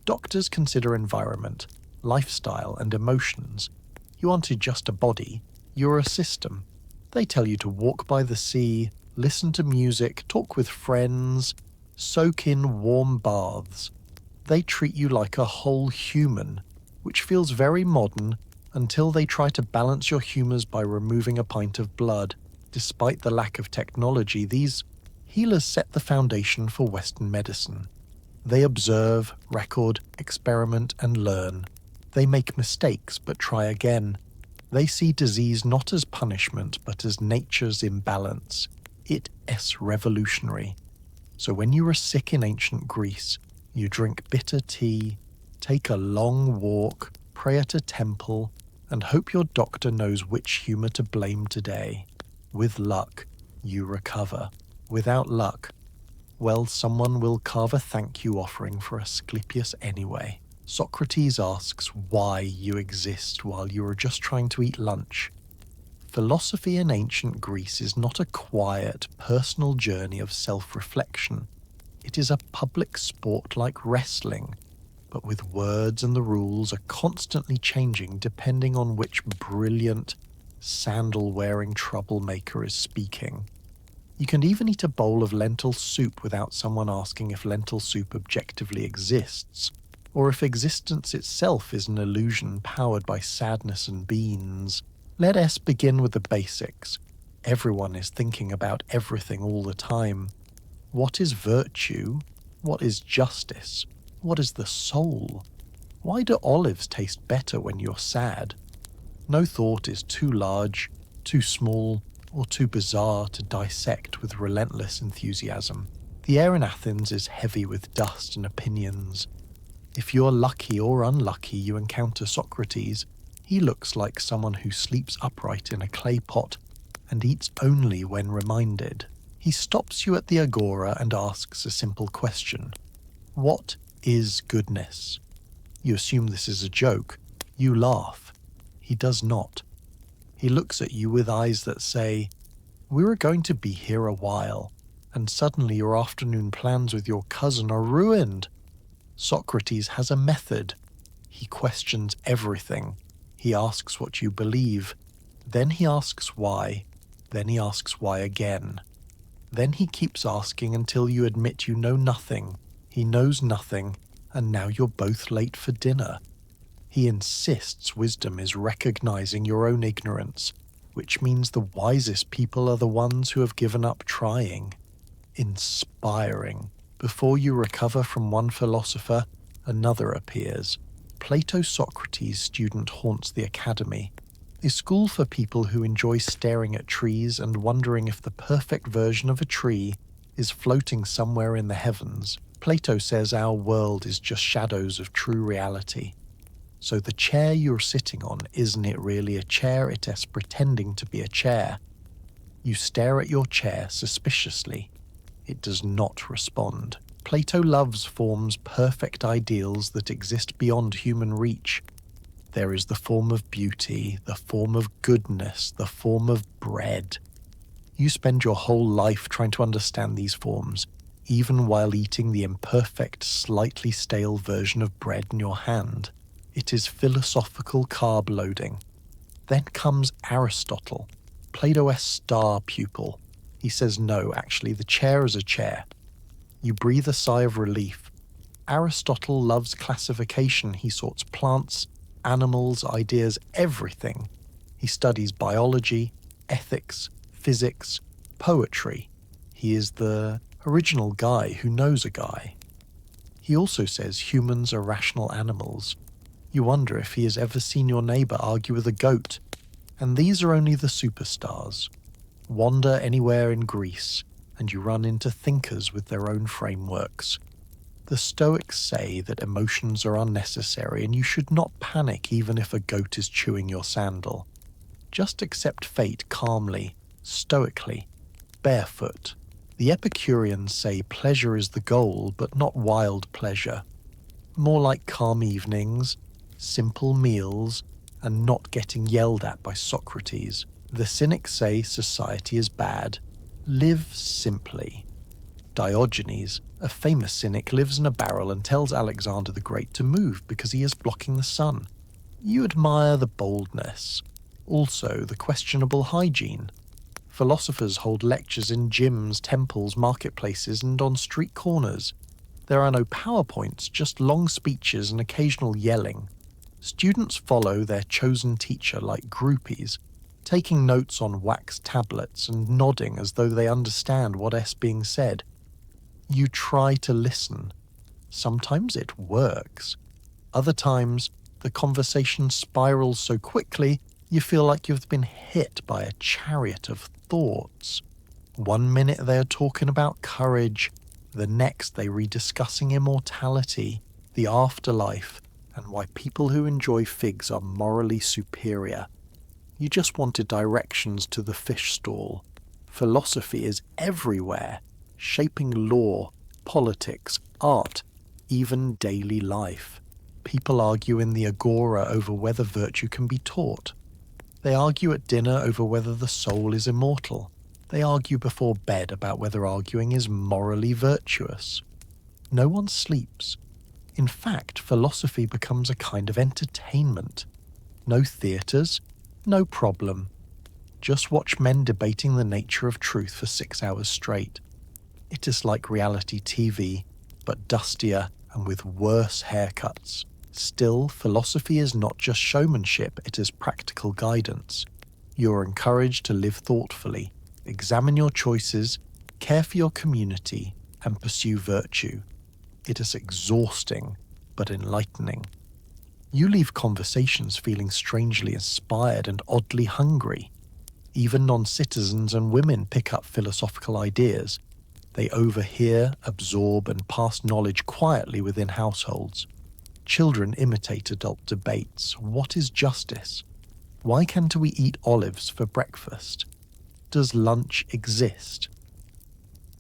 Doctors consider environment, lifestyle, and emotions. You aren't just a body, you're a system. They tell you to walk by the sea, listen to music, talk with friends, soak in warm baths. They treat you like a whole human, which feels very modern until they try to balance your humours by removing a pint of blood. Despite the lack of technology, these healers set the foundation for Western medicine. They observe, record, experiment, and learn. They make mistakes but try again. They see disease not as punishment but as nature's imbalance. It's revolutionary. So when you were sick in ancient Greece, you drink bitter tea, take a long walk, pray at a temple, and hope your doctor knows which humour to blame today. With luck, you recover. Without luck, well, someone will carve a thank you offering for Asclepius anyway. Socrates asks why you exist while you are just trying to eat lunch. Philosophy in ancient Greece is not a quiet, personal journey of self-reflection. It is a public sport like wrestling, but with words and the rules are constantly changing depending on which brilliant, sandal-wearing troublemaker is speaking. You can even eat a bowl of lentil soup without someone asking if lentil soup objectively exists, or if existence itself is an illusion powered by sadness and beans. Let us begin with the basics. Everyone is thinking about everything all the time. What is virtue? What is justice? What is the soul? Why do olives taste better when you're sad? No thought is too large, too small, or too bizarre to dissect with relentless enthusiasm. The air in Athens is heavy with dust and opinions. If you're lucky or unlucky you encounter Socrates, he looks like someone who sleeps upright in a clay pot and eats only when reminded. He stops you at the agora and asks a simple question. What is goodness? You assume this is a joke. You laugh. He does not. He looks at you with eyes that say, "We were going to be here a while, and suddenly your afternoon plans with your cousin are ruined." Socrates has a method. He questions everything. He asks what you believe. Then he asks why. Then he asks why again. Then he keeps asking until you admit you know nothing. He knows nothing, and now you're both late for dinner. He insists wisdom is recognizing your own ignorance, which means the wisest people are the ones who have given up trying. Inspiring. Before you recover from one philosopher, another appears. Plato's Socrates student haunts the academy, a school for people who enjoy staring at trees and wondering if the perfect version of a tree is floating somewhere in the heavens. Plato says our world is just shadows of true reality. So the chair you're sitting on, isn't it really a chair? It is pretending to be a chair. You stare at your chair suspiciously. It does not respond. Plato loves forms, perfect ideals that exist beyond human reach. There is the form of beauty, the form of goodness, the form of bread. You spend your whole life trying to understand these forms, even while eating the imperfect, slightly stale version of bread in your hand. It is philosophical carb loading. Then comes Aristotle, Plato's star pupil. He says no, actually, the chair is a chair. You breathe a sigh of relief. Aristotle loves classification. He sorts plants, animals, ideas, everything. He studies biology, ethics, physics, poetry. He is the original guy who knows a guy. He also says humans are rational animals. You wonder if he has ever seen your neighbour argue with a goat. And these are only the superstars. Wander anywhere in Greece, and you run into thinkers with their own frameworks. The Stoics say that emotions are unnecessary and you should not panic even if a goat is chewing your sandal. Just accept fate calmly, stoically, barefoot. The Epicureans say pleasure is the goal, but not wild pleasure. More like calm evenings, simple meals, and not getting yelled at by Socrates. The Cynics say society is bad. Live simply. Diogenes, a famous cynic, lives in a barrel and tells Alexander the Great to move because he is blocking the sun. You admire the boldness. Also, the questionable hygiene. Philosophers hold lectures in gyms, temples, marketplaces, and on street corners. There are no PowerPoints, just long speeches and occasional yelling. Students follow their chosen teacher like groupies, taking notes on wax tablets and nodding as though they understand what is being said. You try to listen. Sometimes it works. Other times, the conversation spirals so quickly you feel like you've been hit by a chariot of thoughts. One minute they are talking about courage, the next they read discussing immortality, the afterlife, and why people who enjoy figs are morally superior. You just wanted directions to the fish stall. Philosophy is everywhere, shaping law, politics, art, even daily life. People argue in the agora over whether virtue can be taught. They argue at dinner over whether the soul is immortal. They argue before bed about whether arguing is morally virtuous. No one sleeps. In fact, philosophy becomes a kind of entertainment. No theatres, no problem. Just watch men debating the nature of truth for 6 hours straight. It is like reality TV, but dustier and with worse haircuts. Still, philosophy is not just showmanship, it is practical guidance. You are encouraged to live thoughtfully, examine your choices, care for your community, and pursue virtue. It is exhausting, but enlightening. You leave conversations feeling strangely inspired and oddly hungry. Even non-citizens and women pick up philosophical ideas. They overhear, absorb, and pass knowledge quietly within households. Children imitate adult debates. What is justice? Why can't we eat olives for breakfast? Does lunch exist?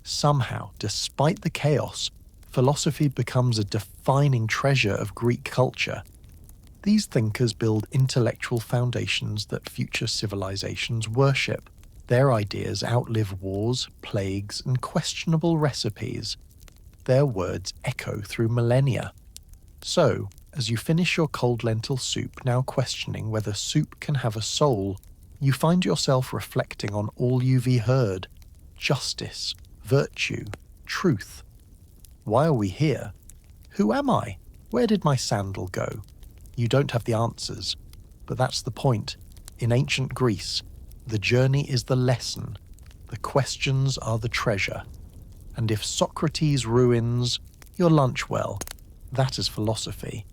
Somehow, despite the chaos, philosophy becomes a defining treasure of Greek culture. These thinkers build intellectual foundations that future civilizations worship. Their ideas outlive wars, plagues, and questionable recipes. Their words echo through millennia. So, as you finish your cold lentil soup, now questioning whether soup can have a soul, you find yourself reflecting on all you've heard: justice, virtue, truth. Why are we here? Who am I? Where did my sandal go? You don't have the answers, but that's the point. In ancient Greece, the journey is the lesson, the questions are the treasure. And if Socrates ruins your lunch, well, that is philosophy.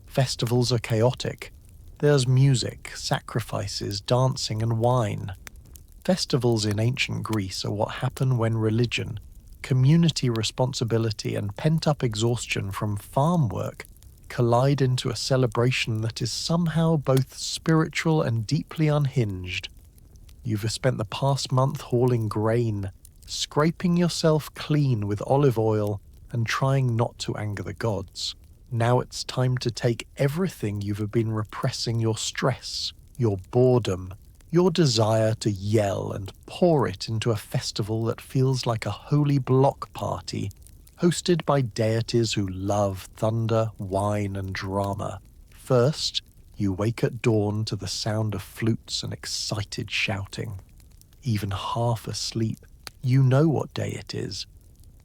Festivals are chaotic. There's music, sacrifices, dancing, and wine. Festivals in ancient Greece are what happen when religion, community responsibility, and pent-up exhaustion from farm work collide into a celebration that is somehow both spiritual and deeply unhinged. You've spent the past month hauling grain, scraping yourself clean with olive oil, and trying not to anger the gods. Now it's time to take everything you've been repressing: your stress, your boredom, your desire to yell, and pour it into a festival that feels like a holy block party hosted by deities who love thunder, wine, and drama. First, you wake at dawn to the sound of flutes and excited shouting. Even half asleep, you know what day it is.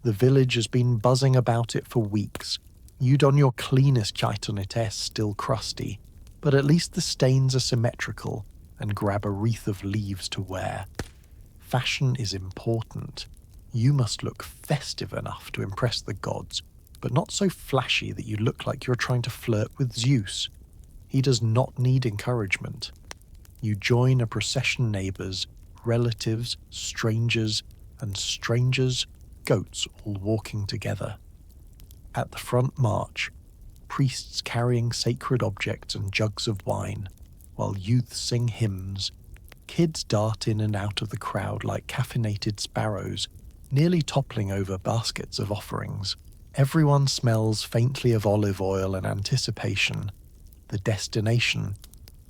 The village has been buzzing about it for weeks. You don your cleanest chitonite, still crusty, but at least the stains are symmetrical, and grab a wreath of leaves to wear. Fashion is important. You must look festive enough to impress the gods, but not so flashy that you look like you're trying to flirt with Zeus. He does not need encouragement. You join a procession: neighbors, relatives, strangers, and strangers, goats all walking together. At the front march, priests carrying sacred objects and jugs of wine, while youths sing hymns. Kids dart in and out of the crowd like caffeinated sparrows, nearly toppling over baskets of offerings. Everyone smells faintly of olive oil and anticipation. The destination,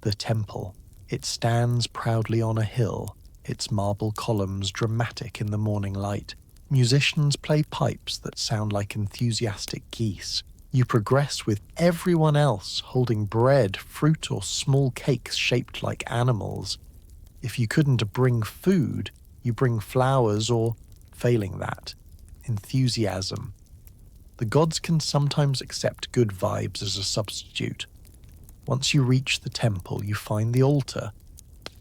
the temple. It stands proudly on a hill, its marble columns dramatic in the morning light. Musicians play pipes that sound like enthusiastic geese. You progress with everyone else, holding bread, fruit, or small cakes shaped like animals. If you couldn't bring food, you bring flowers or, failing that, enthusiasm. The gods can sometimes accept good vibes as a substitute. Once you reach the temple, you find the altar.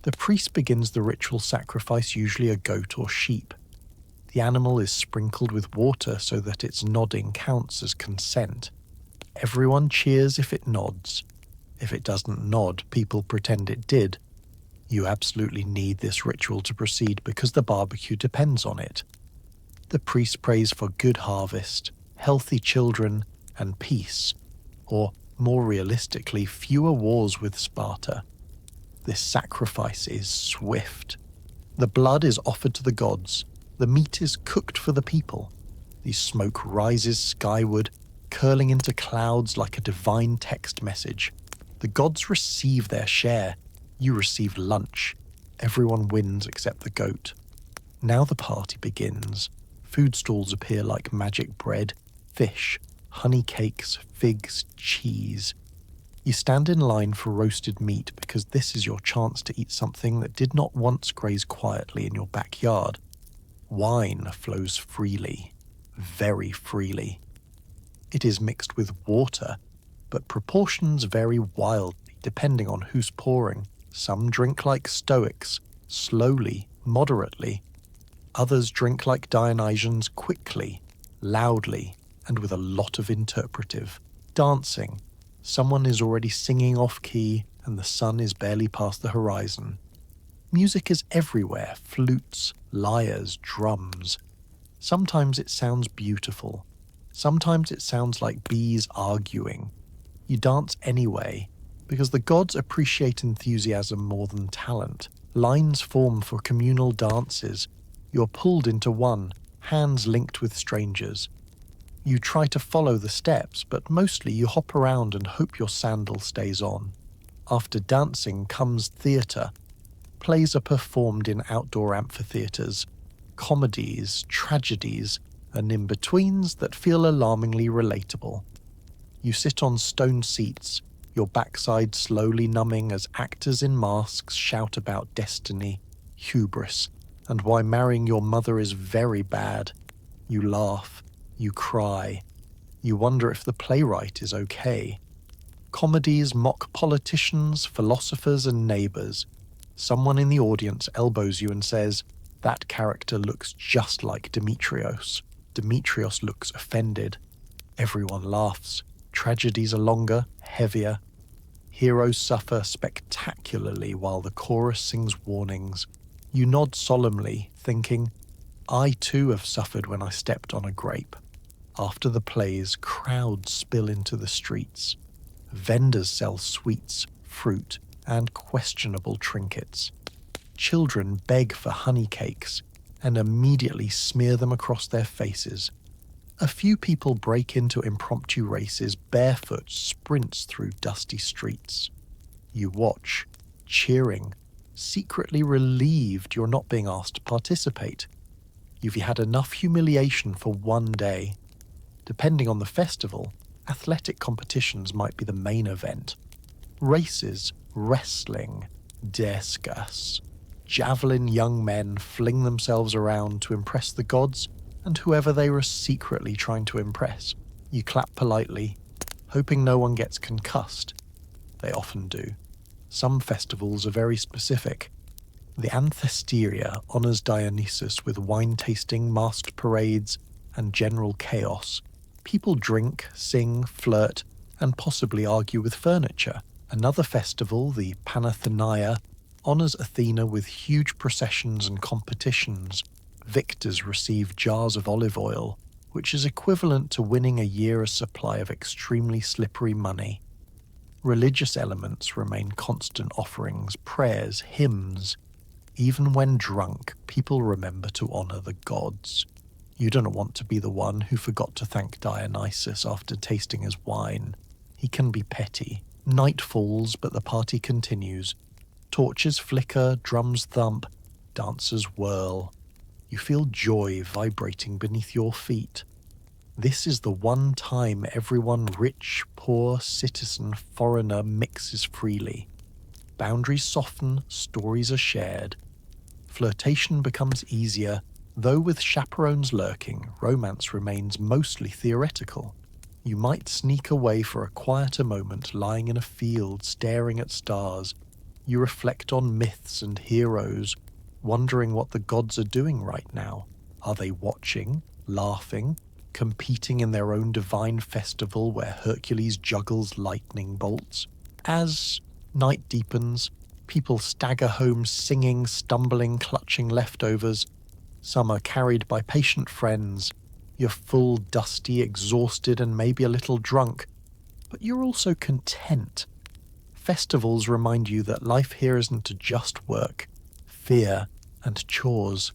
The priest begins the ritual sacrifice, usually a goat or sheep. The animal is sprinkled with water so that its nodding counts as consent. Everyone cheers if it nods. If it doesn't nod, people pretend it did. You absolutely need this ritual to proceed because the barbecue depends on it. The priest prays for good harvest, healthy children, and peace, or more realistically, fewer wars with Sparta. This sacrifice is swift. The blood is offered to the gods. The meat is cooked for the people. The smoke rises skyward, curling into clouds like a divine text message. The gods receive their share. You receive lunch. Everyone wins except the goat. Now the party begins. Food stalls appear like magic bread, fish, honey cakes, figs, cheese. You stand in line for roasted meat because this is your chance to eat something that did not once graze quietly in your backyard. Wine flows freely, very freely. It is mixed with water, but proportions vary wildly depending on who's pouring. Some drink like Stoics, slowly, moderately. Others drink like Dionysians quickly, loudly, and with a lot of interpretive. Dancing. Someone is already singing off-key and the sun is barely past the horizon. Music is everywhere, flutes, lyres, drums. Sometimes it sounds beautiful. Sometimes it sounds like bees arguing. You dance anyway, because the gods appreciate enthusiasm more than talent. Lines form for communal dances. You're pulled into one, hands linked with strangers. You try to follow the steps, but mostly you hop around and hope your sandal stays on. After dancing comes theatre. Plays are performed in outdoor amphitheatres, comedies, tragedies, and in-betweens that feel alarmingly relatable. You sit on stone seats, your backside slowly numbing as actors in masks shout about destiny, hubris, and why marrying your mother is very bad. You laugh, you cry, you wonder if the playwright is okay. Comedies mock politicians, philosophers, and neighbours. Someone in the audience elbows you and says, "That character looks just like Demetrios." Demetrios looks offended. Everyone laughs. Tragedies are longer, heavier. Heroes suffer spectacularly while the chorus sings warnings. You nod solemnly, thinking, I too have suffered when I stepped on a grape. After the plays, crowds spill into the streets. Vendors sell sweets, fruit, and questionable trinkets. Children beg for honey cakes and immediately smear them across their faces. A few people break into impromptu races, barefoot sprints through dusty streets. You watch, cheering, secretly relieved you're not being asked to participate. You've had enough humiliation for one day. Depending on the festival, athletic competitions might be the main event. Races, wrestling, discus. Javelin young men fling themselves around to impress the gods and whoever they were secretly trying to impress. You clap politely, hoping no one gets concussed. They often do. Some festivals are very specific. The Anthesteria honours Dionysus with wine-tasting, masked parades, and general chaos. People drink, sing, flirt, and possibly argue with furniture. Another festival, the Parthenon, honours Athena with huge processions and competitions. Victors receive jars of olive oil, which is equivalent to winning a year's supply of extremely slippery money. Religious elements remain constant offerings, prayers, hymns. Even when drunk, people remember to honour the gods. You don't want to be the one who forgot to thank Dionysus after tasting his wine. He can be petty. Night falls, but the party continues. Torches flicker, drums thump, dancers whirl. You feel joy vibrating beneath your feet. This is the one time everyone, rich, poor, citizen, foreigner, mixes freely. Boundaries soften, stories are shared. Flirtation becomes easier, though with chaperones lurking, romance remains mostly theoretical. You might sneak away for a quieter moment lying in a field staring at stars. You reflect on myths and heroes, wondering what the gods are doing right now. Are they watching, laughing, competing in their own divine festival where Hercules juggles lightning bolts? As night deepens, people stagger home singing, stumbling, clutching leftovers. Some are carried by patient friends. You're full, dusty, exhausted, and maybe a little drunk, but you're also content. Festivals remind you that life here isn't just work, fear, and chores.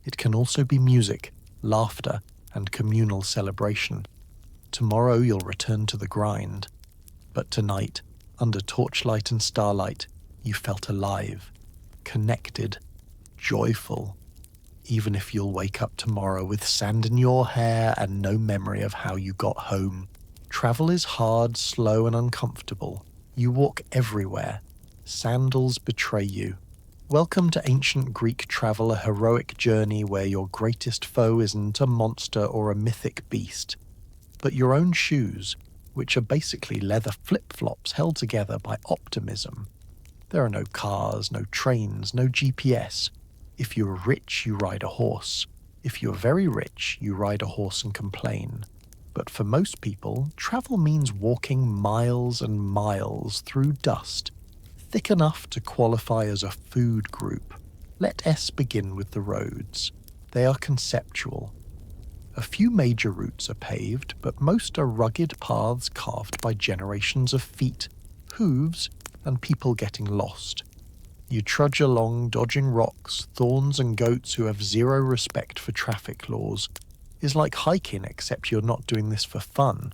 It can also be music, laughter, and communal celebration. Tomorrow you'll return to the grind. But tonight, under torchlight and starlight, You felt alive, connected, joyful, even if you'll wake up tomorrow with sand in your hair and no memory of how you got home. Travel is hard, slow, and uncomfortable. You walk everywhere. Sandals betray you. Welcome to ancient Greek travel, a heroic journey where your greatest foe isn't a monster or a mythic beast, but your own shoes, which are basically leather flip-flops held together by optimism. There are no cars, no trains, no GPS. If you're rich, you ride a horse. If you're very rich, you ride a horse and complain. But for most people, travel means walking miles and miles through dust, thick enough to qualify as a food group. Let S begin with the roads. They are conceptual. A few major routes are paved, but most are rugged paths carved by generations of feet, hooves, and people getting lost. You trudge along, dodging rocks, thorns, and goats who have zero respect for traffic laws. It's like hiking, except you're not doing this for fun.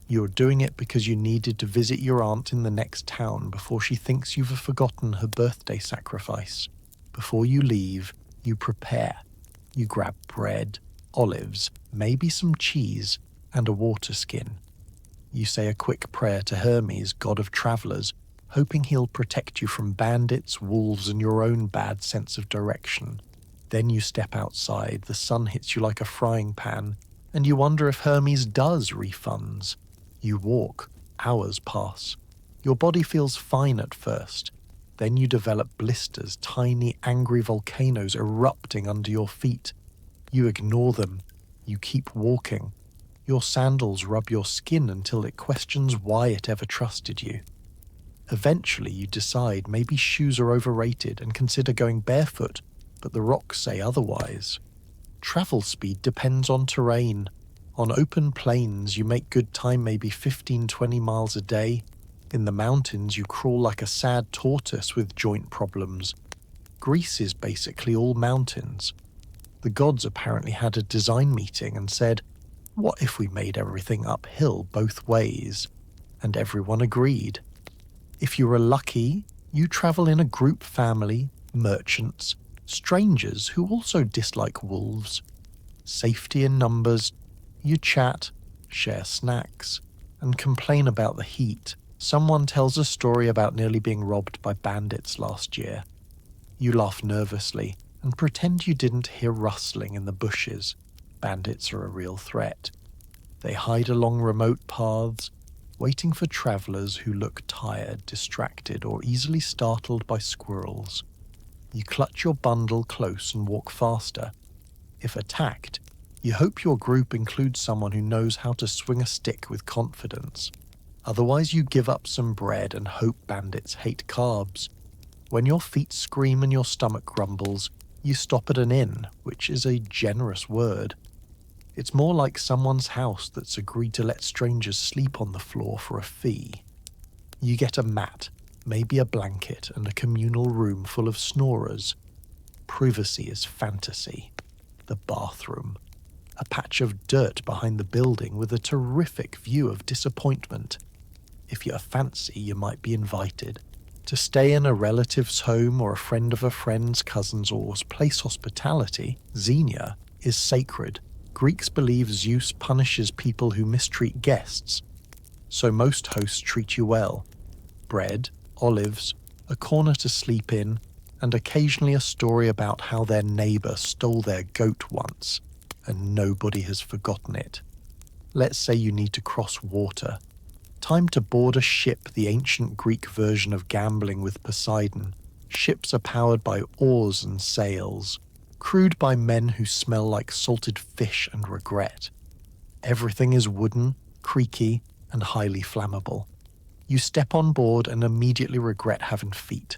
You're doing it because you needed to visit your aunt in the next town before she thinks you've forgotten her birthday sacrifice. Before you leave, you prepare. You grab bread, olives, maybe some cheese, and a water skin. You say a quick prayer to Hermes, god of travelers, hoping he'll protect you from bandits, wolves, and your own bad sense of direction. Then you step outside, the sun hits you like a frying pan, and you wonder if Hermes does refunds. You walk, hours pass. Your body feels fine at first. Then you develop blisters, tiny, angry volcanoes erupting under your feet. You ignore them. You keep walking. Your sandals rub your skin until it questions why it ever trusted you. Eventually you decide maybe shoes are overrated and consider going barefoot, but the rocks say otherwise. Travel speed depends on terrain. On open plains, you make good time maybe 15-20 miles a day. In the mountains, you crawl like a sad tortoise with joint problems. Greece is basically all mountains. The gods apparently had a design meeting and said, "What if we made everything uphill both ways?" And everyone agreed. If you are lucky, you travel in a group family, merchants, strangers who also dislike wolves. Safety in numbers. You chat, share snacks, and complain about the heat. Someone tells a story about nearly being robbed by bandits last year. You laugh nervously and pretend you didn't hear rustling in the bushes. Bandits are a real threat. They hide along remote paths, waiting for travelers who look tired, distracted, or easily startled by squirrels. You clutch your bundle close and walk faster. If attacked, you hope your group includes someone who knows how to swing a stick with confidence. Otherwise, you give up some bread and hope bandits hate carbs. When your feet scream and your stomach grumbles, you stop at an inn, which is a generous word. It's more like someone's house that's agreed to let strangers sleep on the floor for a fee. You get a mat, maybe a blanket, and a communal room full of snorers. Privacy is fantasy. The bathroom. A patch of dirt behind the building with a terrific view of disappointment. If you're fancy, you might be invited to stay in a relative's home or a friend of a friend's cousin's or place hospitality. Xenia is sacred. Greeks believe Zeus punishes people who mistreat guests, so most hosts treat you well. Bread, olives, a corner to sleep in, and occasionally a story about how their neighbour stole their goat once, and nobody has forgotten it. Let's say you need to cross water. Time to board a ship, the ancient Greek version of gambling with Poseidon. Ships are powered by oars and sails, crewed by men who smell like salted fish and regret. Everything is wooden, creaky, and highly flammable. You step on board and immediately regret having feet.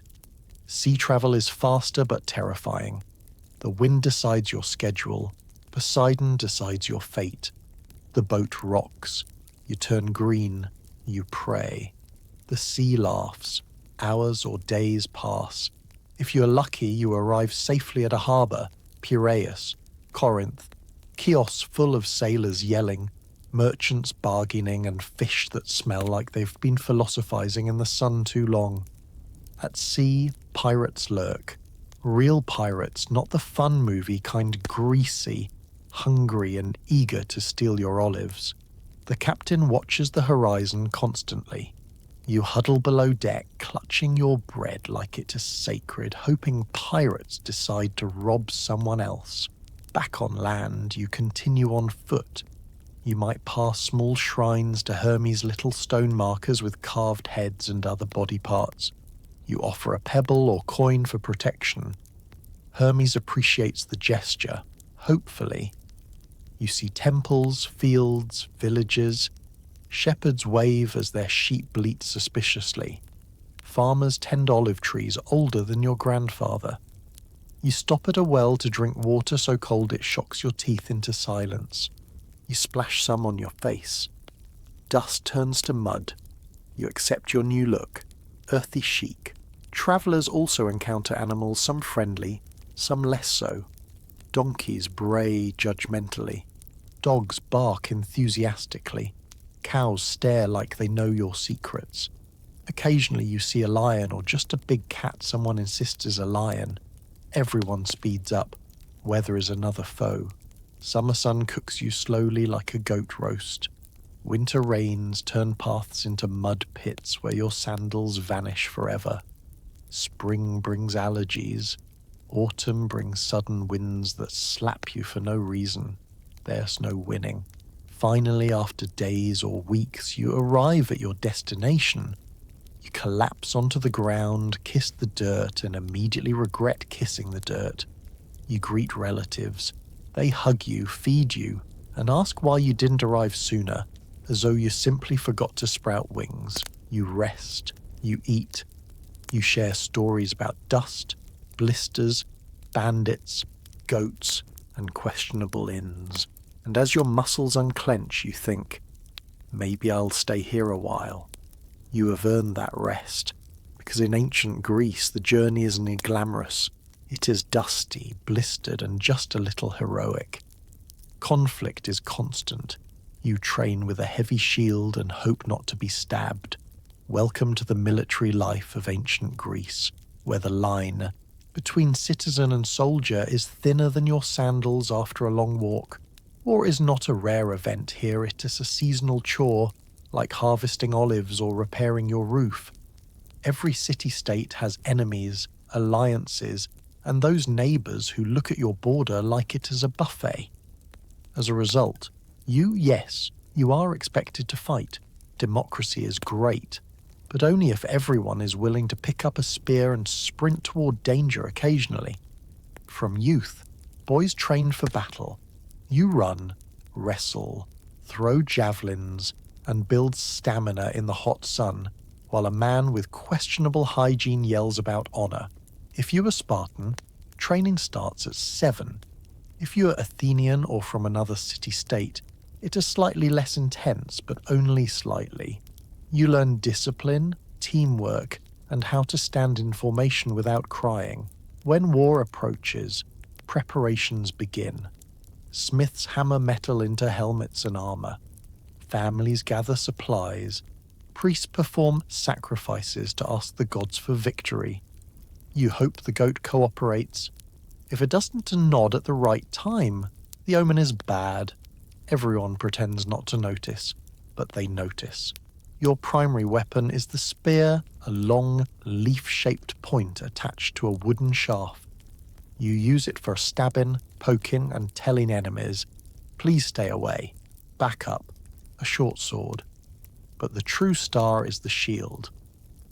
Sea travel is faster but terrifying. The wind decides your schedule. Poseidon decides your fate. The boat rocks. You turn green. You pray. The sea laughs. Hours or days pass. If you're lucky, you arrive safely at a harbour, Piraeus, Corinth, kiosks full of sailors yelling, merchants bargaining, and fish that smell like they've been philosophizing in the sun too long. At sea, pirates lurk. Real pirates, not the fun movie kind, greasy, hungry and eager to steal your olives. The captain watches the horizon constantly. You huddle below deck, clutching your bread like it is sacred, hoping pirates decide to rob someone else. Back on land, you continue on foot. You might pass small shrines to Hermes' little stone markers with carved heads and other body parts. You offer a pebble or coin for protection. Hermes appreciates the gesture, hopefully. You see temples, fields, villages. Shepherds wave as their sheep bleat suspiciously. Farmers tend olive trees older than your grandfather. You stop at a well to drink water so cold it shocks your teeth into silence. You splash some on your face. Dust turns to mud. You accept your new look, earthy chic. Travellers also encounter animals, some friendly, some less so. Donkeys bray judgmentally. Dogs bark enthusiastically. Cows stare like they know your secrets. Occasionally you see a lion or just a big cat someone insists is a lion. Everyone speeds up. Weather is another foe. Summer sun cooks you slowly like a goat roast. Winter rains turn paths into mud pits where your sandals vanish forever. Spring brings allergies. Autumn brings sudden winds that slap you for no reason. There's no winning. Finally, after days or weeks, you arrive at your destination. You collapse onto the ground, kiss the dirt, and immediately regret kissing the dirt. You greet relatives. They hug you, feed you, and ask why you didn't arrive sooner, as though you simply forgot to sprout wings. You rest. You eat. You share stories about dust, blisters, bandits, goats, and questionable inns. And as your muscles unclench, you think, maybe I'll stay here a while. You have earned that rest, because in ancient Greece the journey isn't glamorous. It is dusty, blistered, and just a little heroic. Conflict is constant. You train with a heavy shield and hope not to be stabbed. Welcome to the military life of ancient Greece, where the line between citizen and soldier is thinner than your sandals after a long walk. War is not a rare event here, it is a seasonal chore, like harvesting olives or repairing your roof. Every city-state has enemies, alliances, and those neighbours who look at your border like it is a buffet. As a result, yes, you are expected to fight. Democracy is great, but only if everyone is willing to pick up a spear and sprint toward danger occasionally. From youth, boys train for battle. You run, wrestle, throw javelins, and build stamina in the hot sun, while a man with questionable hygiene yells about honor. If you are Spartan, training starts at 7. If you are Athenian or from another city-state, it is slightly less intense, but only slightly. You learn discipline, teamwork, and how to stand in formation without crying. When war approaches, preparations begin. Smiths hammer metal into helmets and armor. Families gather supplies. Priests perform sacrifices to ask the gods for victory. You hope the goat cooperates. If it doesn't nod at the right time, the omen is bad. Everyone pretends not to notice, but they notice. Your primary weapon is the spear, a long, leaf-shaped point attached to a wooden shaft. You use it for stabbing, poking, and telling enemies, please stay away, back up, a short sword. But the true star is the shield.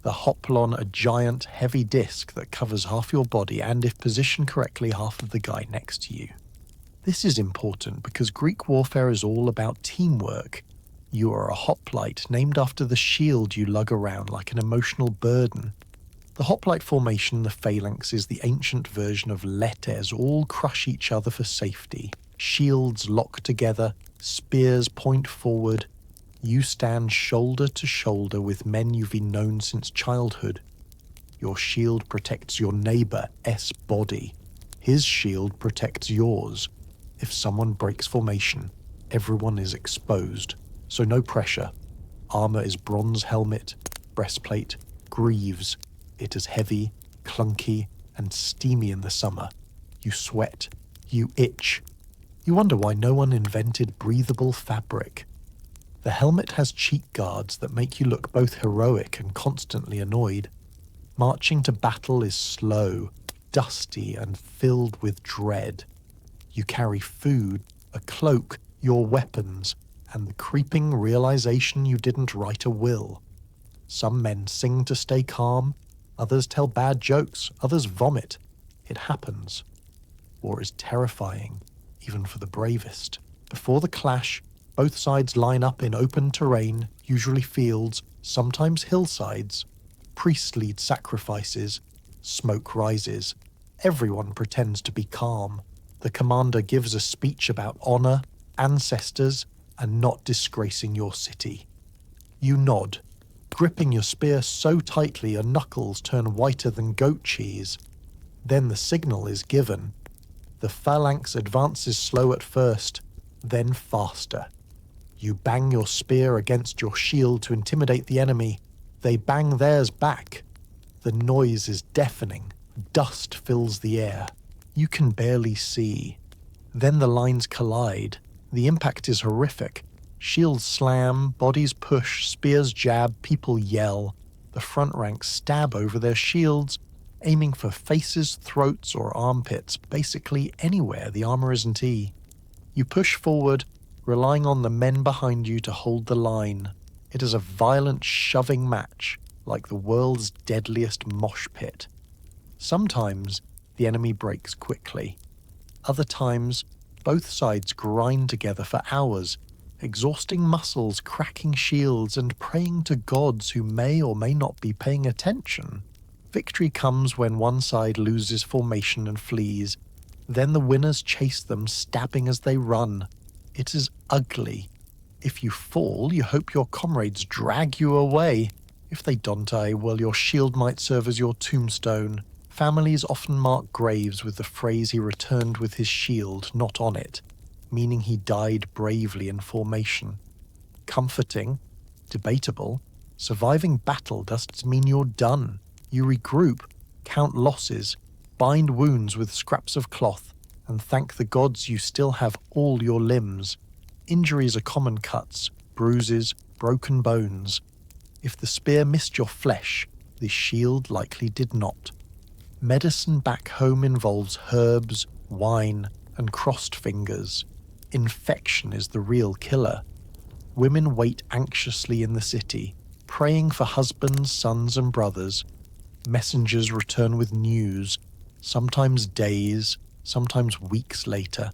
The hoplon, a giant, heavy disc that covers half your body and, if positioned correctly, half of the guy next to you. This is important because Greek warfare is all about teamwork. You are a hoplite named after the shield you lug around like an emotional burden. The hoplite formation, the phalanx, is the ancient version of letters, all crush each other for safety. Shields lock together, spears point forward. You stand shoulder to shoulder with men you've been known since childhood. Your shield protects your neighbour's body. His shield protects yours. If someone breaks formation, everyone is exposed, so no pressure. Armour is bronze helmet, breastplate, greaves. It is heavy, clunky, and steamy in the summer. You sweat, you itch. You wonder why no one invented breathable fabric. The helmet has cheek guards that make you look both heroic and constantly annoyed. Marching to battle is slow, dusty, and filled with dread. You carry food, a cloak, your weapons, and the creeping realization you didn't write a will. Some men sing to stay calm, others tell bad jokes, others vomit. It happens. War is terrifying, even for the bravest. Before the clash, both sides line up in open terrain, usually fields, sometimes hillsides. Priests lead sacrifices. Smoke rises. Everyone pretends to be calm. The commander gives a speech about honor, ancestors, and not disgracing your city. You nod, gripping your spear so tightly your knuckles turn whiter than goat cheese. Then the signal is given. The phalanx advances slow at first, then faster. You bang your spear against your shield to intimidate the enemy. They bang theirs back. The noise is deafening. Dust fills the air. You can barely see. Then the lines collide. The impact is horrific. Shields slam, bodies push, spears jab, people yell. The front ranks stab over their shields, aiming for faces, throats, or armpits, basically anywhere the armor isn't E. You push forward, relying on the men behind you to hold the line. It is a violent shoving match, like the world's deadliest mosh pit. Sometimes the enemy breaks quickly. Other times, both sides grind together for hours, exhausting muscles, cracking shields, and praying to gods who may or may not be paying attention. Victory comes when one side loses formation and flees. Then the winners chase them, stabbing as they run. It is ugly. If you fall, you hope your comrades drag you away. If they don't die, well, your shield might serve as your tombstone. Families often mark graves with the phrase "he returned with his shield" not on it, meaning he died bravely in formation. Comforting, debatable, surviving battle doesn't mean you're done. You regroup, count losses, bind wounds with scraps of cloth, and thank the gods you still have all your limbs. Injuries are common cuts, bruises, broken bones. If the spear missed your flesh, the shield likely did not. Medicine back home involves herbs, wine, and crossed fingers. Infection is the real killer. Women wait anxiously in the city, praying for husbands, sons, and brothers. Messengers return with news, sometimes days, sometimes weeks later.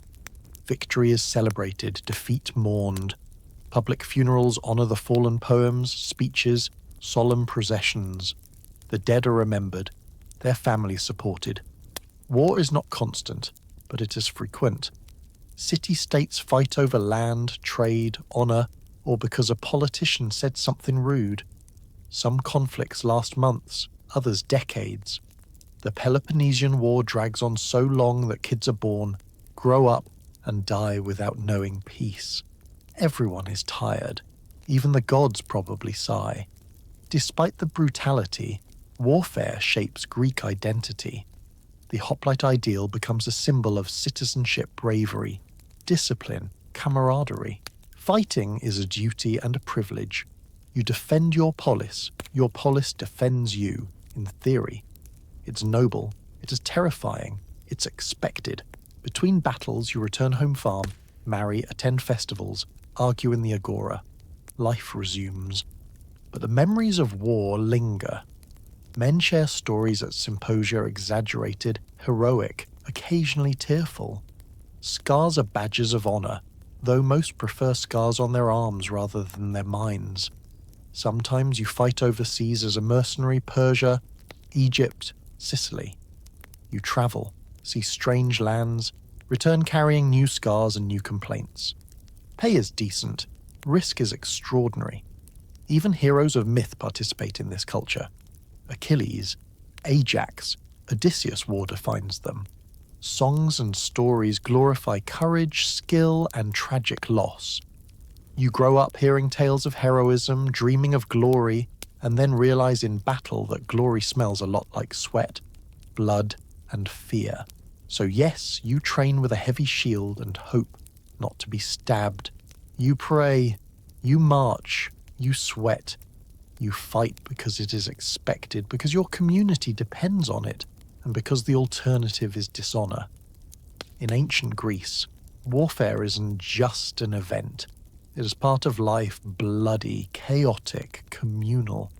Victory is celebrated, defeat mourned. Public funerals honor the fallen, poems, speeches, solemn processions. The dead are remembered, their families supported. War is not constant, but it is frequent. City-states fight over land, trade, honor, or because a politician said something rude. Some conflicts last months, others decades. The Peloponnesian War drags on so long that kids are born, grow up, and die without knowing peace. Everyone is tired. Even the gods probably sigh. Despite the brutality, warfare shapes Greek identity. The hoplite ideal becomes a symbol of citizenship, bravery, discipline, camaraderie. Fighting is a duty and a privilege. You defend your polis defends you, in theory. It's noble, it is terrifying, it's expected. Between battles you return home farm, marry, attend festivals, argue in the agora. Life resumes. But the memories of war linger. Men share stories at symposia exaggerated, heroic, occasionally tearful. Scars are badges of honor, though most prefer scars on their arms rather than their minds. Sometimes you fight overseas as a mercenary, Persia, Egypt, Sicily. You travel, see strange lands, return carrying new scars and new complaints. Pay is decent, risk is extraordinary. Even heroes of myth participate in this culture. Achilles, Ajax, Odysseus war defines them. Songs and stories glorify courage, skill, and tragic loss. You grow up hearing tales of heroism, dreaming of glory, and then realize in battle that glory smells a lot like sweat, blood, and fear. So yes, you train with a heavy shield and hope not to be stabbed. You pray, you march, you sweat, you fight because it is expected, because your community depends on it, and because the alternative is dishonor. In ancient Greece, warfare isn't just an event. It is part of life, bloody, chaotic, communal.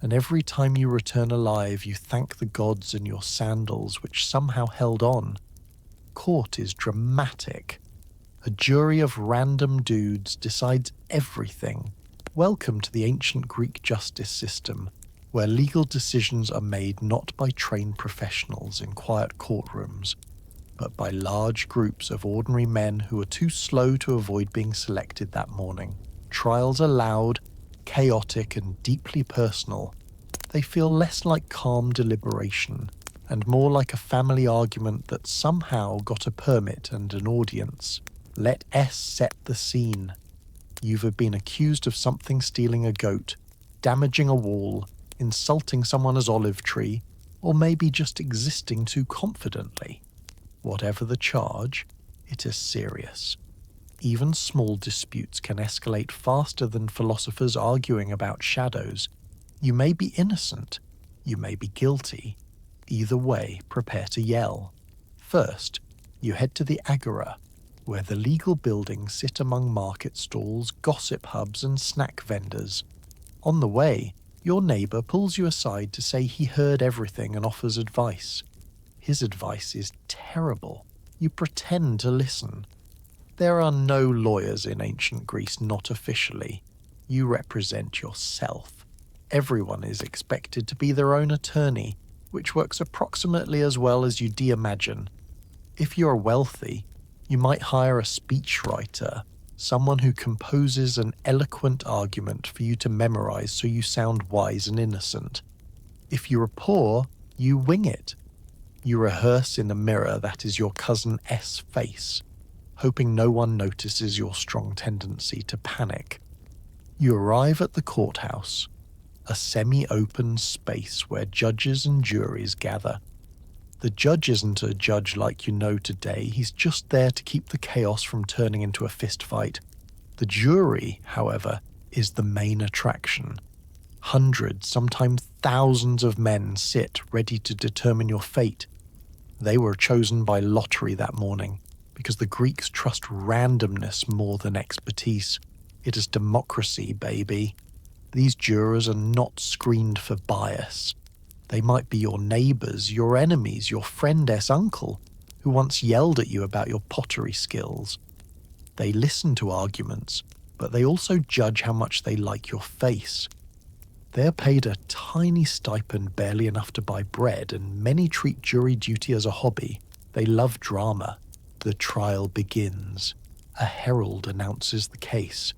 And every time you return alive, you thank the gods in your sandals, which somehow held on. Court is dramatic. A jury of random dudes decides everything. Welcome to the ancient Greek justice system, where legal decisions are made not by trained professionals in quiet courtrooms, but by large groups of ordinary men who are too slow to avoid being selected that morning. Trials are loud, chaotic, and deeply personal. They feel less like calm deliberation, and more like a family argument that somehow got a permit and an audience. Let S set the scene. You've been accused of something, stealing a goat, damaging a wall, insulting someone's olive tree, or maybe just existing too confidently. Whatever the charge, it is serious. Even small disputes can escalate faster than philosophers arguing about shadows. You may be innocent, you may be guilty. Either way, prepare to yell. First, you head to the agora, where the legal buildings sit among market stalls, gossip hubs, and snack vendors. On the way, your neighbor pulls you aside to say he heard everything and offers advice. His advice is terrible. You pretend to listen. There are no lawyers in ancient Greece, not officially. You represent yourself. Everyone is expected to be their own attorney, which works approximately as well as you'd imagine. If you're wealthy, you might hire a speechwriter, someone who composes an eloquent argument for you to memorize so you sound wise and innocent. If you're poor, you wing it. You rehearse in a mirror that is your cousin S face, hoping no one notices your strong tendency to panic. You arrive at the courthouse, a semi-open space where judges and juries gather. The judge isn't a judge like you know today, he's just there to keep the chaos from turning into a fistfight. The jury, however, is the main attraction. Hundreds, sometimes thousands of men sit ready to determine your fate. They were chosen by lottery that morning, because the Greeks trust randomness more than expertise. It is democracy, baby. These jurors are not screened for bias. They might be your neighbors, your enemies, your friend-s uncle, who once yelled at you about your pottery skills. They listen to arguments, but they also judge how much they like your face. They're paid a tiny stipend, barely enough to buy bread, and many treat jury duty as a hobby. They love drama. The trial begins. A herald announces the case.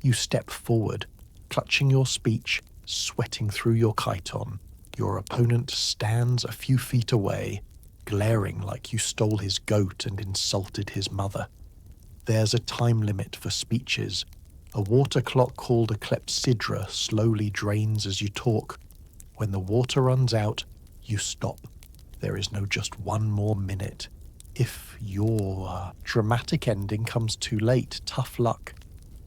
You step forward, clutching your speech, sweating through your chiton. Your opponent stands a few feet away, glaring like you stole his goat and insulted his mother. There's a time limit for speeches. A water clock called a clepsydra slowly drains as you talk. When the water runs out, you stop. There is no just one more minute. If your dramatic ending comes too late, tough luck.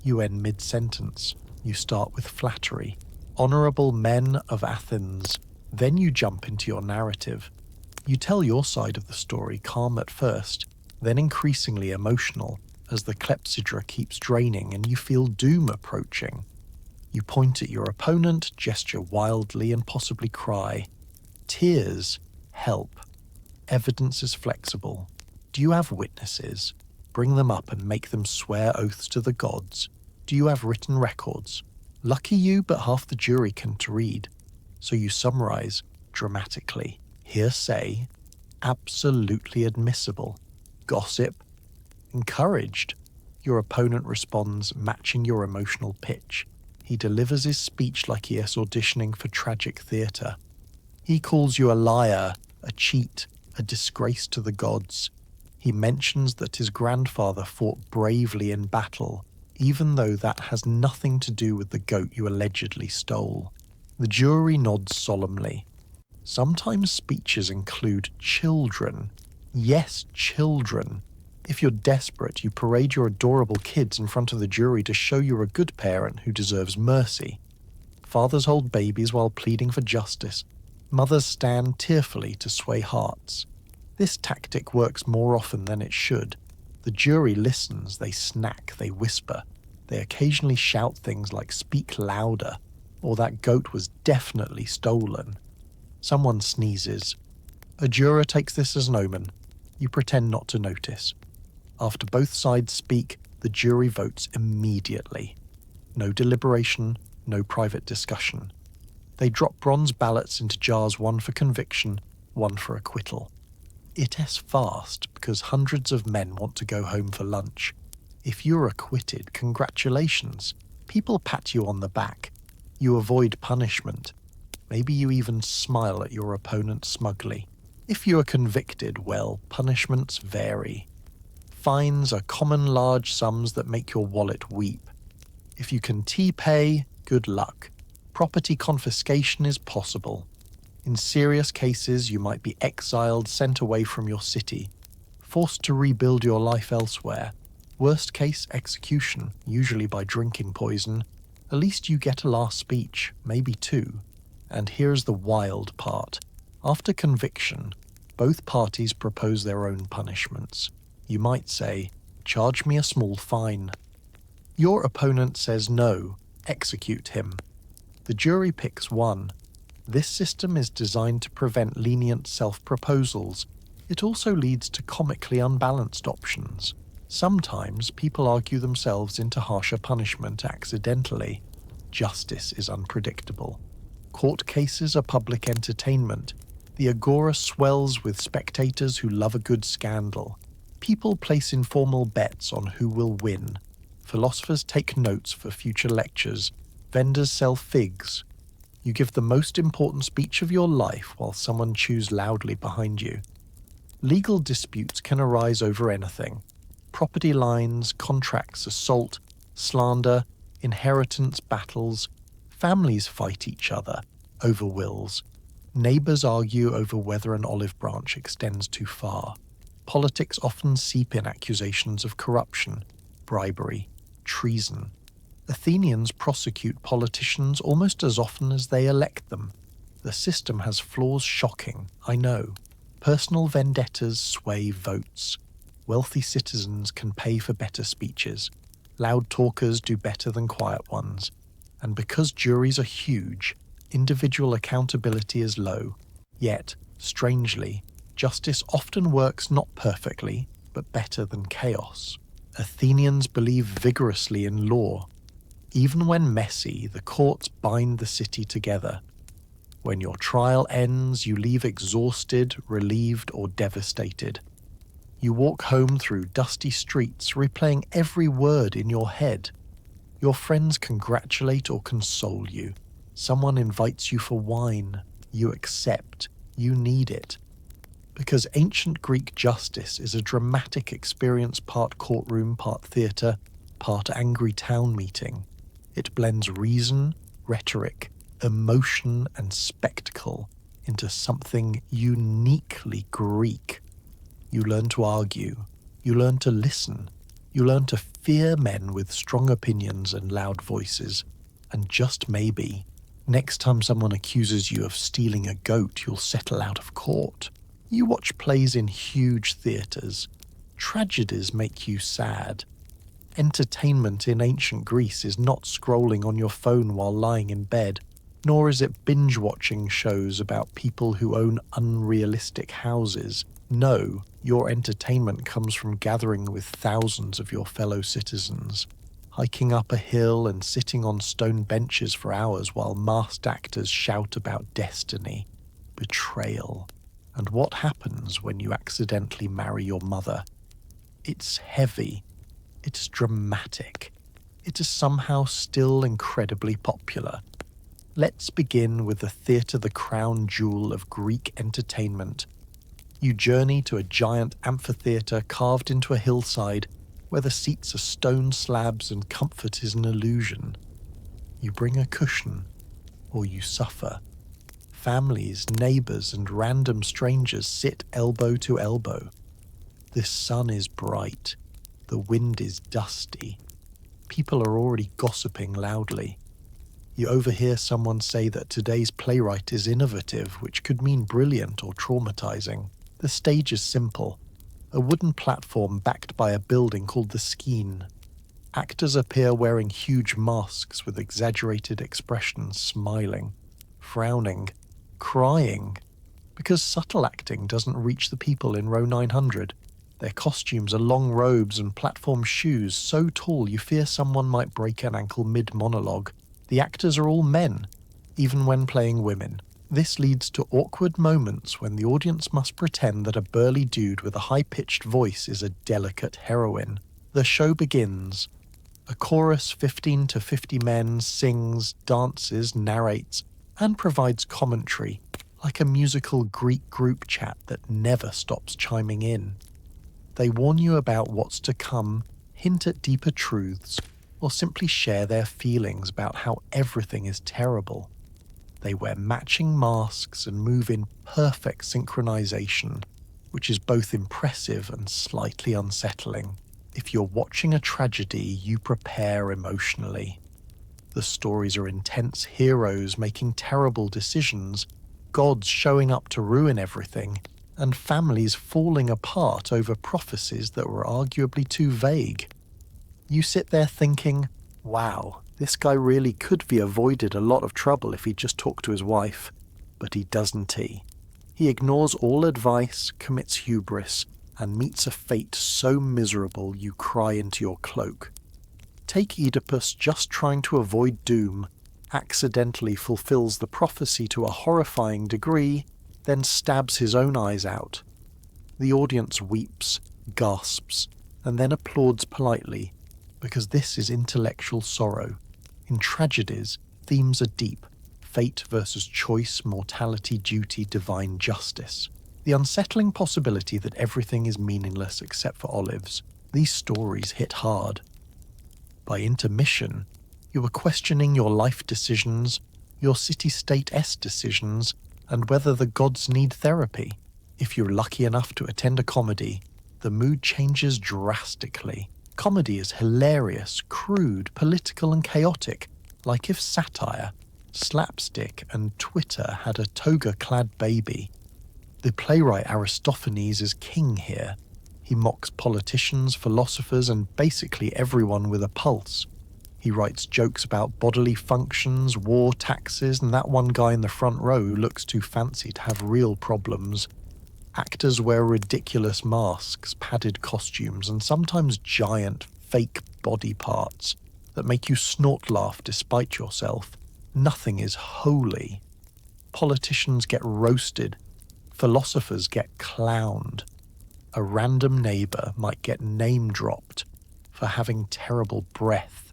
You end mid-sentence. You start with flattery. Honorable men of Athens. Then you jump into your narrative. You tell your side of the story, calm at first, then increasingly emotional, as the clepsydra keeps draining and you feel doom approaching. You point at your opponent, gesture wildly, and possibly cry. Tears help. Evidence is flexible. Do you have witnesses? Bring them up and make them swear oaths to the gods. Do you have written records? Lucky you, but half the jury can't read. So you summarize dramatically. Hearsay, absolutely admissible. Gossip, encouraged. Your opponent responds, matching your emotional pitch. He delivers his speech like he is auditioning for tragic theatre. He calls you a liar, a cheat, a disgrace to the gods. He mentions that his grandfather fought bravely in battle, even though that has nothing to do with the goat you allegedly stole. The jury nods solemnly. Sometimes speeches include children. Yes, children. If you're desperate, you parade your adorable kids in front of the jury to show you're a good parent who deserves mercy. Fathers hold babies while pleading for justice. Mothers stand tearfully to sway hearts. This tactic works more often than it should. The jury listens, they snack, they whisper. They occasionally shout things like "speak louder," or "that goat was definitely stolen." Someone sneezes. A juror takes this as an omen. You pretend not to notice. After both sides speak, the jury votes immediately. No deliberation, no private discussion. They drop bronze ballots into jars, one for conviction, one for acquittal. It is fast because hundreds of men want to go home for lunch. If you're acquitted, congratulations. People pat you on the back. You avoid punishment. Maybe you even smile at your opponent smugly. If you are convicted, well, punishments vary. Fines are common large sums that make your wallet weep. If you can T-pay, good luck. Property confiscation is possible. In serious cases, you might be exiled, sent away from your city, forced to rebuild your life elsewhere. Worst case, execution, usually by drinking poison. At least you get a last speech, maybe two. And here's the wild part. After conviction, both parties propose their own punishments. You might say, "Charge me a small fine." Your opponent says no, execute him. The jury picks one. This system is designed to prevent lenient self-proposals. It also leads to comically unbalanced options. Sometimes people argue themselves into harsher punishment accidentally. Justice is unpredictable. Court cases are public entertainment. The agora swells with spectators who love a good scandal. People place informal bets on who will win. Philosophers take notes for future lectures. Vendors sell figs. You give the most important speech of your life while someone chews loudly behind you. Legal disputes can arise over anything. Property lines, contracts, assault, slander, inheritance battles. Families fight each other over wills. Neighbors argue over whether an olive branch extends too far. Politics often seep in accusations of corruption, bribery, treason. Athenians prosecute politicians almost as often as they elect them. The system has flaws shocking, I know. Personal vendettas sway votes. Wealthy citizens can pay for better speeches. Loud talkers do better than quiet ones. And because juries are huge, individual accountability is low. Yet, strangely, justice often works not perfectly, but better than chaos. Athenians believe vigorously in law. Even when messy, the courts bind the city together. When your trial ends, you leave exhausted, relieved, or devastated. You walk home through dusty streets, replaying every word in your head. Your friends congratulate or console you. Someone invites you for wine. You accept. You need it. Because ancient Greek justice is a dramatic experience, part courtroom, part theatre, part angry town meeting. It blends reason, rhetoric, emotion, and spectacle into something uniquely Greek. You learn to argue. You learn to listen. You learn to fear men with strong opinions and loud voices. And just maybe, next time someone accuses you of stealing a goat, you'll settle out of court. You watch plays in huge theatres. Tragedies make you sad. Entertainment in ancient Greece is not scrolling on your phone while lying in bed, nor is it binge-watching shows about people who own unrealistic houses. No, your entertainment comes from gathering with thousands of your fellow citizens, hiking up a hill and sitting on stone benches for hours while masked actors shout about destiny, betrayal, and what happens when you accidentally marry your mother. It's heavy. It's dramatic. It is somehow still incredibly popular. Let's begin with the theatre, the crown jewel of Greek entertainment. You journey to a giant amphitheatre carved into a hillside where the seats are stone slabs and comfort is an illusion. You bring a cushion, or you suffer. Families, neighbours, and random strangers sit elbow to elbow. The sun is bright. The wind is dusty. People are already gossiping loudly. You overhear someone say that today's playwright is innovative, which could mean brilliant or traumatizing. The stage is simple. A wooden platform backed by a building called the Skene. Actors appear wearing huge masks with exaggerated expressions, smiling, frowning, crying, because subtle acting doesn't reach the people in row 900. Their costumes are long robes and platform shoes so tall you fear someone might break an ankle mid-monologue. The actors are all men, even when playing women. This leads to awkward moments when the audience must pretend that a burly dude with a high-pitched voice is a delicate heroine. The show begins. A chorus 15 to 50 men sings, dances, narrates, and provides commentary, like a musical Greek group chat that never stops chiming in. They warn you about what's to come, hint at deeper truths, or simply share their feelings about how everything is terrible. They wear matching masks and move in perfect synchronization, which is both impressive and slightly unsettling. If you're watching a tragedy, you prepare emotionally. The stories are intense heroes making terrible decisions, gods showing up to ruin everything, and families falling apart over prophecies that were arguably too vague. You sit there thinking, wow, this guy really could be avoided a lot of trouble if he just talked to his wife. But he doesn't he? He ignores all advice, commits hubris, and meets a fate so miserable you cry into your cloak. Take Oedipus just trying to avoid doom, accidentally fulfills the prophecy to a horrifying degree, then stabs his own eyes out. The audience weeps, gasps, and then applauds politely, because this is intellectual sorrow. In tragedies, themes are deep: fate versus choice, mortality, duty, divine justice. The unsettling possibility that everything is meaningless except for olives. These stories hit hard. By intermission, you are questioning your life decisions, your city-state-esque decisions, and whether the gods need therapy. If you're lucky enough to attend a comedy, the mood changes drastically. Comedy is hilarious, crude, political, and chaotic, like if satire, slapstick, and Twitter had a toga-clad baby. The playwright Aristophanes is king here. He mocks politicians, philosophers, and basically everyone with a pulse. He writes jokes about bodily functions, war, taxes, and that one guy in the front row who looks too fancy to have real problems. Actors wear ridiculous masks, padded costumes, and sometimes giant, fake body parts that make you snort laugh despite yourself. Nothing is holy. Politicians get roasted. Philosophers get clowned. A random neighbour might get name-dropped for having terrible breath.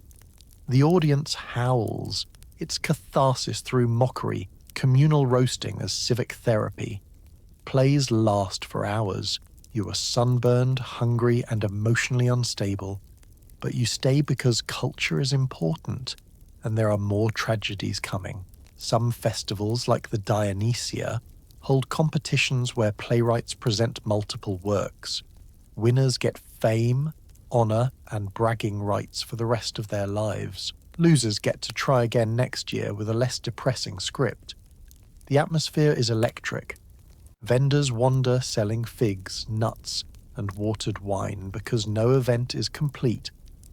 The audience howls. It's catharsis through mockery, communal roasting as civic therapy. Plays last for hours. You are sunburned, hungry, and emotionally unstable. But you stay because culture is important, and there are more tragedies coming. Some festivals, like the Dionysia, hold competitions where playwrights present multiple works. Winners get fame, honour, and bragging rights for the rest of their lives. Losers get to try again next year with a less depressing script. The atmosphere is electric. Vendors wander selling figs, nuts, and watered wine because no event is complete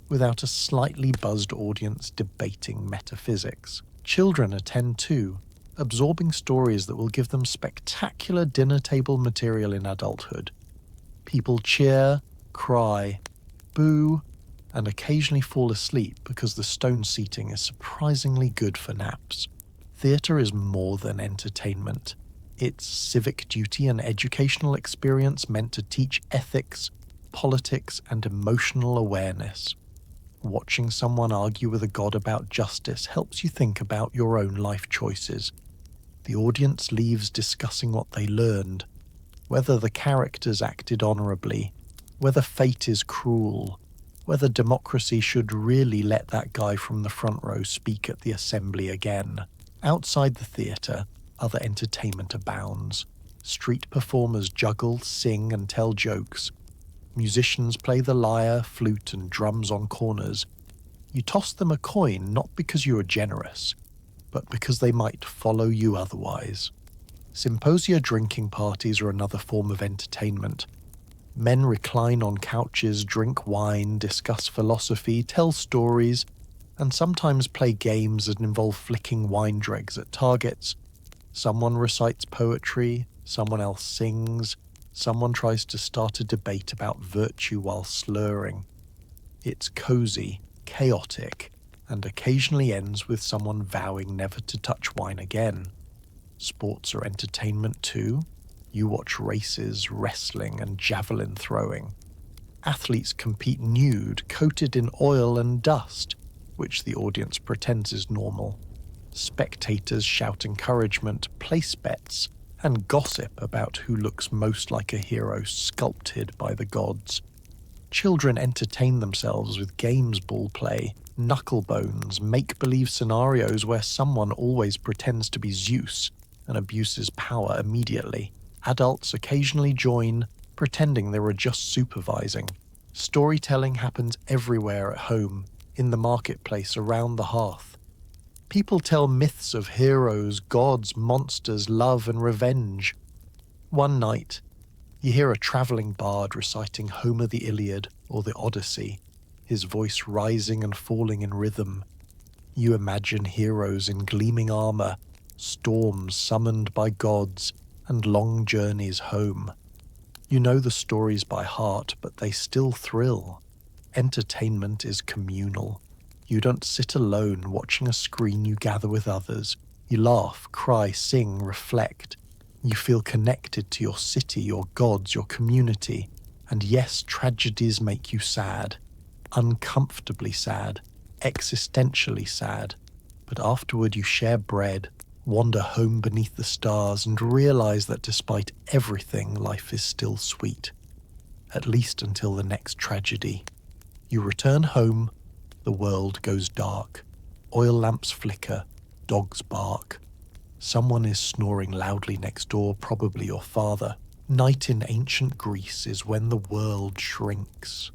without a slightly buzzed audience debating metaphysics. Children attend too, absorbing stories that will give them spectacular dinner table material in adulthood. People cheer, cry, boo, and occasionally fall asleep because the stone seating is surprisingly good for naps. Theatre is more than entertainment. It's civic duty and educational experience meant to teach ethics, politics, and emotional awareness. Watching someone argue with a god about justice helps you think about your own life choices. The audience leaves discussing what they learned, whether the characters acted honourably, whether fate is cruel, whether democracy should really let that guy from the front row speak at the assembly again. Outside the theatre, other entertainment abounds. Street performers juggle, sing, and tell jokes. Musicians play the lyre, flute, and drums on corners. You toss them a coin not because you are generous, but because they might follow you otherwise. Symposia drinking parties are another form of entertainment. Men recline on couches, drink wine, discuss philosophy, tell stories, and sometimes play games that involve flicking wine dregs at targets. Someone recites poetry, someone else sings, someone tries to start a debate about virtue while slurring. It's cozy, chaotic, and occasionally ends with someone vowing never to touch wine again. Sports are entertainment too. You watch races, wrestling, and javelin throwing. Athletes compete nude, coated in oil and dust, which the audience pretends is normal. Spectators shout encouragement, place bets, and gossip about who looks most like a hero sculpted by the gods. Children entertain themselves with games ball play, knucklebones, make-believe scenarios where someone always pretends to be Zeus and abuses power immediately. Adults occasionally join, pretending they were just supervising. Storytelling happens everywhere at home, in the marketplace, around the hearth. People tell myths of heroes, gods, monsters, love, and revenge. One night, you hear a travelling bard reciting Homer the Iliad or the Odyssey, his voice rising and falling in rhythm. You imagine heroes in gleaming armour, storms summoned by gods, and long journeys home. You know the stories by heart, but they still thrill. Entertainment is communal. You don't sit alone watching a screen, you gather with others. You laugh, cry, sing, reflect. You feel connected to your city, your gods, your community. And yes, tragedies make you sad. Uncomfortably sad. Existentially sad. But afterward you share bread, wander home beneath the stars, and realize that despite everything, life is still sweet. At least until the next tragedy. You return home, the world goes dark. Oil lamps flicker, dogs bark. Someone is snoring loudly next door, probably your father. Night in ancient Greece is when the world shrinks.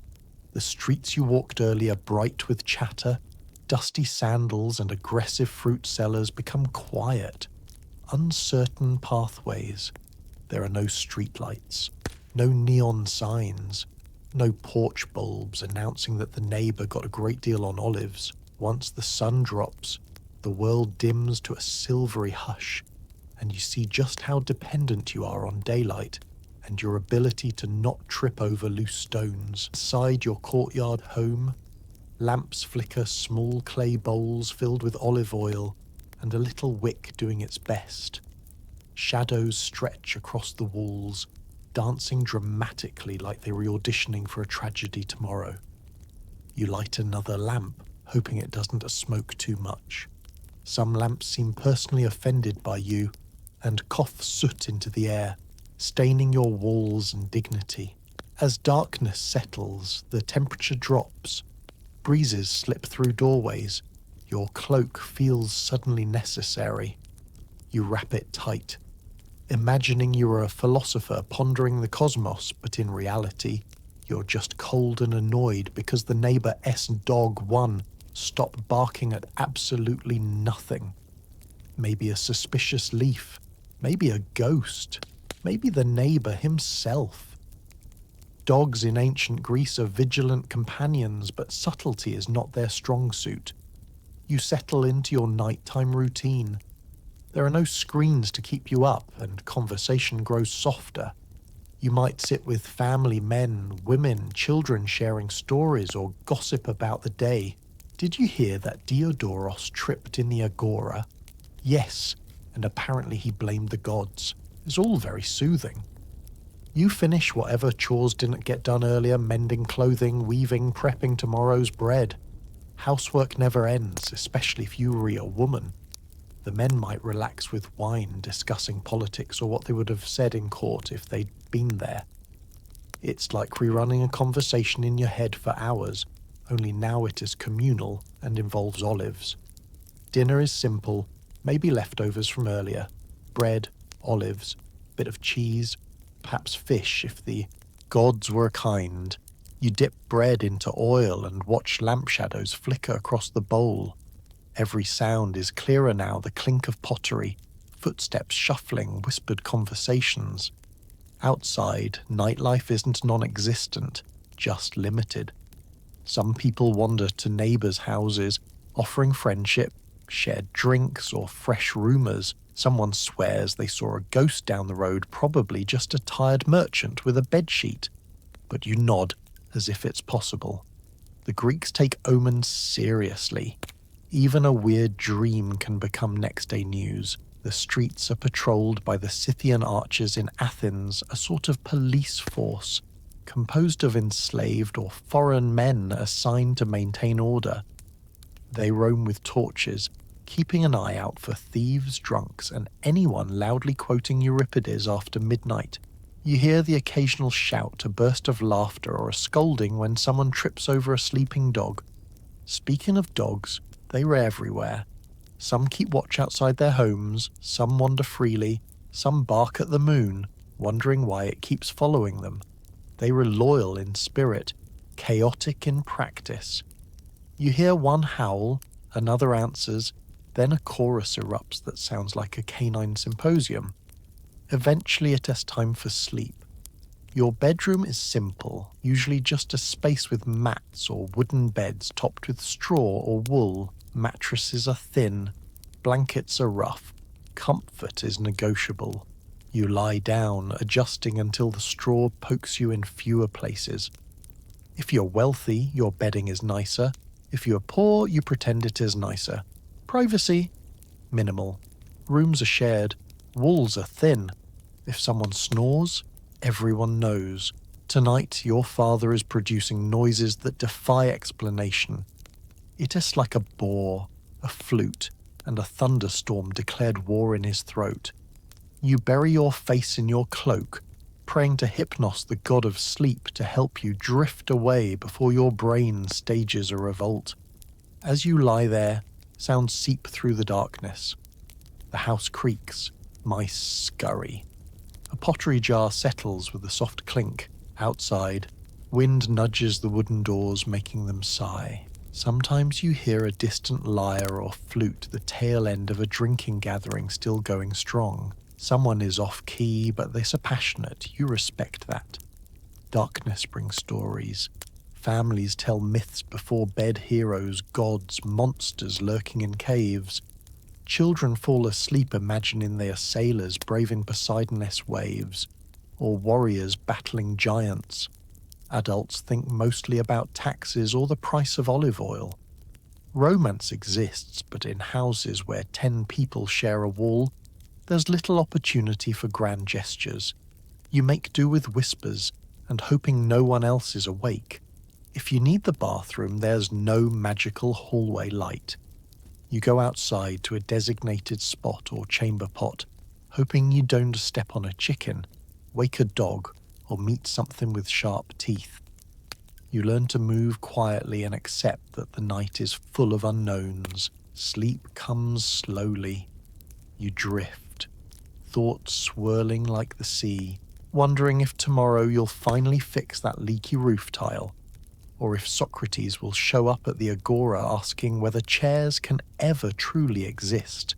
The streets you walked earlier bright with chatter, dusty sandals and aggressive fruit sellers become quiet, uncertain pathways. There are no streetlights, no neon signs, no porch bulbs announcing that the neighbour got a great deal on olives. Once the sun drops, the world dims to a silvery hush, and you see just how dependent you are on daylight and your ability to not trip over loose stones. Inside your courtyard home, lamps flicker small clay bowls filled with olive oil and a little wick doing its best. Shadows stretch across the walls, dancing dramatically like they were auditioning for a tragedy tomorrow. You light another lamp, hoping it doesn't smoke too much. Some lamps seem personally offended by you and cough soot into the air, staining your walls and dignity. As darkness settles, the temperature drops. Breezes slip through doorways. Your cloak feels suddenly necessary. You wrap it tight, imagining you are a philosopher pondering the cosmos, but in reality, you're just cold and annoyed because the neighbour S-Dog 1 stopped barking at absolutely nothing. Maybe a suspicious leaf, maybe a ghost, maybe the neighbour himself. Dogs in ancient Greece are vigilant companions, but subtlety is not their strong suit. You settle into your nighttime routine. There are no screens to keep you up, and conversation grows softer. You might sit with family, men, women, children sharing stories or gossip about the day. Did you hear that Diodoros tripped in the agora? Yes, and apparently he blamed the gods. It's all very soothing. You finish whatever chores didn't get done earlier, mending clothing, weaving, prepping tomorrow's bread. Housework never ends, especially if you were a woman. The men might relax with wine, discussing politics or what they would have said in court if they'd been there. It's like rerunning a conversation in your head for hours, only now it is communal and involves olives. Dinner is simple, maybe leftovers from earlier, bread, olives, bit of cheese, perhaps fish if the gods were kind. You dip bread into oil and watch lamp shadows flicker across the bowl. Every sound is clearer now, the clink of pottery, footsteps shuffling, whispered conversations. Outside, nightlife isn't non-existent, just limited. Some people wander to neighbours' houses, offering friendship, shared drinks, or fresh rumours. Someone swears they saw a ghost down the road, probably just a tired merchant with a bedsheet. But you nod, as if it's possible. The Greeks take omens seriously. Even a weird dream can become next-day news. The streets are patrolled by the Scythian archers in Athens, a sort of police force, composed of enslaved or foreign men assigned to maintain order. They roam with torches, keeping an eye out for thieves, drunks, and anyone loudly quoting Euripides after midnight. You hear the occasional shout, a burst of laughter, or a scolding when someone trips over a sleeping dog. Speaking of dogs, they are everywhere. Some keep watch outside their homes, some wander freely, some bark at the moon, wondering why it keeps following them. They are loyal in spirit, chaotic in practice. You hear one howl, another answers, then a chorus erupts that sounds like a canine symposium. Eventually it is time for sleep. Your bedroom is simple, usually just a space with mats or wooden beds topped with straw or wool. Mattresses are thin, blankets are rough, comfort is negotiable. You lie down, adjusting until the straw pokes you in fewer places. If you're wealthy, your bedding is nicer. If you're poor, you pretend it is nicer. Privacy? Minimal. Rooms are shared. Walls are thin. If someone snores, everyone knows. Tonight, your father is producing noises that defy explanation. It is like a boar, a flute, and a thunderstorm declared war in his throat. You bury your face in your cloak, praying to Hypnos, the god of sleep, to help you drift away before your brain stages a revolt. As you lie there, sounds seep through the darkness. The house creaks, mice scurry. A pottery jar settles with a soft clink. Outside, wind nudges the wooden doors, making them sigh. Sometimes you hear a distant lyre or flute, the tail end of a drinking gathering still going strong. Someone is off-key, but they're so passionate, you respect that. Darkness brings stories. Families tell myths before bed, heroes, gods, monsters lurking in caves. Children fall asleep imagining they are sailors braving Poseidon-esque waves, or warriors battling giants. Adults think mostly about taxes or the price of olive oil. Romance exists, but in houses where 10 people share a wall, there's little opportunity for grand gestures. You make do with whispers and hoping no one else is awake. If you need the bathroom, there's no magical hallway light. You go outside to a designated spot or chamber pot, hoping you don't step on a chicken, wake a dog, or meet something with sharp teeth. You learn to move quietly and accept that the night is full of unknowns. Sleep comes slowly. You drift, thoughts swirling like the sea, wondering if tomorrow you'll finally fix that leaky roof tile, or if Socrates will show up at the agora asking whether chairs can ever truly exist.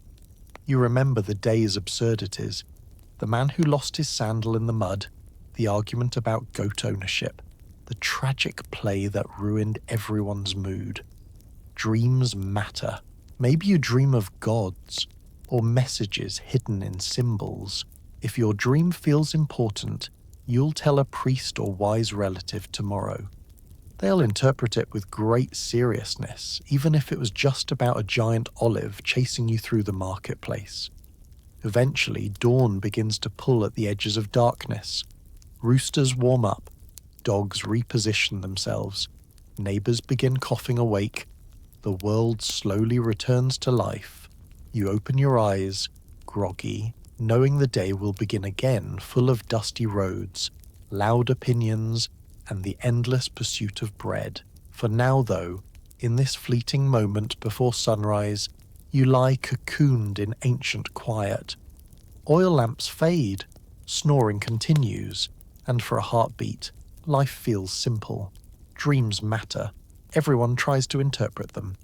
You remember the day's absurdities, the man who lost his sandal in the mud, the argument about goat ownership, the tragic play that ruined everyone's mood. Dreams matter. Maybe you dream of gods, or messages hidden in symbols. If your dream feels important, you'll tell a priest or wise relative tomorrow. They'll interpret it with great seriousness, even if it was just about a giant olive chasing you through the marketplace. Eventually, dawn begins to pull at the edges of darkness. Roosters warm up, dogs reposition themselves, neighbours begin coughing awake, the world slowly returns to life. You open your eyes, groggy, knowing the day will begin again, full of dusty roads, loud opinions, and the endless pursuit of bread. For now, though, in this fleeting moment before sunrise, You lie cocooned in ancient quiet. Oil lamps fade, snoring continues, and for a heartbeat, life feels simple. Dreams matter. Everyone tries to interpret them.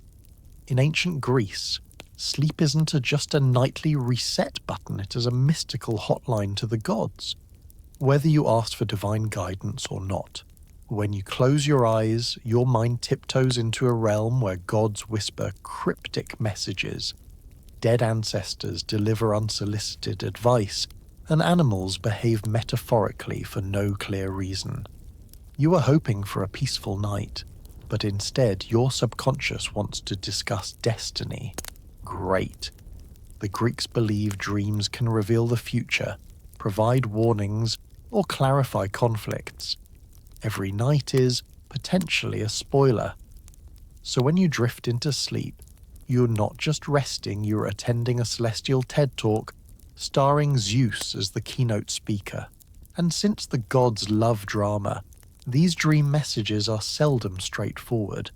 In ancient Greece, sleep isn't just a nightly reset button, it is a mystical hotline to the gods. Whether you asked for divine guidance or not, when you close your eyes, your mind tiptoes into a realm where gods whisper cryptic messages. Dead ancestors deliver unsolicited advice, and animals behave metaphorically for no clear reason. You are hoping for a peaceful night, but instead your subconscious wants to discuss destiny. Great. The Greeks believe dreams can reveal the future, provide warnings, or clarify conflicts. Every night is, potentially, a spoiler. So when you drift into sleep, you're not just resting, you're attending a celestial TED Talk starring Zeus as the keynote speaker. And since the gods love drama, these dream messages are seldom straightforward.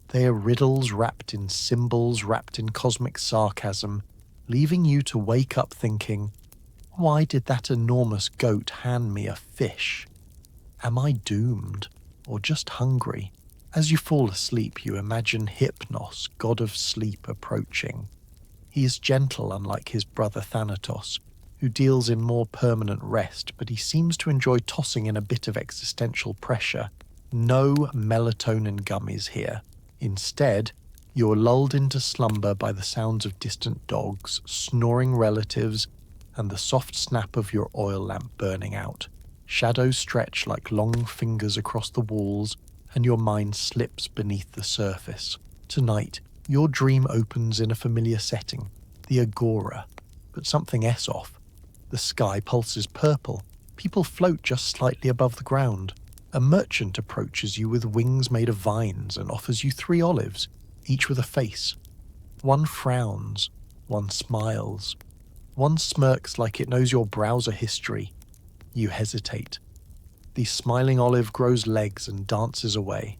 They are riddles wrapped in symbols, wrapped in cosmic sarcasm, leaving you to wake up thinking, why did that enormous goat hand me a fish? Am I doomed, or just hungry? As you fall asleep, you imagine Hypnos, god of sleep, approaching. He is gentle, unlike his brother Thanatos, who deals in more permanent rest, but he seems to enjoy tossing in a bit of existential pressure. No melatonin gummies here. Instead, you're lulled into slumber by the sounds of distant dogs, snoring relatives, and the soft snap of your oil lamp burning out. Shadows stretch like long fingers across the walls, and your mind slips beneath the surface. Tonight, your dream opens in a familiar setting, the Agora, but something else off. The sky pulses purple. People float just slightly above the ground. A merchant approaches you with wings made of vines and offers you 3 olives, each with a face. One frowns, one smiles. One smirks like it knows your browser history. You hesitate. The smiling olive grows legs and dances away.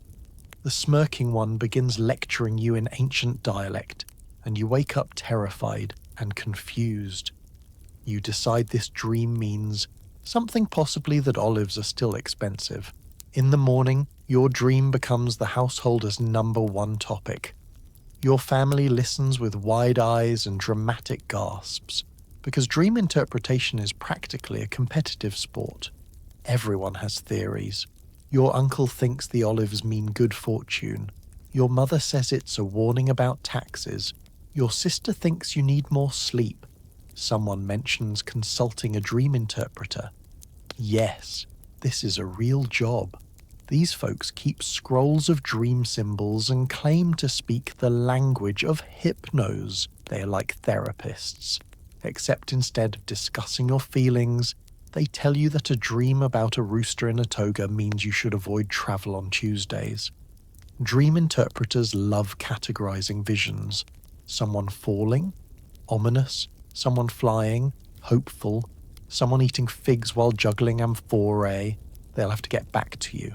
The smirking one begins lecturing you in ancient dialect, and you wake up terrified and confused. You decide this dream means something, possibly that olives are still expensive. In the morning, your dream becomes the householder's #1 topic. Your family listens with wide eyes and dramatic gasps, because dream interpretation is practically a competitive sport. Everyone has theories. Your uncle thinks the olives mean good fortune. Your mother says it's a warning about taxes. Your sister thinks you need more sleep. Someone mentions consulting a dream interpreter. Yes, this is a real job. These folks keep scrolls of dream symbols and claim to speak the language of hypnos. They are like therapists. Except instead of discussing your feelings, they tell you that a dream about a rooster in a toga means you should avoid travel on Tuesdays. Dream interpreters love categorizing visions. Someone falling, ominous, someone flying, hopeful, someone eating figs while juggling amphorae. They'll have to get back to you.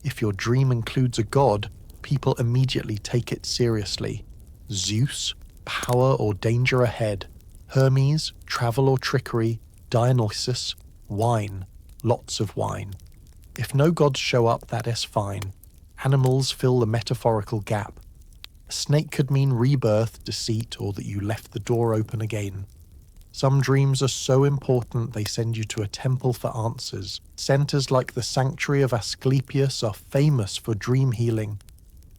If your dream includes a god, people immediately take it seriously. Zeus, power or danger ahead. Hermes, travel or trickery. Dionysus, wine, lots of wine. If no gods show up, that is fine. Animals fill the metaphorical gap. A snake could mean rebirth, deceit, or that you left the door open again. Some dreams are so important they send you to a temple for answers. Centers like the sanctuary of Asclepius are famous for dream healing.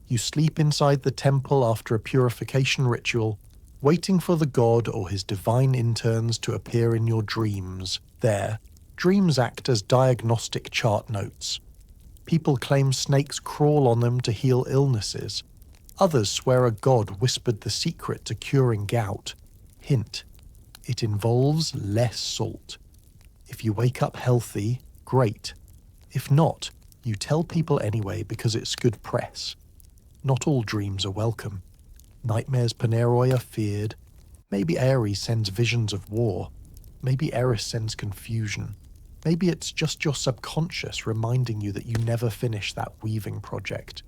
You sleep inside the temple after a purification ritual, waiting for the god or his divine interns to appear in your dreams. There, dreams act as diagnostic chart notes. People claim snakes crawl on them to heal illnesses. Others swear a god whispered the secret to curing gout. Hint: it involves less salt. If you wake up healthy, great. If not, you tell people anyway because it's good press. Not all dreams are welcome. Nightmares Paneroi are feared. Maybe Ares sends visions of war. Maybe Eris sends confusion. Maybe it's just your subconscious reminding you that you never finished that weaving project.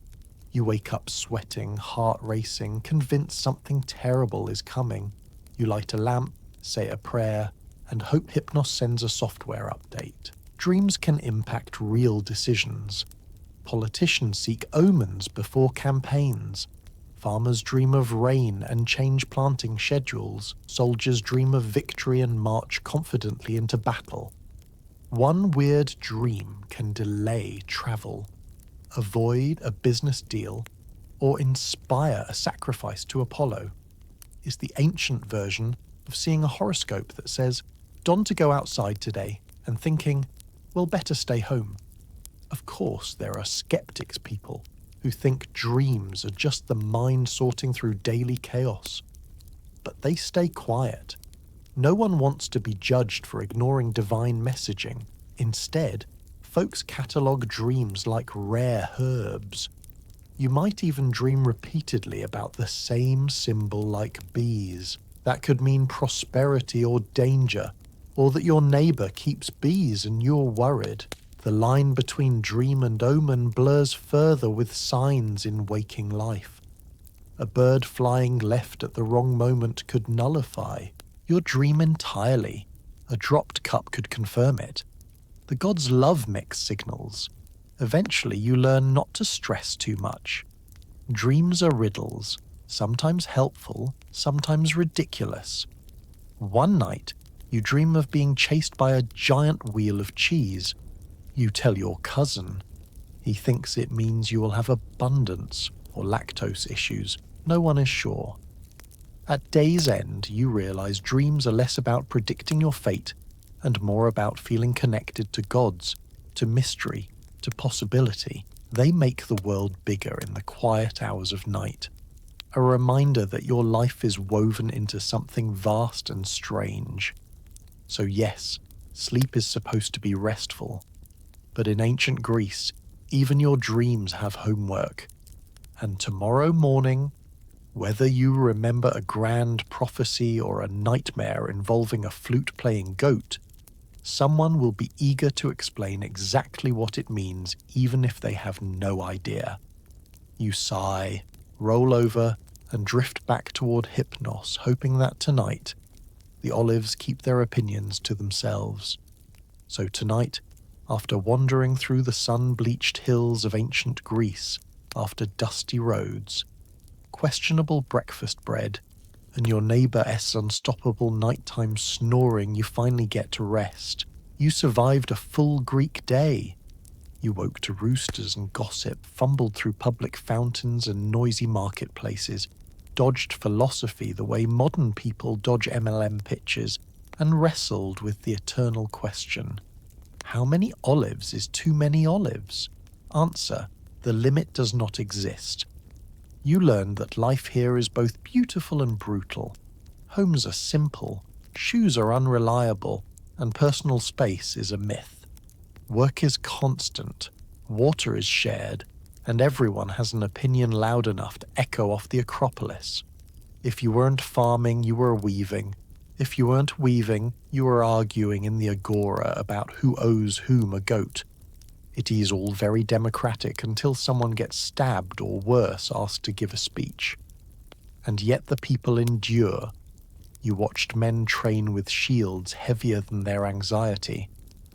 You wake up sweating, heart racing, convinced something terrible is coming. You light a lamp, say a prayer, and hope Hypnos sends a software update. Dreams can impact real decisions. Politicians seek omens before campaigns. Farmers dream of rain and change planting schedules. Soldiers dream of victory and march confidently into battle. One weird dream can delay travel, avoid a business deal, or inspire a sacrifice to Apollo. It's the ancient version of seeing a horoscope that says, "Don to go outside today," and thinking, "Well, better stay home." Of course, there are skeptics people who think dreams are just the mind sorting through daily chaos. But they stay quiet. No one wants to be judged for ignoring divine messaging. Instead, folks catalogue dreams like rare herbs. You might even dream repeatedly about the same symbol like bees. That could mean prosperity or danger, or that your neighbour keeps bees and you're worried. The line between dream and omen blurs further with signs in waking life. A bird flying left at the wrong moment could nullify your dream entirely. A dropped cup could confirm it. The gods love mixed signals. Eventually you learn not to stress too much. Dreams are riddles, sometimes helpful, sometimes ridiculous. One night, you dream of being chased by a giant wheel of cheese. You tell your cousin. He thinks it means you will have abundance or lactose issues. No one is sure. At day's end, you realize dreams are less about predicting your fate and more about feeling connected to gods, to mystery, to possibility. They make the world bigger in the quiet hours of night. A reminder that your life is woven into something vast and strange. So yes, sleep is supposed to be restful. But in ancient Greece, even your dreams have homework. And tomorrow morning, whether you remember a grand prophecy or a nightmare involving a flute-playing goat, someone will be eager to explain exactly what it means, even if they have no idea. You sigh, roll over, and drift back toward Hypnos, hoping that tonight, the olives keep their opinions to themselves. So tonight, after wandering through the sun-bleached hills of ancient Greece, after dusty roads, questionable breakfast bread, and your neighbour's unstoppable nighttime snoring, you finally get to rest. You survived a full Greek day. You woke to roosters and gossip, fumbled through public fountains and noisy marketplaces, dodged philosophy the way modern people dodge MLM pitches, and wrestled with the eternal question: how many olives is too many olives? Answer: the limit does not exist. You learned that life here is both beautiful and brutal. Homes are simple, shoes are unreliable, and personal space is a myth. Work is constant, water is shared, and everyone has an opinion loud enough to echo off the Acropolis. If you weren't farming, you were weaving. If you weren't weaving, you were arguing in the agora about who owes whom a goat. It is all very democratic until someone gets stabbed or worse asked to give a speech. And yet the people endure. You watched men train with shields heavier than their anxiety,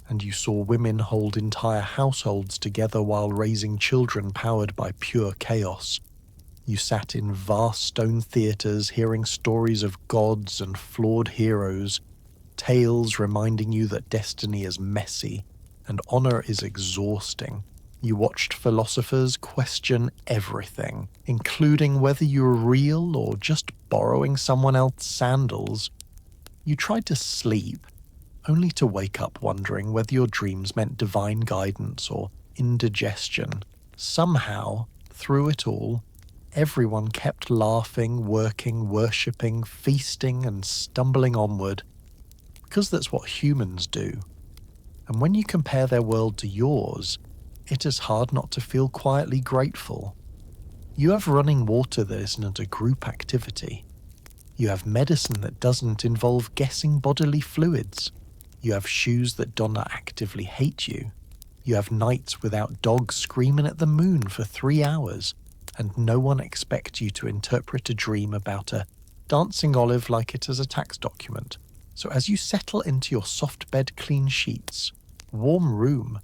and you saw women hold entire households together while raising children powered by pure chaos. You sat in vast stone theatres hearing stories of gods and flawed heroes, tales reminding you that destiny is messy and honor is exhausting. You watched philosophers question everything, including whether you were real or just borrowing someone else's sandals. You tried to sleep, only to wake up wondering whether your dreams meant divine guidance or indigestion. Somehow, through it all, everyone kept laughing, working, worshipping, feasting, and stumbling onward, because that's what humans do. And when you compare their world to yours, it is hard not to feel quietly grateful. You have running water that isn't a group activity. You have medicine that doesn't involve guessing bodily fluids. You have shoes that do not actively hate you. You have nights without dogs screaming at the moon for 3 hours. and no one expects you to interpret a dream about a dancing olive like it as a tax document. So as you settle into your soft bed, clean sheets, warm room,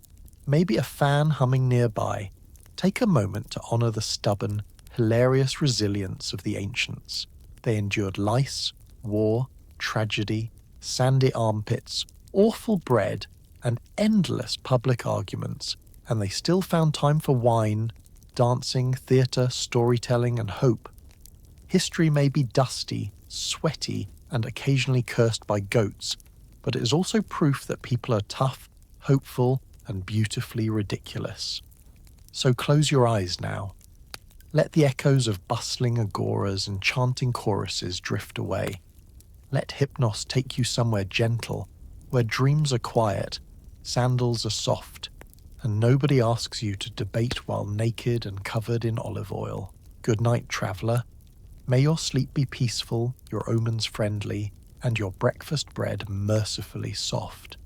maybe a fan humming nearby, take a moment to honour the stubborn, hilarious resilience of the ancients. They endured lice, war, tragedy, sandy armpits, awful bread, and endless public arguments, and they still found time for wine, dancing, theatre, storytelling, and hope. History may be dusty, sweaty, and occasionally cursed by goats, but it is also proof that people are tough, hopeful, and beautifully ridiculous. So close your eyes now. Let the echoes of bustling agoras and chanting choruses drift away. Let Hypnos take you somewhere gentle, where dreams are quiet, sandals are soft, and nobody asks you to debate while naked and covered in olive oil. Good night, traveller. May your sleep be peaceful, your omens friendly, and your breakfast bread mercifully soft.